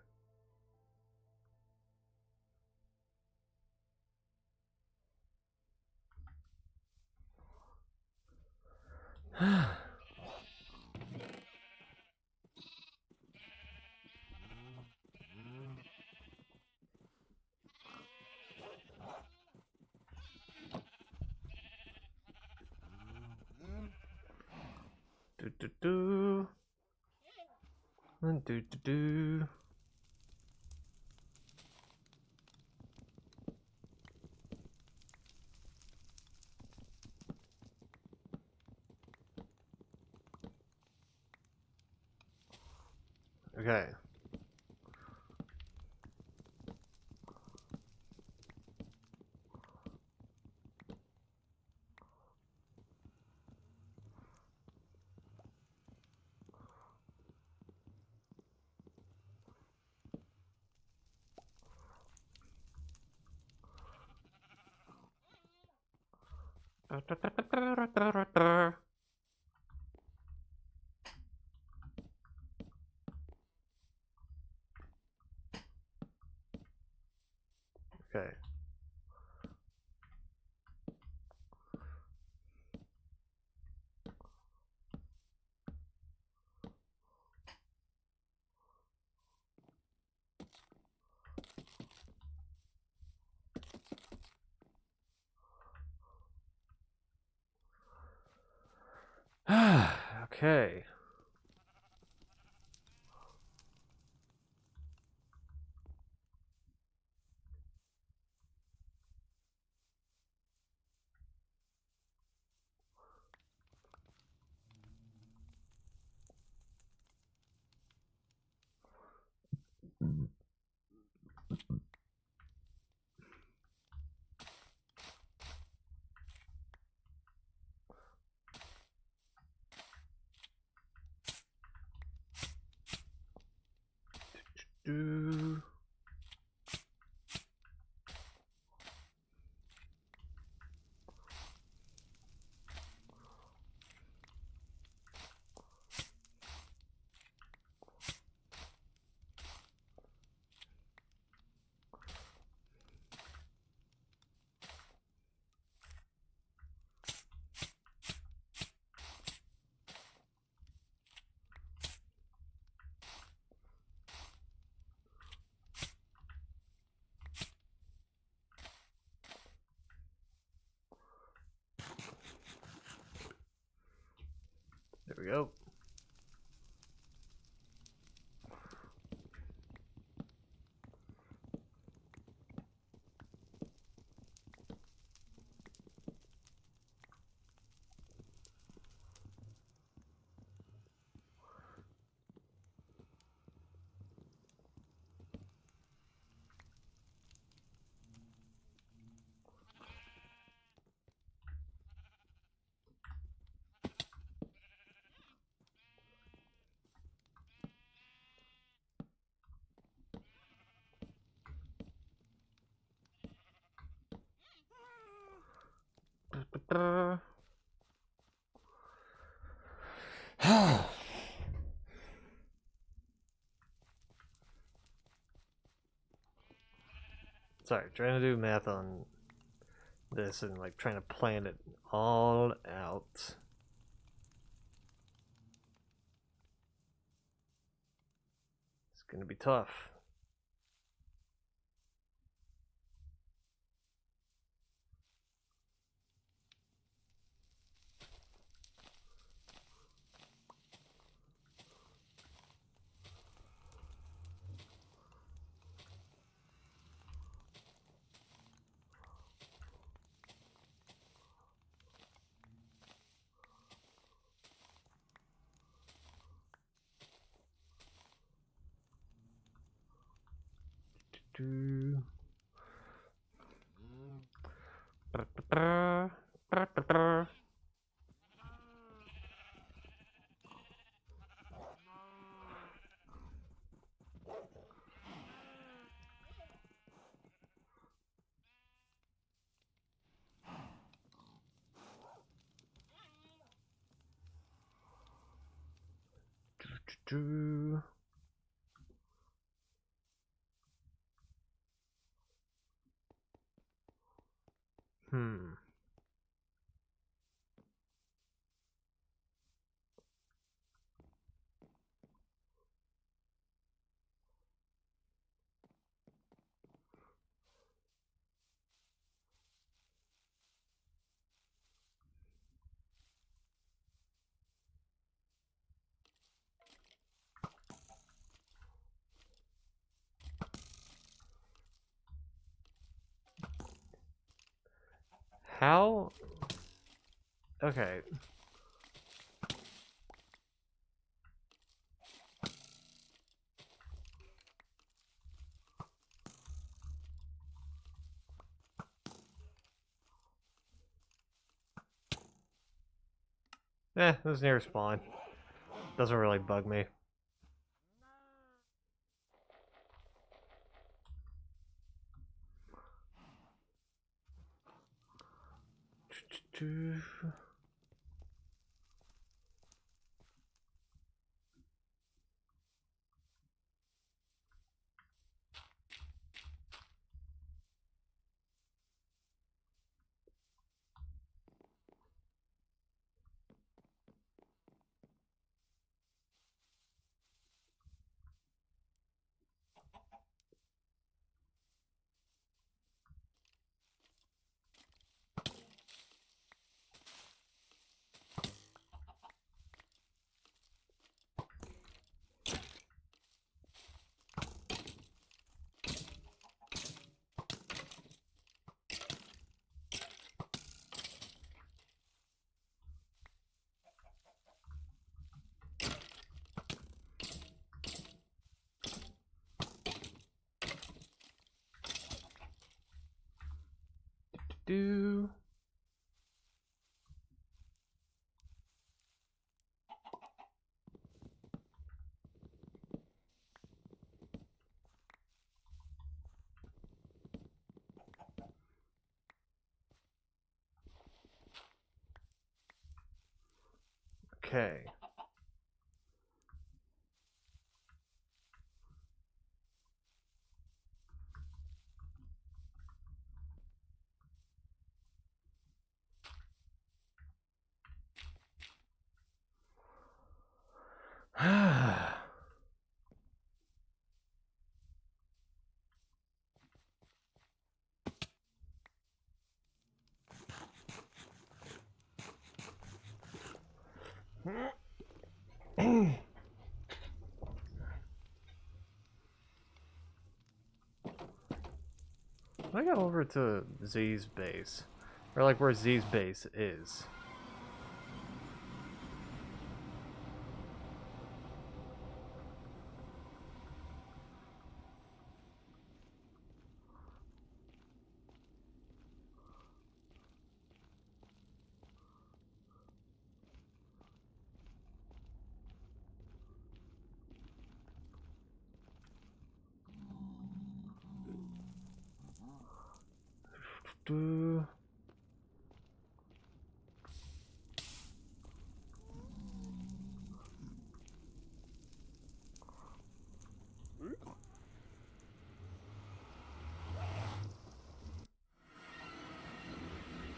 Do do do. And do do do. Okay. Okay. Okay. Do. There we go. Sorry, trying to do math on this and like trying to plan it all out. It's gonna be tough. Do. Do. Hmm. How? Okay. It was near spawn. Doesn't really bug me. Do. Okay. I got over to Z's base, or like where Z's base is. Do.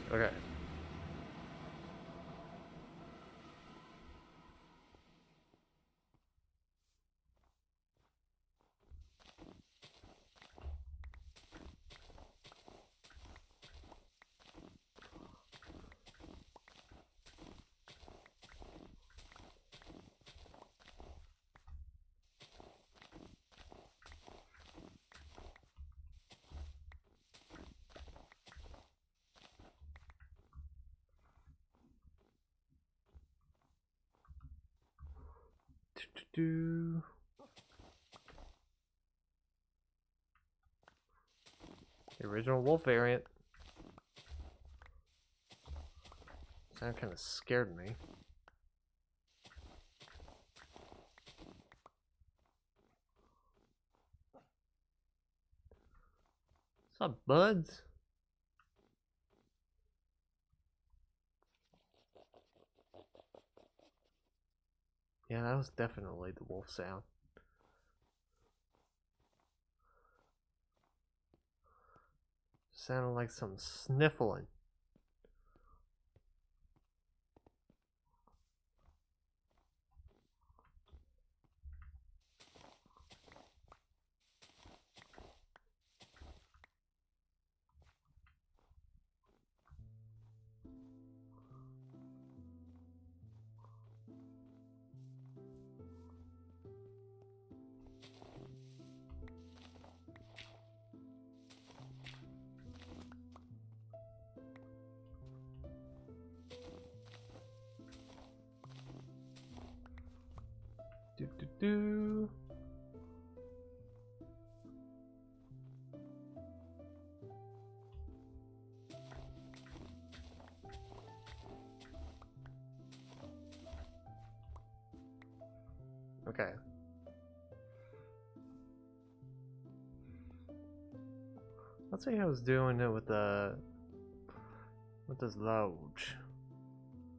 Okay. Do. original wolf variant. Sound kind of scared me. What's up, buds? Yeah, that was definitely the wolf sound. Sounded like some sniffling. Do do do. Okay. Let's see how he's doing it with this lounge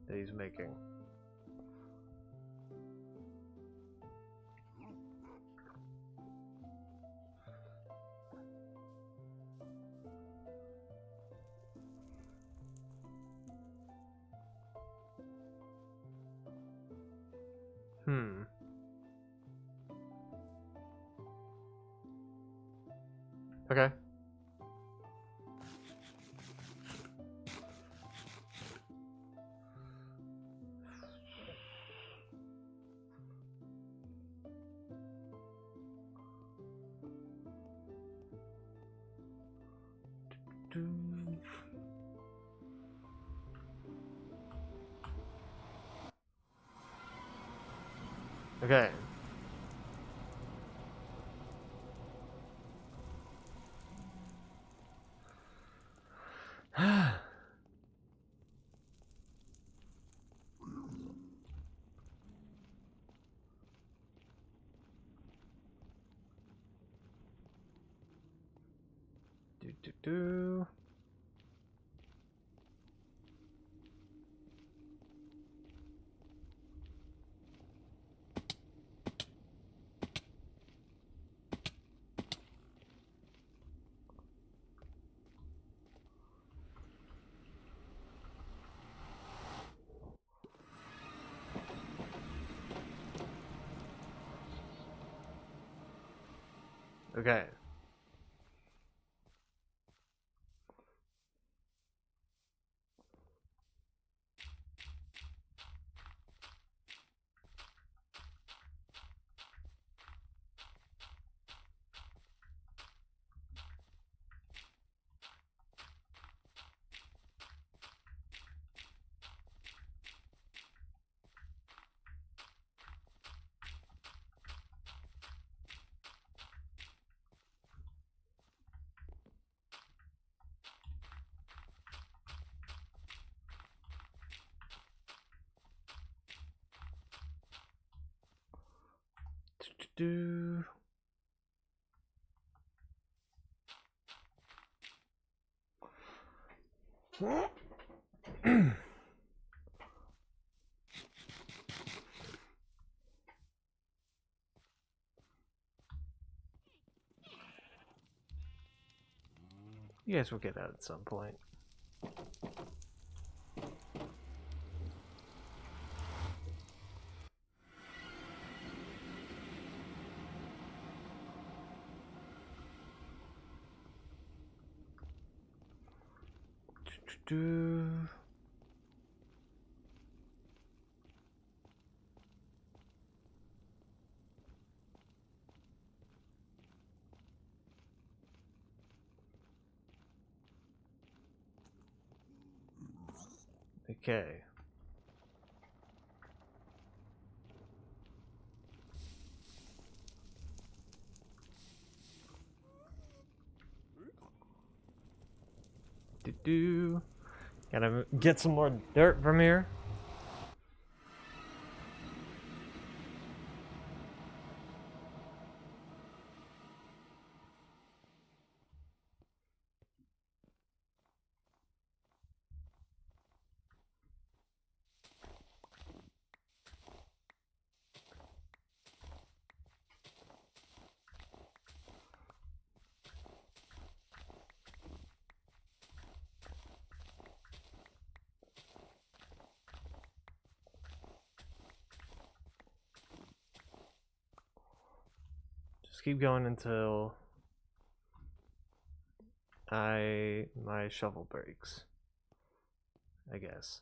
that he's making. Okay. Okay. Do do do. Okay. Do. You guys will get out at some point. Do. Okay. Do. Gotta get some more dirt from here. Just keep going until my shovel breaks, I guess.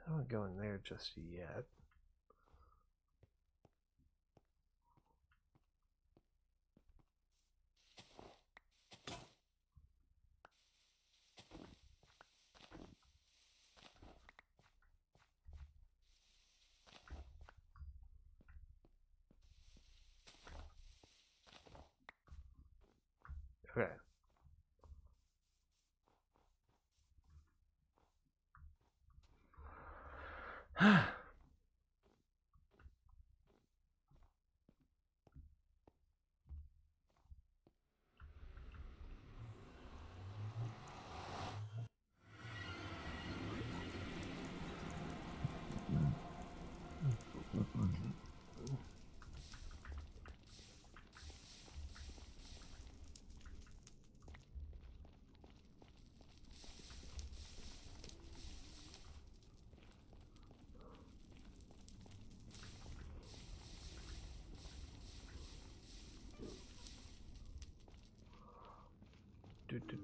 I don't go in there just yet. Okay.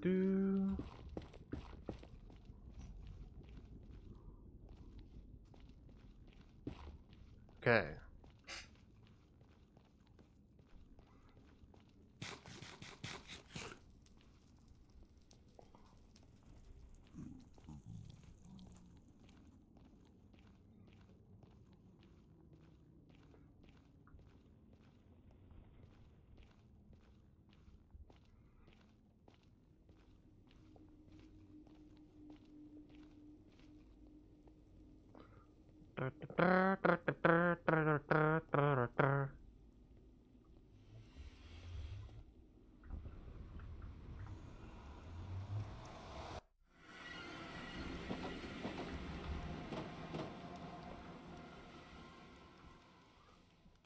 Do. Okay.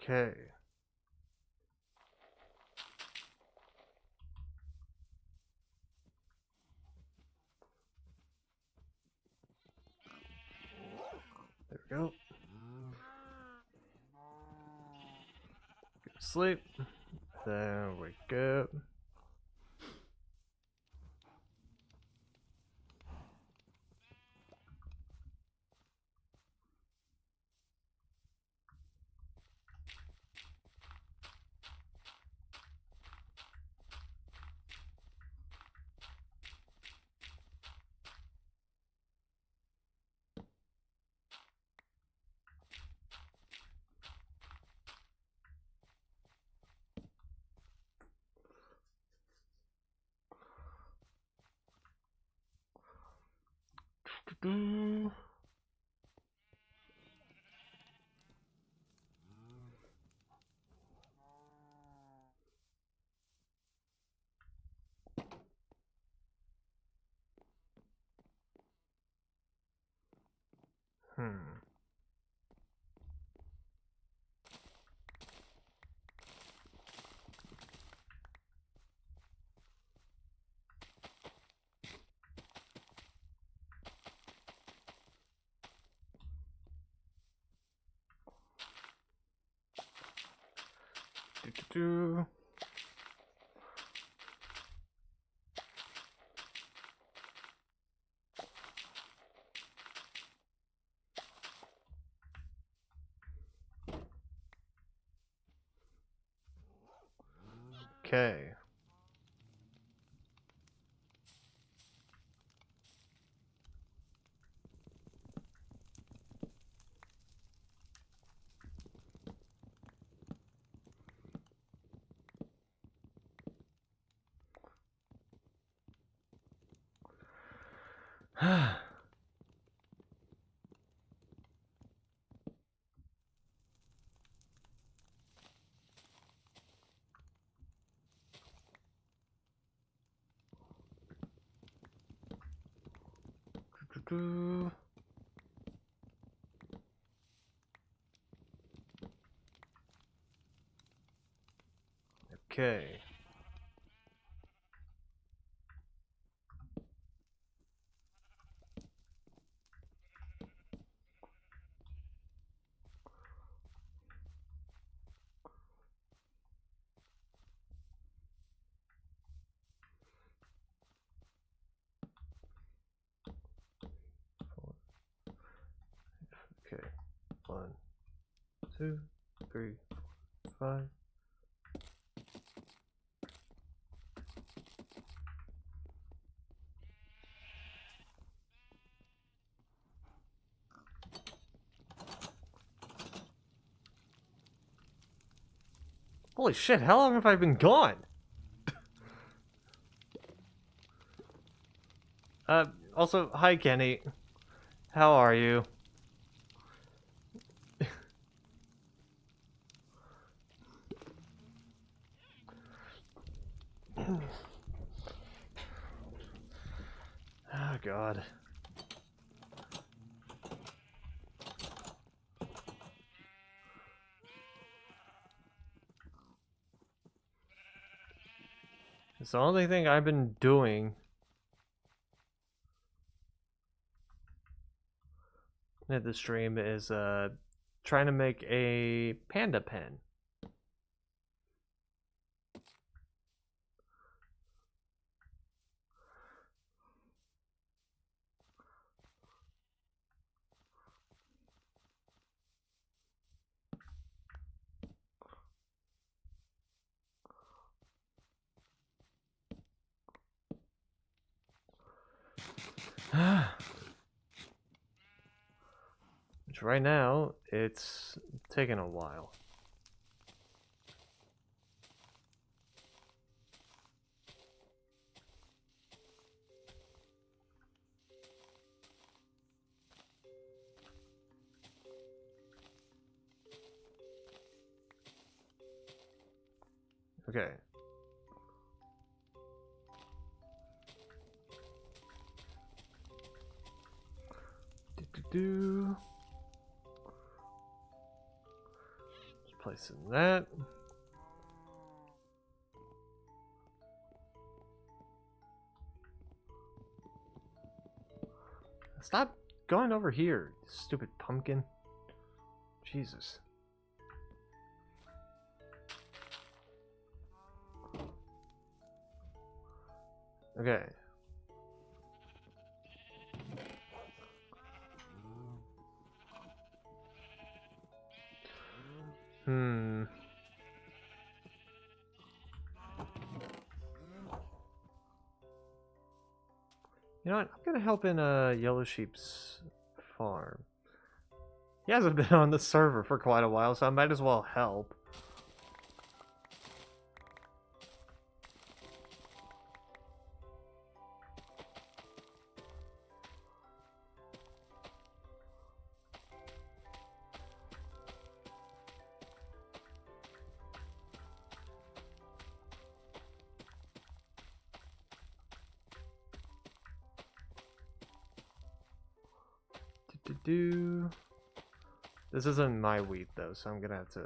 Okay. There we go. Go to sleep. Then wake up. Do. Hmm. Do. Okay. Okay. Okay. 1, 2, 3, 4, 5. Holy shit, how long have I been gone? Also, hi Kenny. How are you? Oh god. It's the only thing I've been doing at the stream is trying to make a panda pen. Which right now, it's taking a while. Okay. Do. Just placing that. Stop going over here, stupid pumpkin. Jesus. Okay. Hmm. You know what? I'm gonna help in Yellow Sheep's farm. He hasn't been on the server for quite a while, so I might as well help. Do. This isn't my wheat though, so I'm gonna have to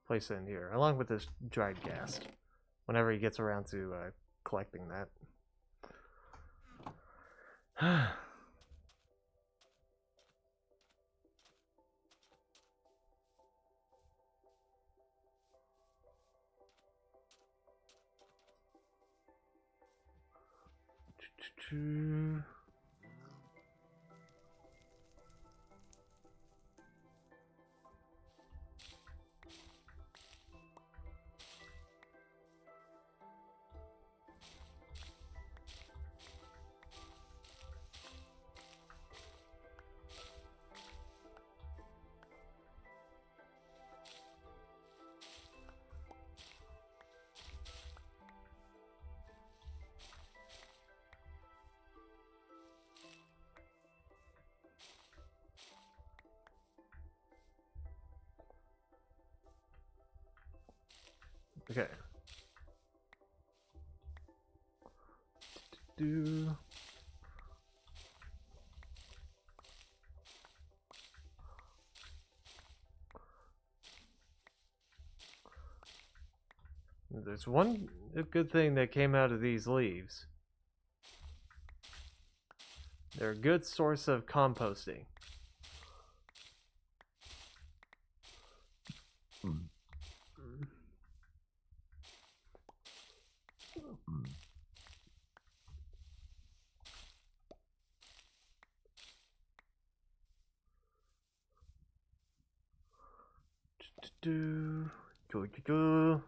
place it in here, along with this dried gas, whenever he gets around to collecting that. Okay. Do. There's one good thing that came out of these leaves. They're a good source of composting. Do. Go, go, go.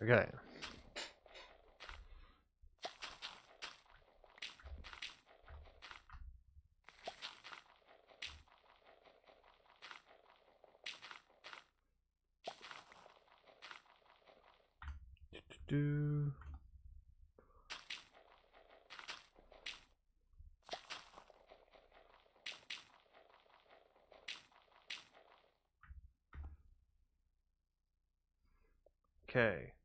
Okay. Do. Okay.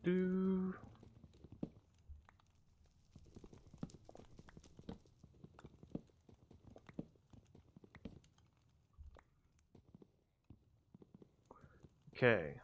Do. Okay.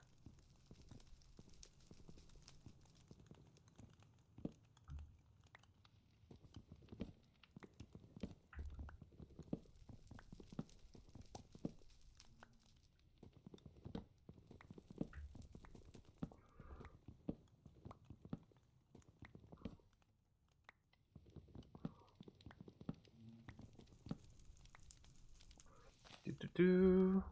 Do.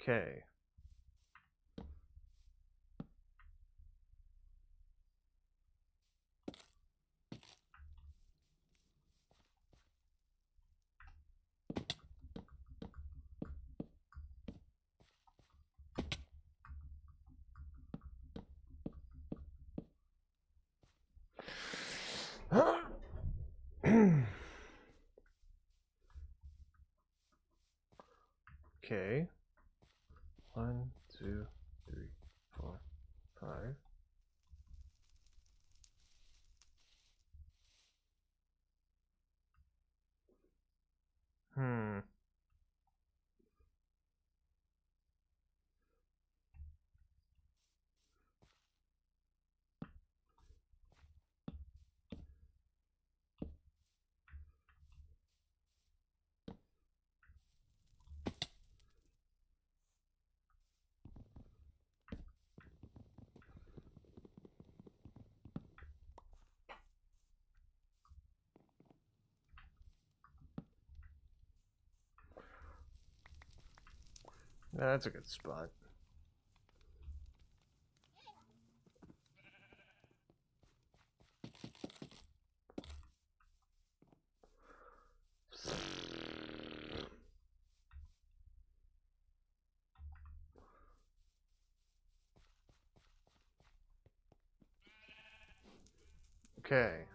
Okay. Okay. 1, 2, 3, 4, 5. Hmm. That's a good spot. Okay.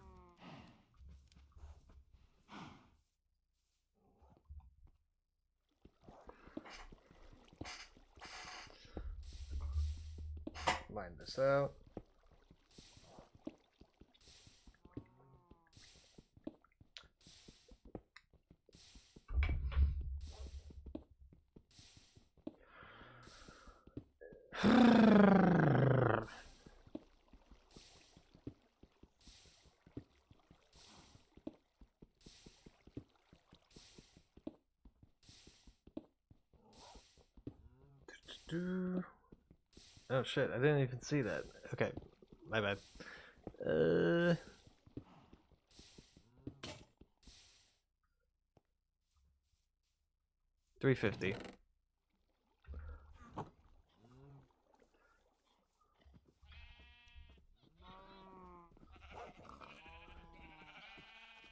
mine this out. Oh shit, I didn't even see that. Okay, my bad. 350.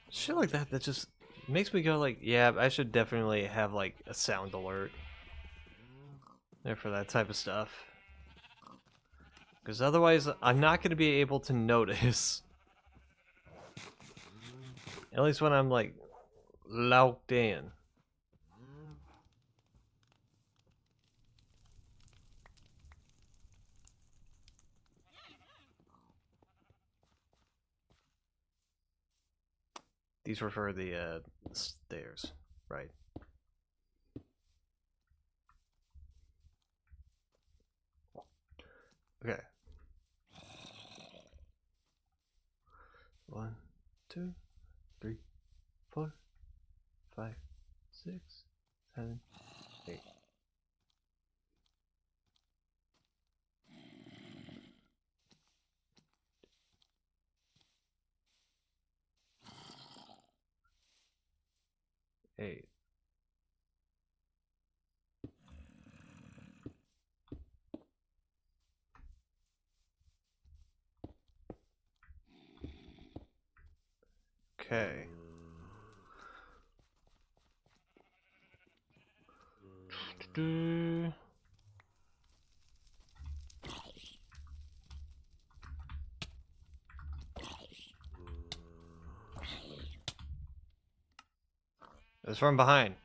Shit like that just makes me go like, yeah, I should definitely have like a sound alert there for that type of stuff. Because otherwise, I'm not going to be able to notice. At least when I'm like locked in. These were for the stairs, right? Okay. 1, 2, 3, 4, 5, 6, 7, 8. Eight. Okay. It's from behind.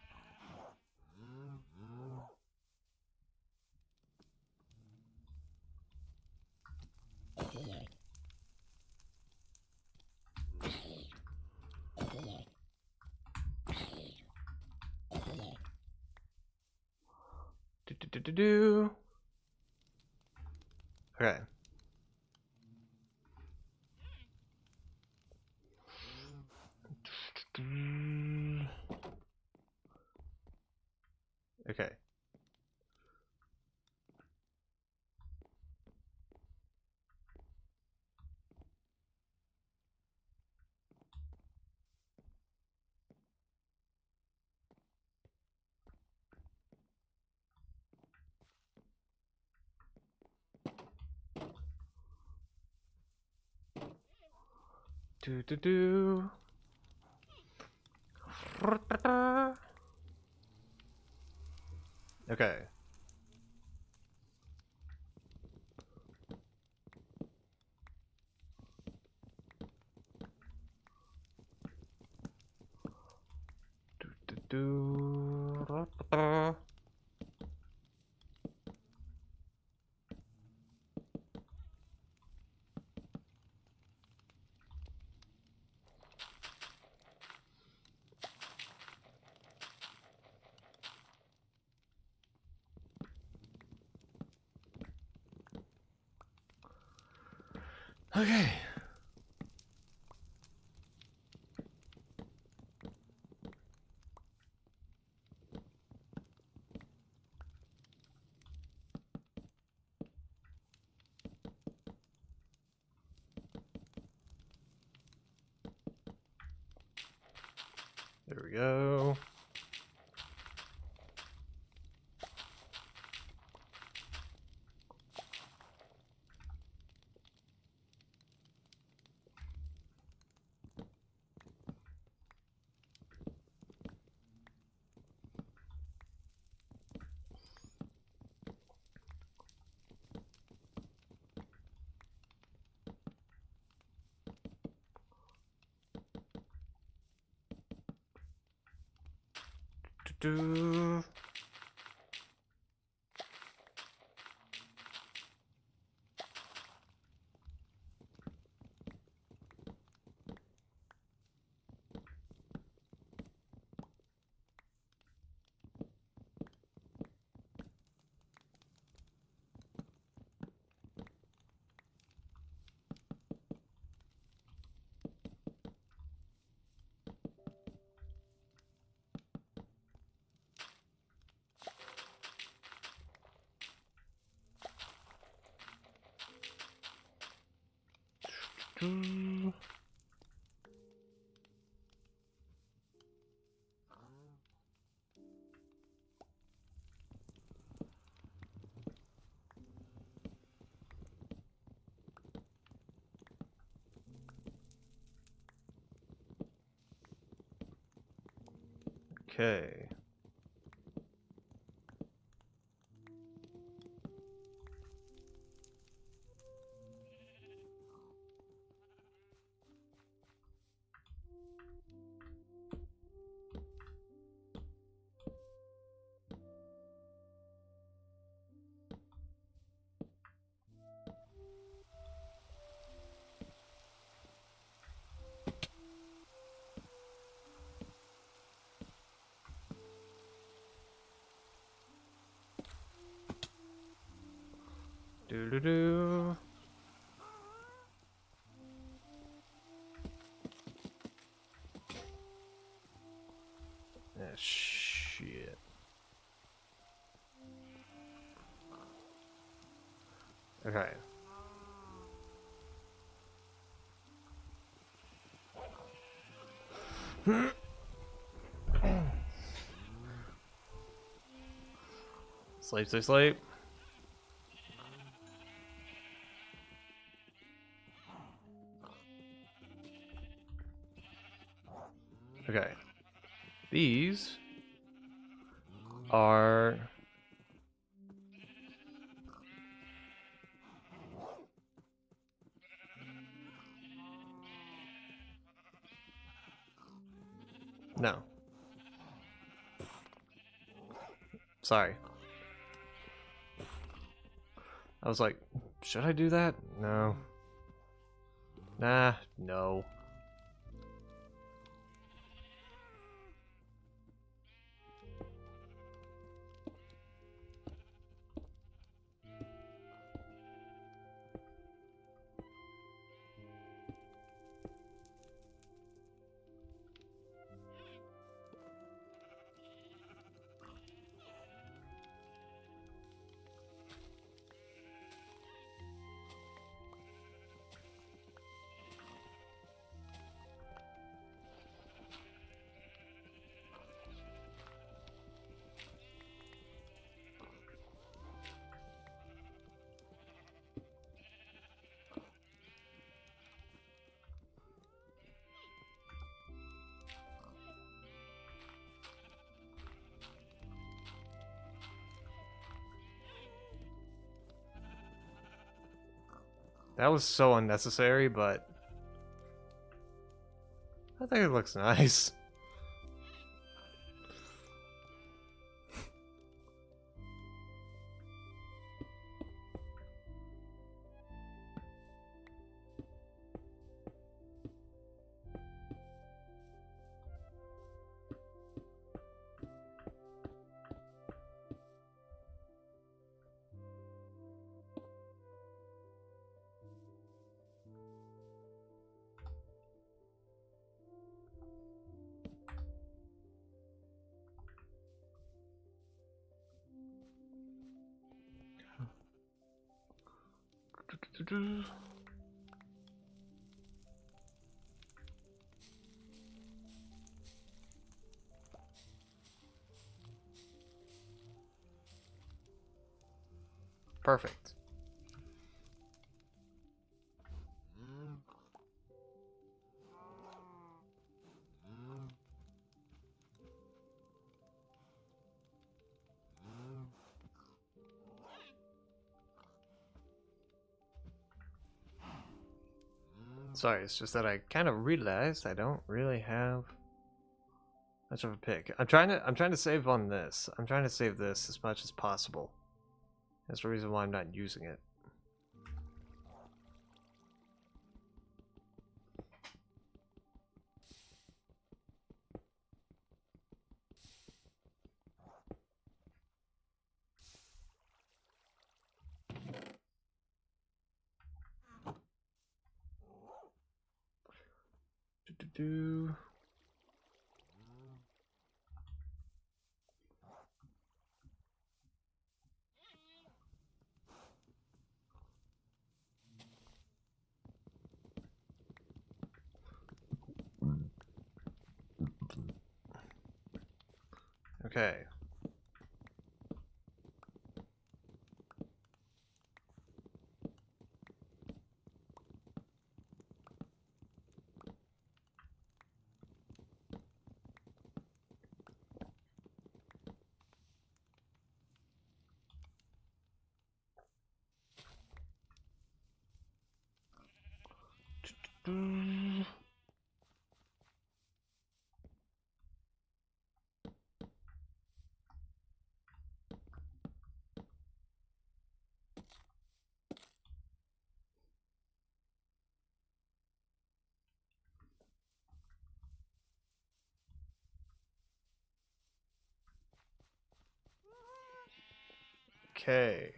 Do. Okay. Okay. Do. Okay. Do. Okay. There we go. Do. Do-do-do. Okay. Do-do-do. Ah, shit. Okay. Sleep, sleep, sleep. Okay. These are... No. Sorry. I was like, should I do that? No. Nah, no. That was so unnecessary, but I think it looks nice. Perfect. Sorry, it's just that I kind of realized I don't really have much of a pick. I'm trying to save on this. I'm trying to save this as much as possible. That's the reason why I'm not using it. Do-do-do. Okay. Okay.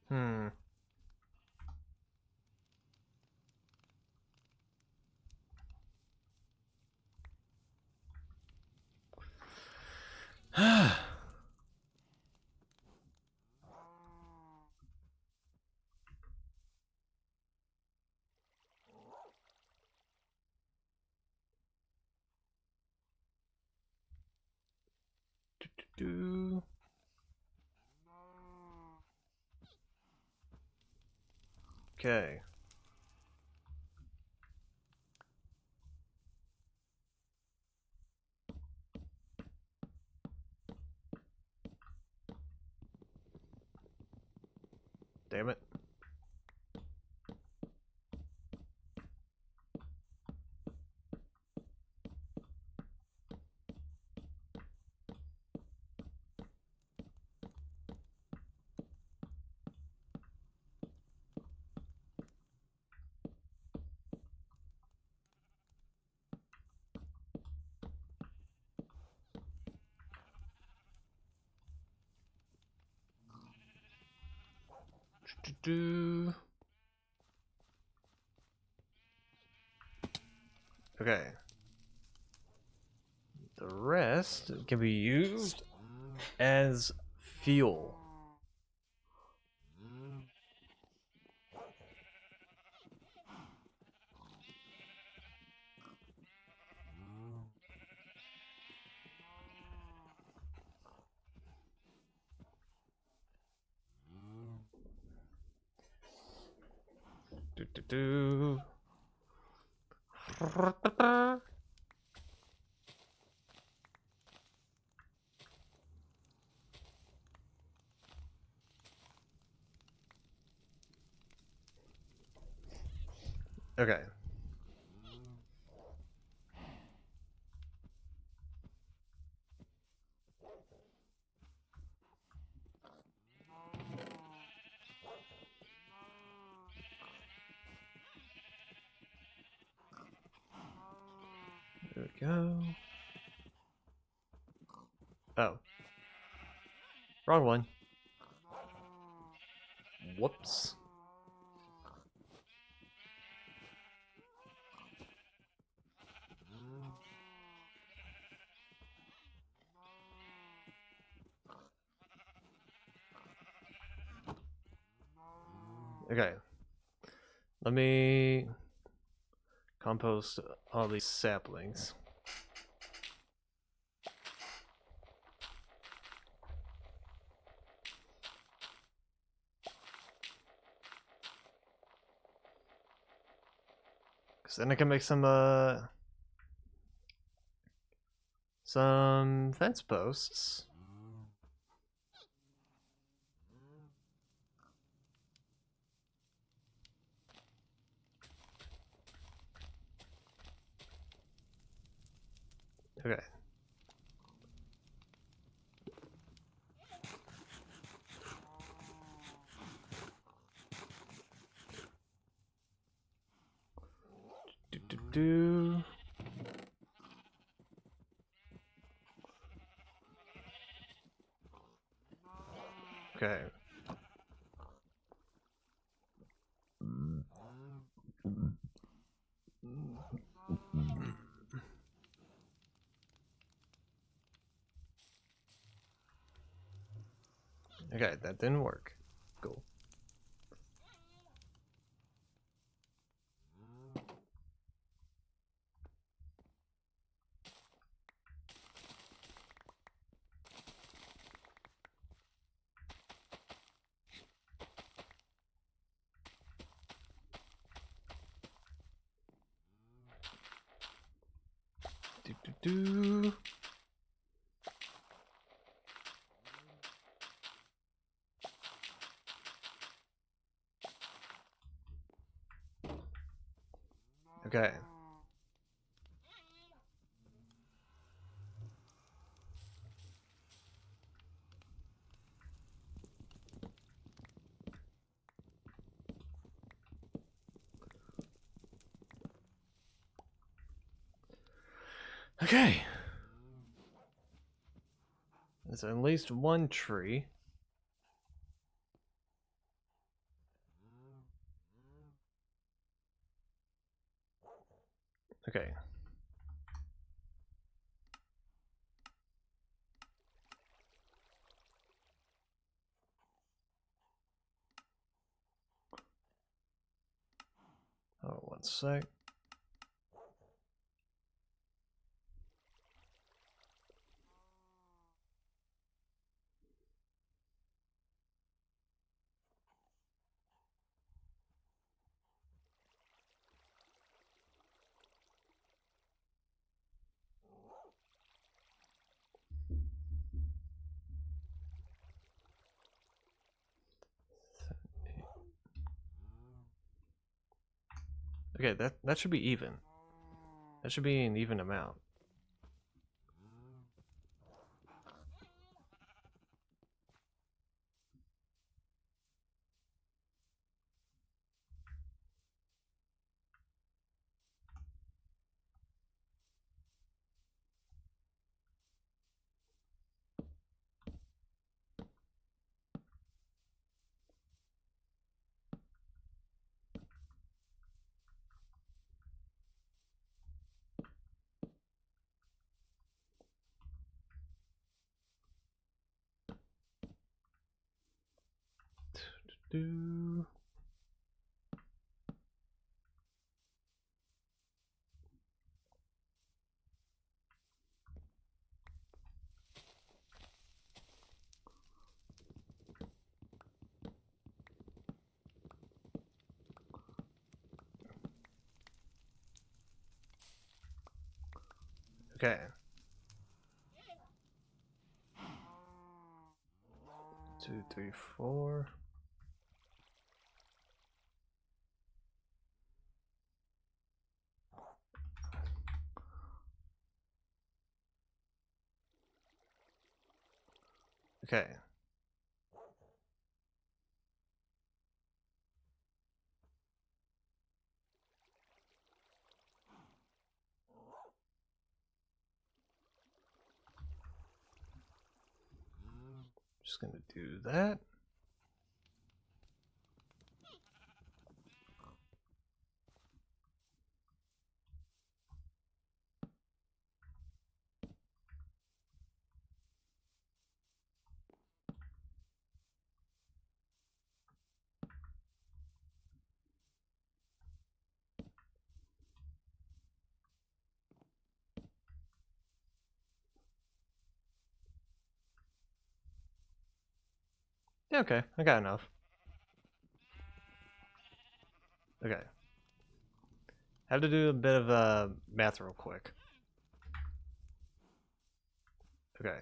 Hmm. Do. Okay. Damn it. Do. Okay. The rest can be used as fuel. Do. Okay. There we go. Oh. Wrong one. Whoops. Okay. Let me compost all these saplings. Cause then I can make some fence posts. Okay. Do. Okay. Okay, that didn't work. Cool. Do do do. Okay. Okay. There's at least one tree. Okay. Oh, one sec. Okay, that should be even. That should be an even amount. Do. Okay. 2, 3, 4. Okay. Just gonna do that. Yeah, okay, I got enough. Okay. Have to do a bit of math real quick. Okay.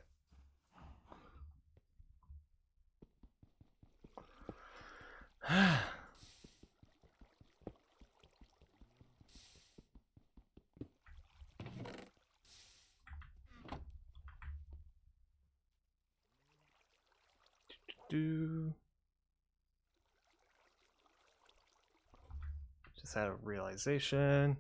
Do. Just had a realization.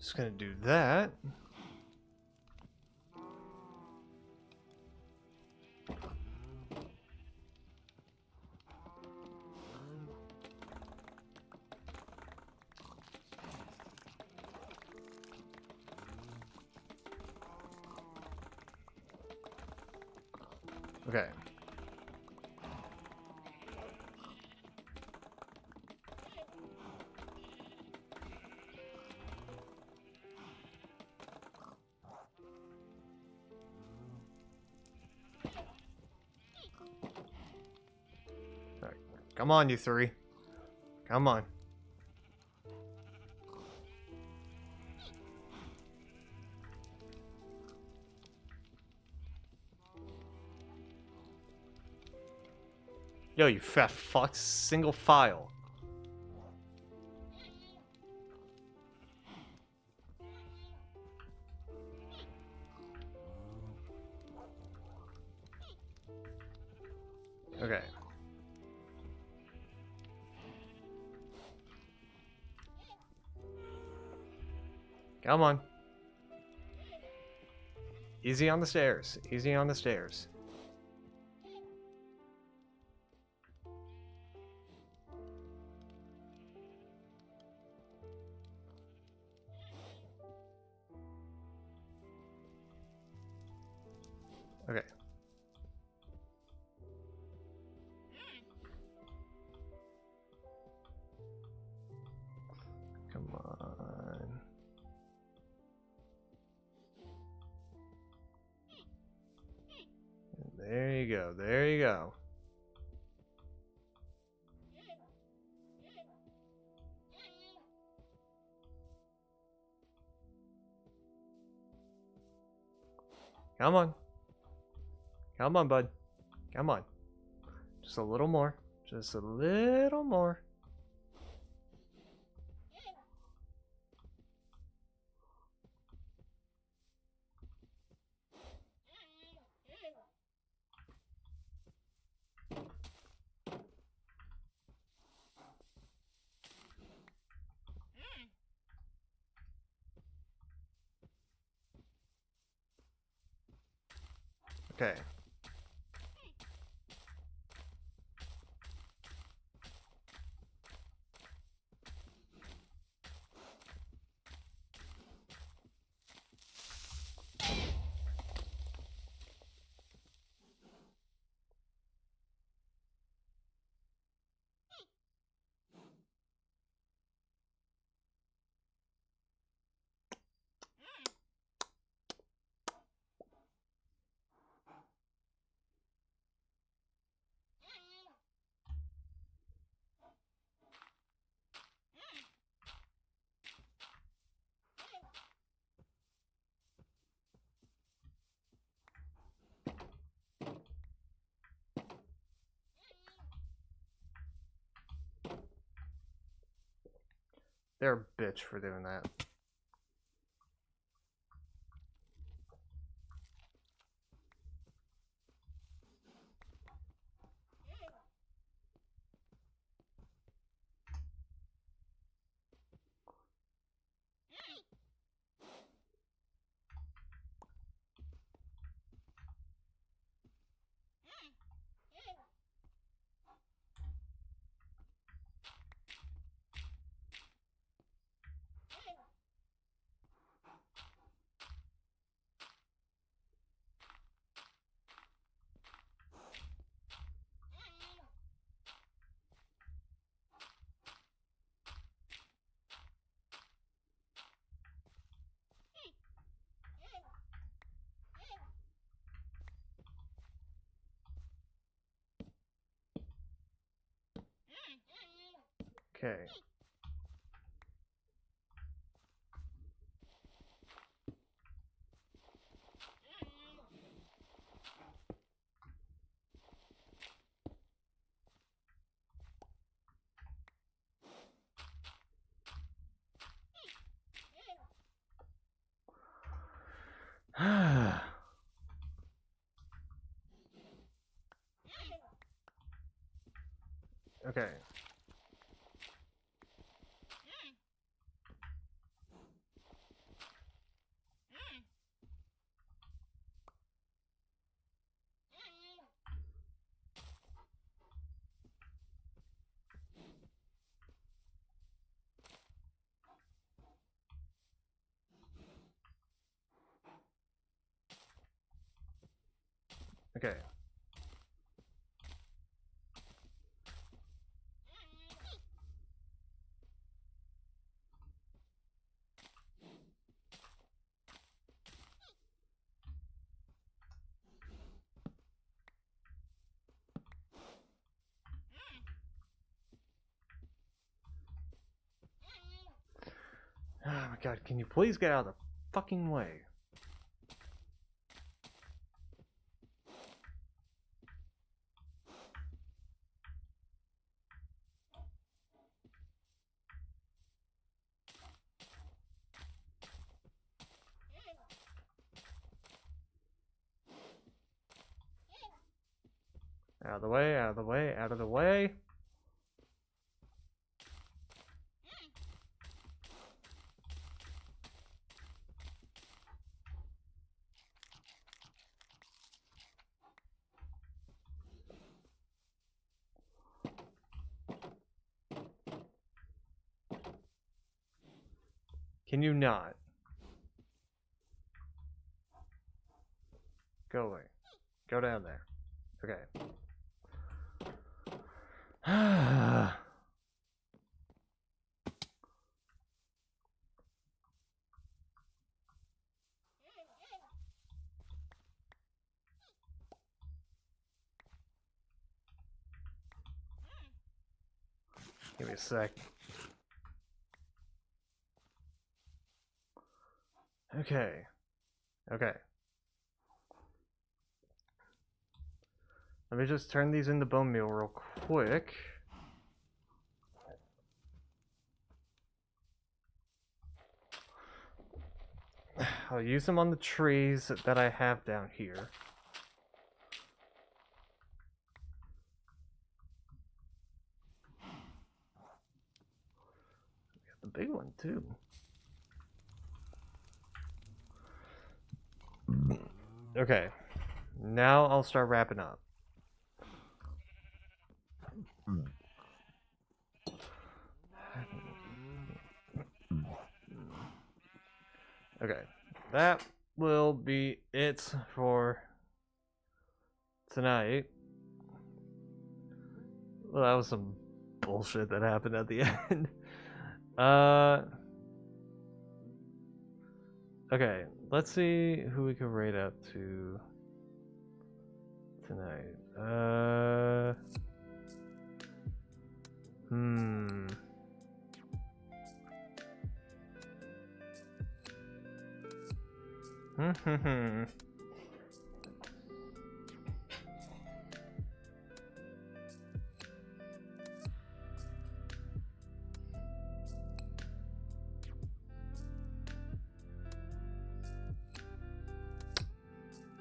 Just gonna do that. Okay. Alright. Come on, you three. Come on. Yo, you fat fucks. Single file. Okay. Come on. Easy on the stairs. Easy on the stairs. Okay. Come on. There you go. There you go. Come on. Come on, bud. Come on. Just a little more. Just a little more. Okay. They're a bitch for doing that. Okay. Okay. Okay. Oh my god, can you please get out of the fucking way? Out of the way, out of the way, out of the way. Can you not? Go away. Go down there. Okay. Give me a sec. Okay. Okay. Let me just turn these into bone meal real quick. I'll use them on the trees that I have down here. Got the big one too. Okay. Now I'll start wrapping up. Okay, that will be it for tonight. Well, that was some bullshit that happened at the end. Okay, let's see who we can rate up to tonight.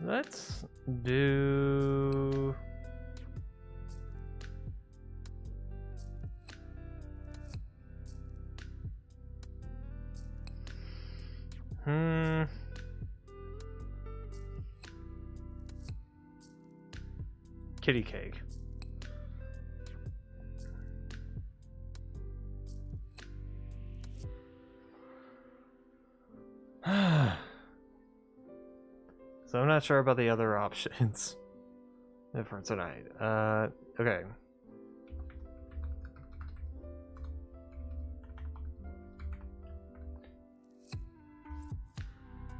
Let's do... Kitty cake. So I'm not sure about the other options for tonight. Okay.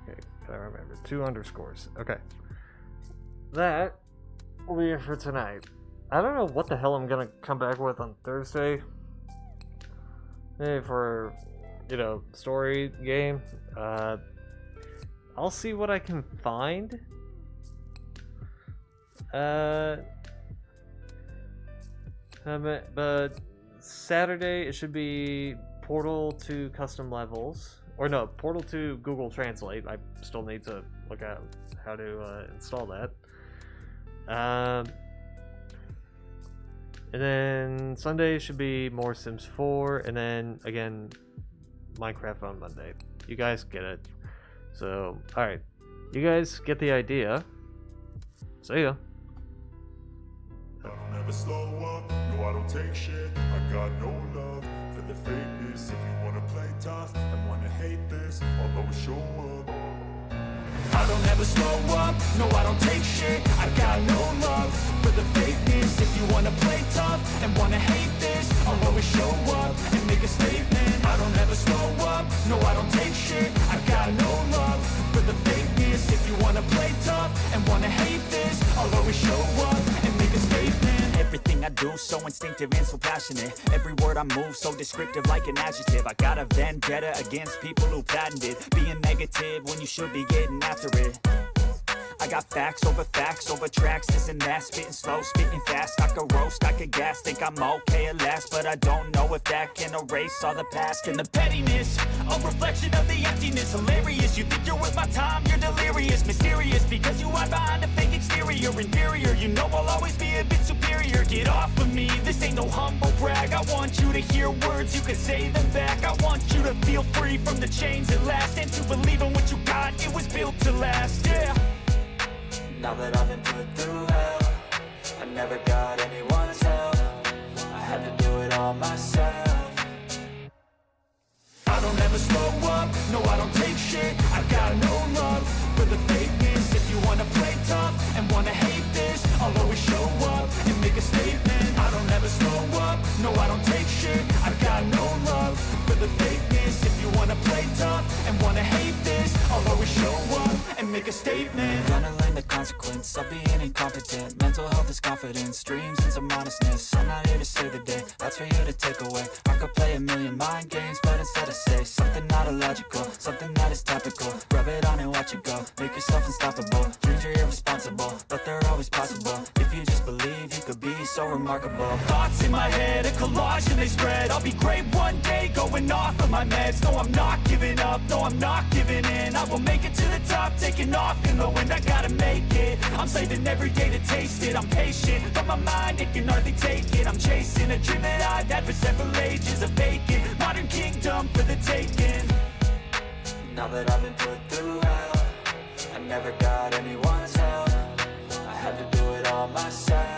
Okay, gotta remember 2 underscores. Okay. That will be it for tonight. I don't know what the hell I'm gonna come back with on Thursday. Maybe for, you know, story game. I'll see what I can find. But Saturday it should be Portal to custom levels. Or no, Portal to Google Translate. I still need to look at how to install that. And then Sunday should be more Sims 4, and then again Minecraft on Monday. You guys get it. So, alright. You guys get the idea. See ya. I don't ever slow up, no I don't take shit. I got no love for the fakeness. If you wanna play tough and wanna hate this, I'll always show up. I don't ever slow up, no I don't take shit. I got no love for the fakeness. If you wanna play tough and wanna hate this, I'll always show up and make a statement. I don't ever slow up, no I don't take shit. I got no love for the fakeness. If you wanna play tough and wanna hate this, I'll always show up and make a statement. Everything I do so instinctive and so passionate. Every word I move so descriptive like an adjective. I got a vendetta against people who patented being negative when you should be getting after it. I got facts over tracks, this and that. Spitting slow, spitting fast. I could roast, I could gas. Think I'm okay at last, but I don't know if that can erase all the past. And the pettiness, a reflection of the emptiness. Hilarious, you think you're worth my time, you're delirious. Mysterious, because you hide behind a fake exterior. Inferior, you know I'll always be a bit superior. Get off of me, this ain't no humble brag. I want you to hear words, you can say them back. I want you to feel free from the chains at last, and to believe in what you got, it was built to last, yeah. Now that I've been put through hell, I never got anyone's help. I had to do it all myself. I don't ever slow up, no I don't take shit. I got no love for the fakeness. If you wanna play tough and wanna hate this, I'll always show up and make a statement. I don't ever slow up, no I don't take shit. I got no love for the fakeness. If you wanna play tough and wanna hate this, I'll always show up and make a statement. Gonna learn the consequence of being incompetent. Mental health is confidence, dreams and some honestness. I'm not here to save the day, that's for you to take away. I could play a million mind games, but instead I say something not illogical, something that is topical. Rub it on and watch it go, make yourself unstoppable. Dreams are irresponsible, but they're always possible. If you just believe, you could be so remarkable. Thoughts in my head, a collage and they spread. I'll be great one day, going off of my meds. No, I'm not giving up, no, I'm not giving in. I will make it to the top, taking off in the wind. I gotta make it, I'm saving every day to taste it. I'm patient, but my mind, it can hardly take it. I'm chasing a dream that I've had for several ages. A vacant, modern kingdom for the taking. Now that I've been put through hell, I never got anyone's help. I had to do it all myself.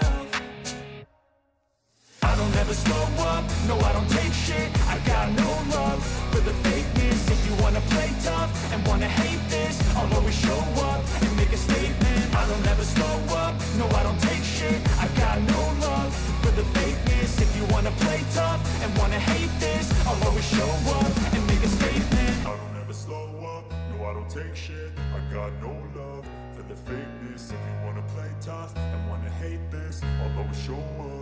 I don't ever slow up, no I don't take shit. I got no love for the fakeness. If you wanna play tough and wanna hate this, I'll always show up and make a statement. I don't ever slow up, no I don't take shit. I got no love for the fakeness. If you wanna play tough and wanna hate this, I'll always show up and make a statement. I don't ever slow up, no I don't take shit. I got no love for the fakeness. If you wanna play tough and wanna hate this, I'll always show up.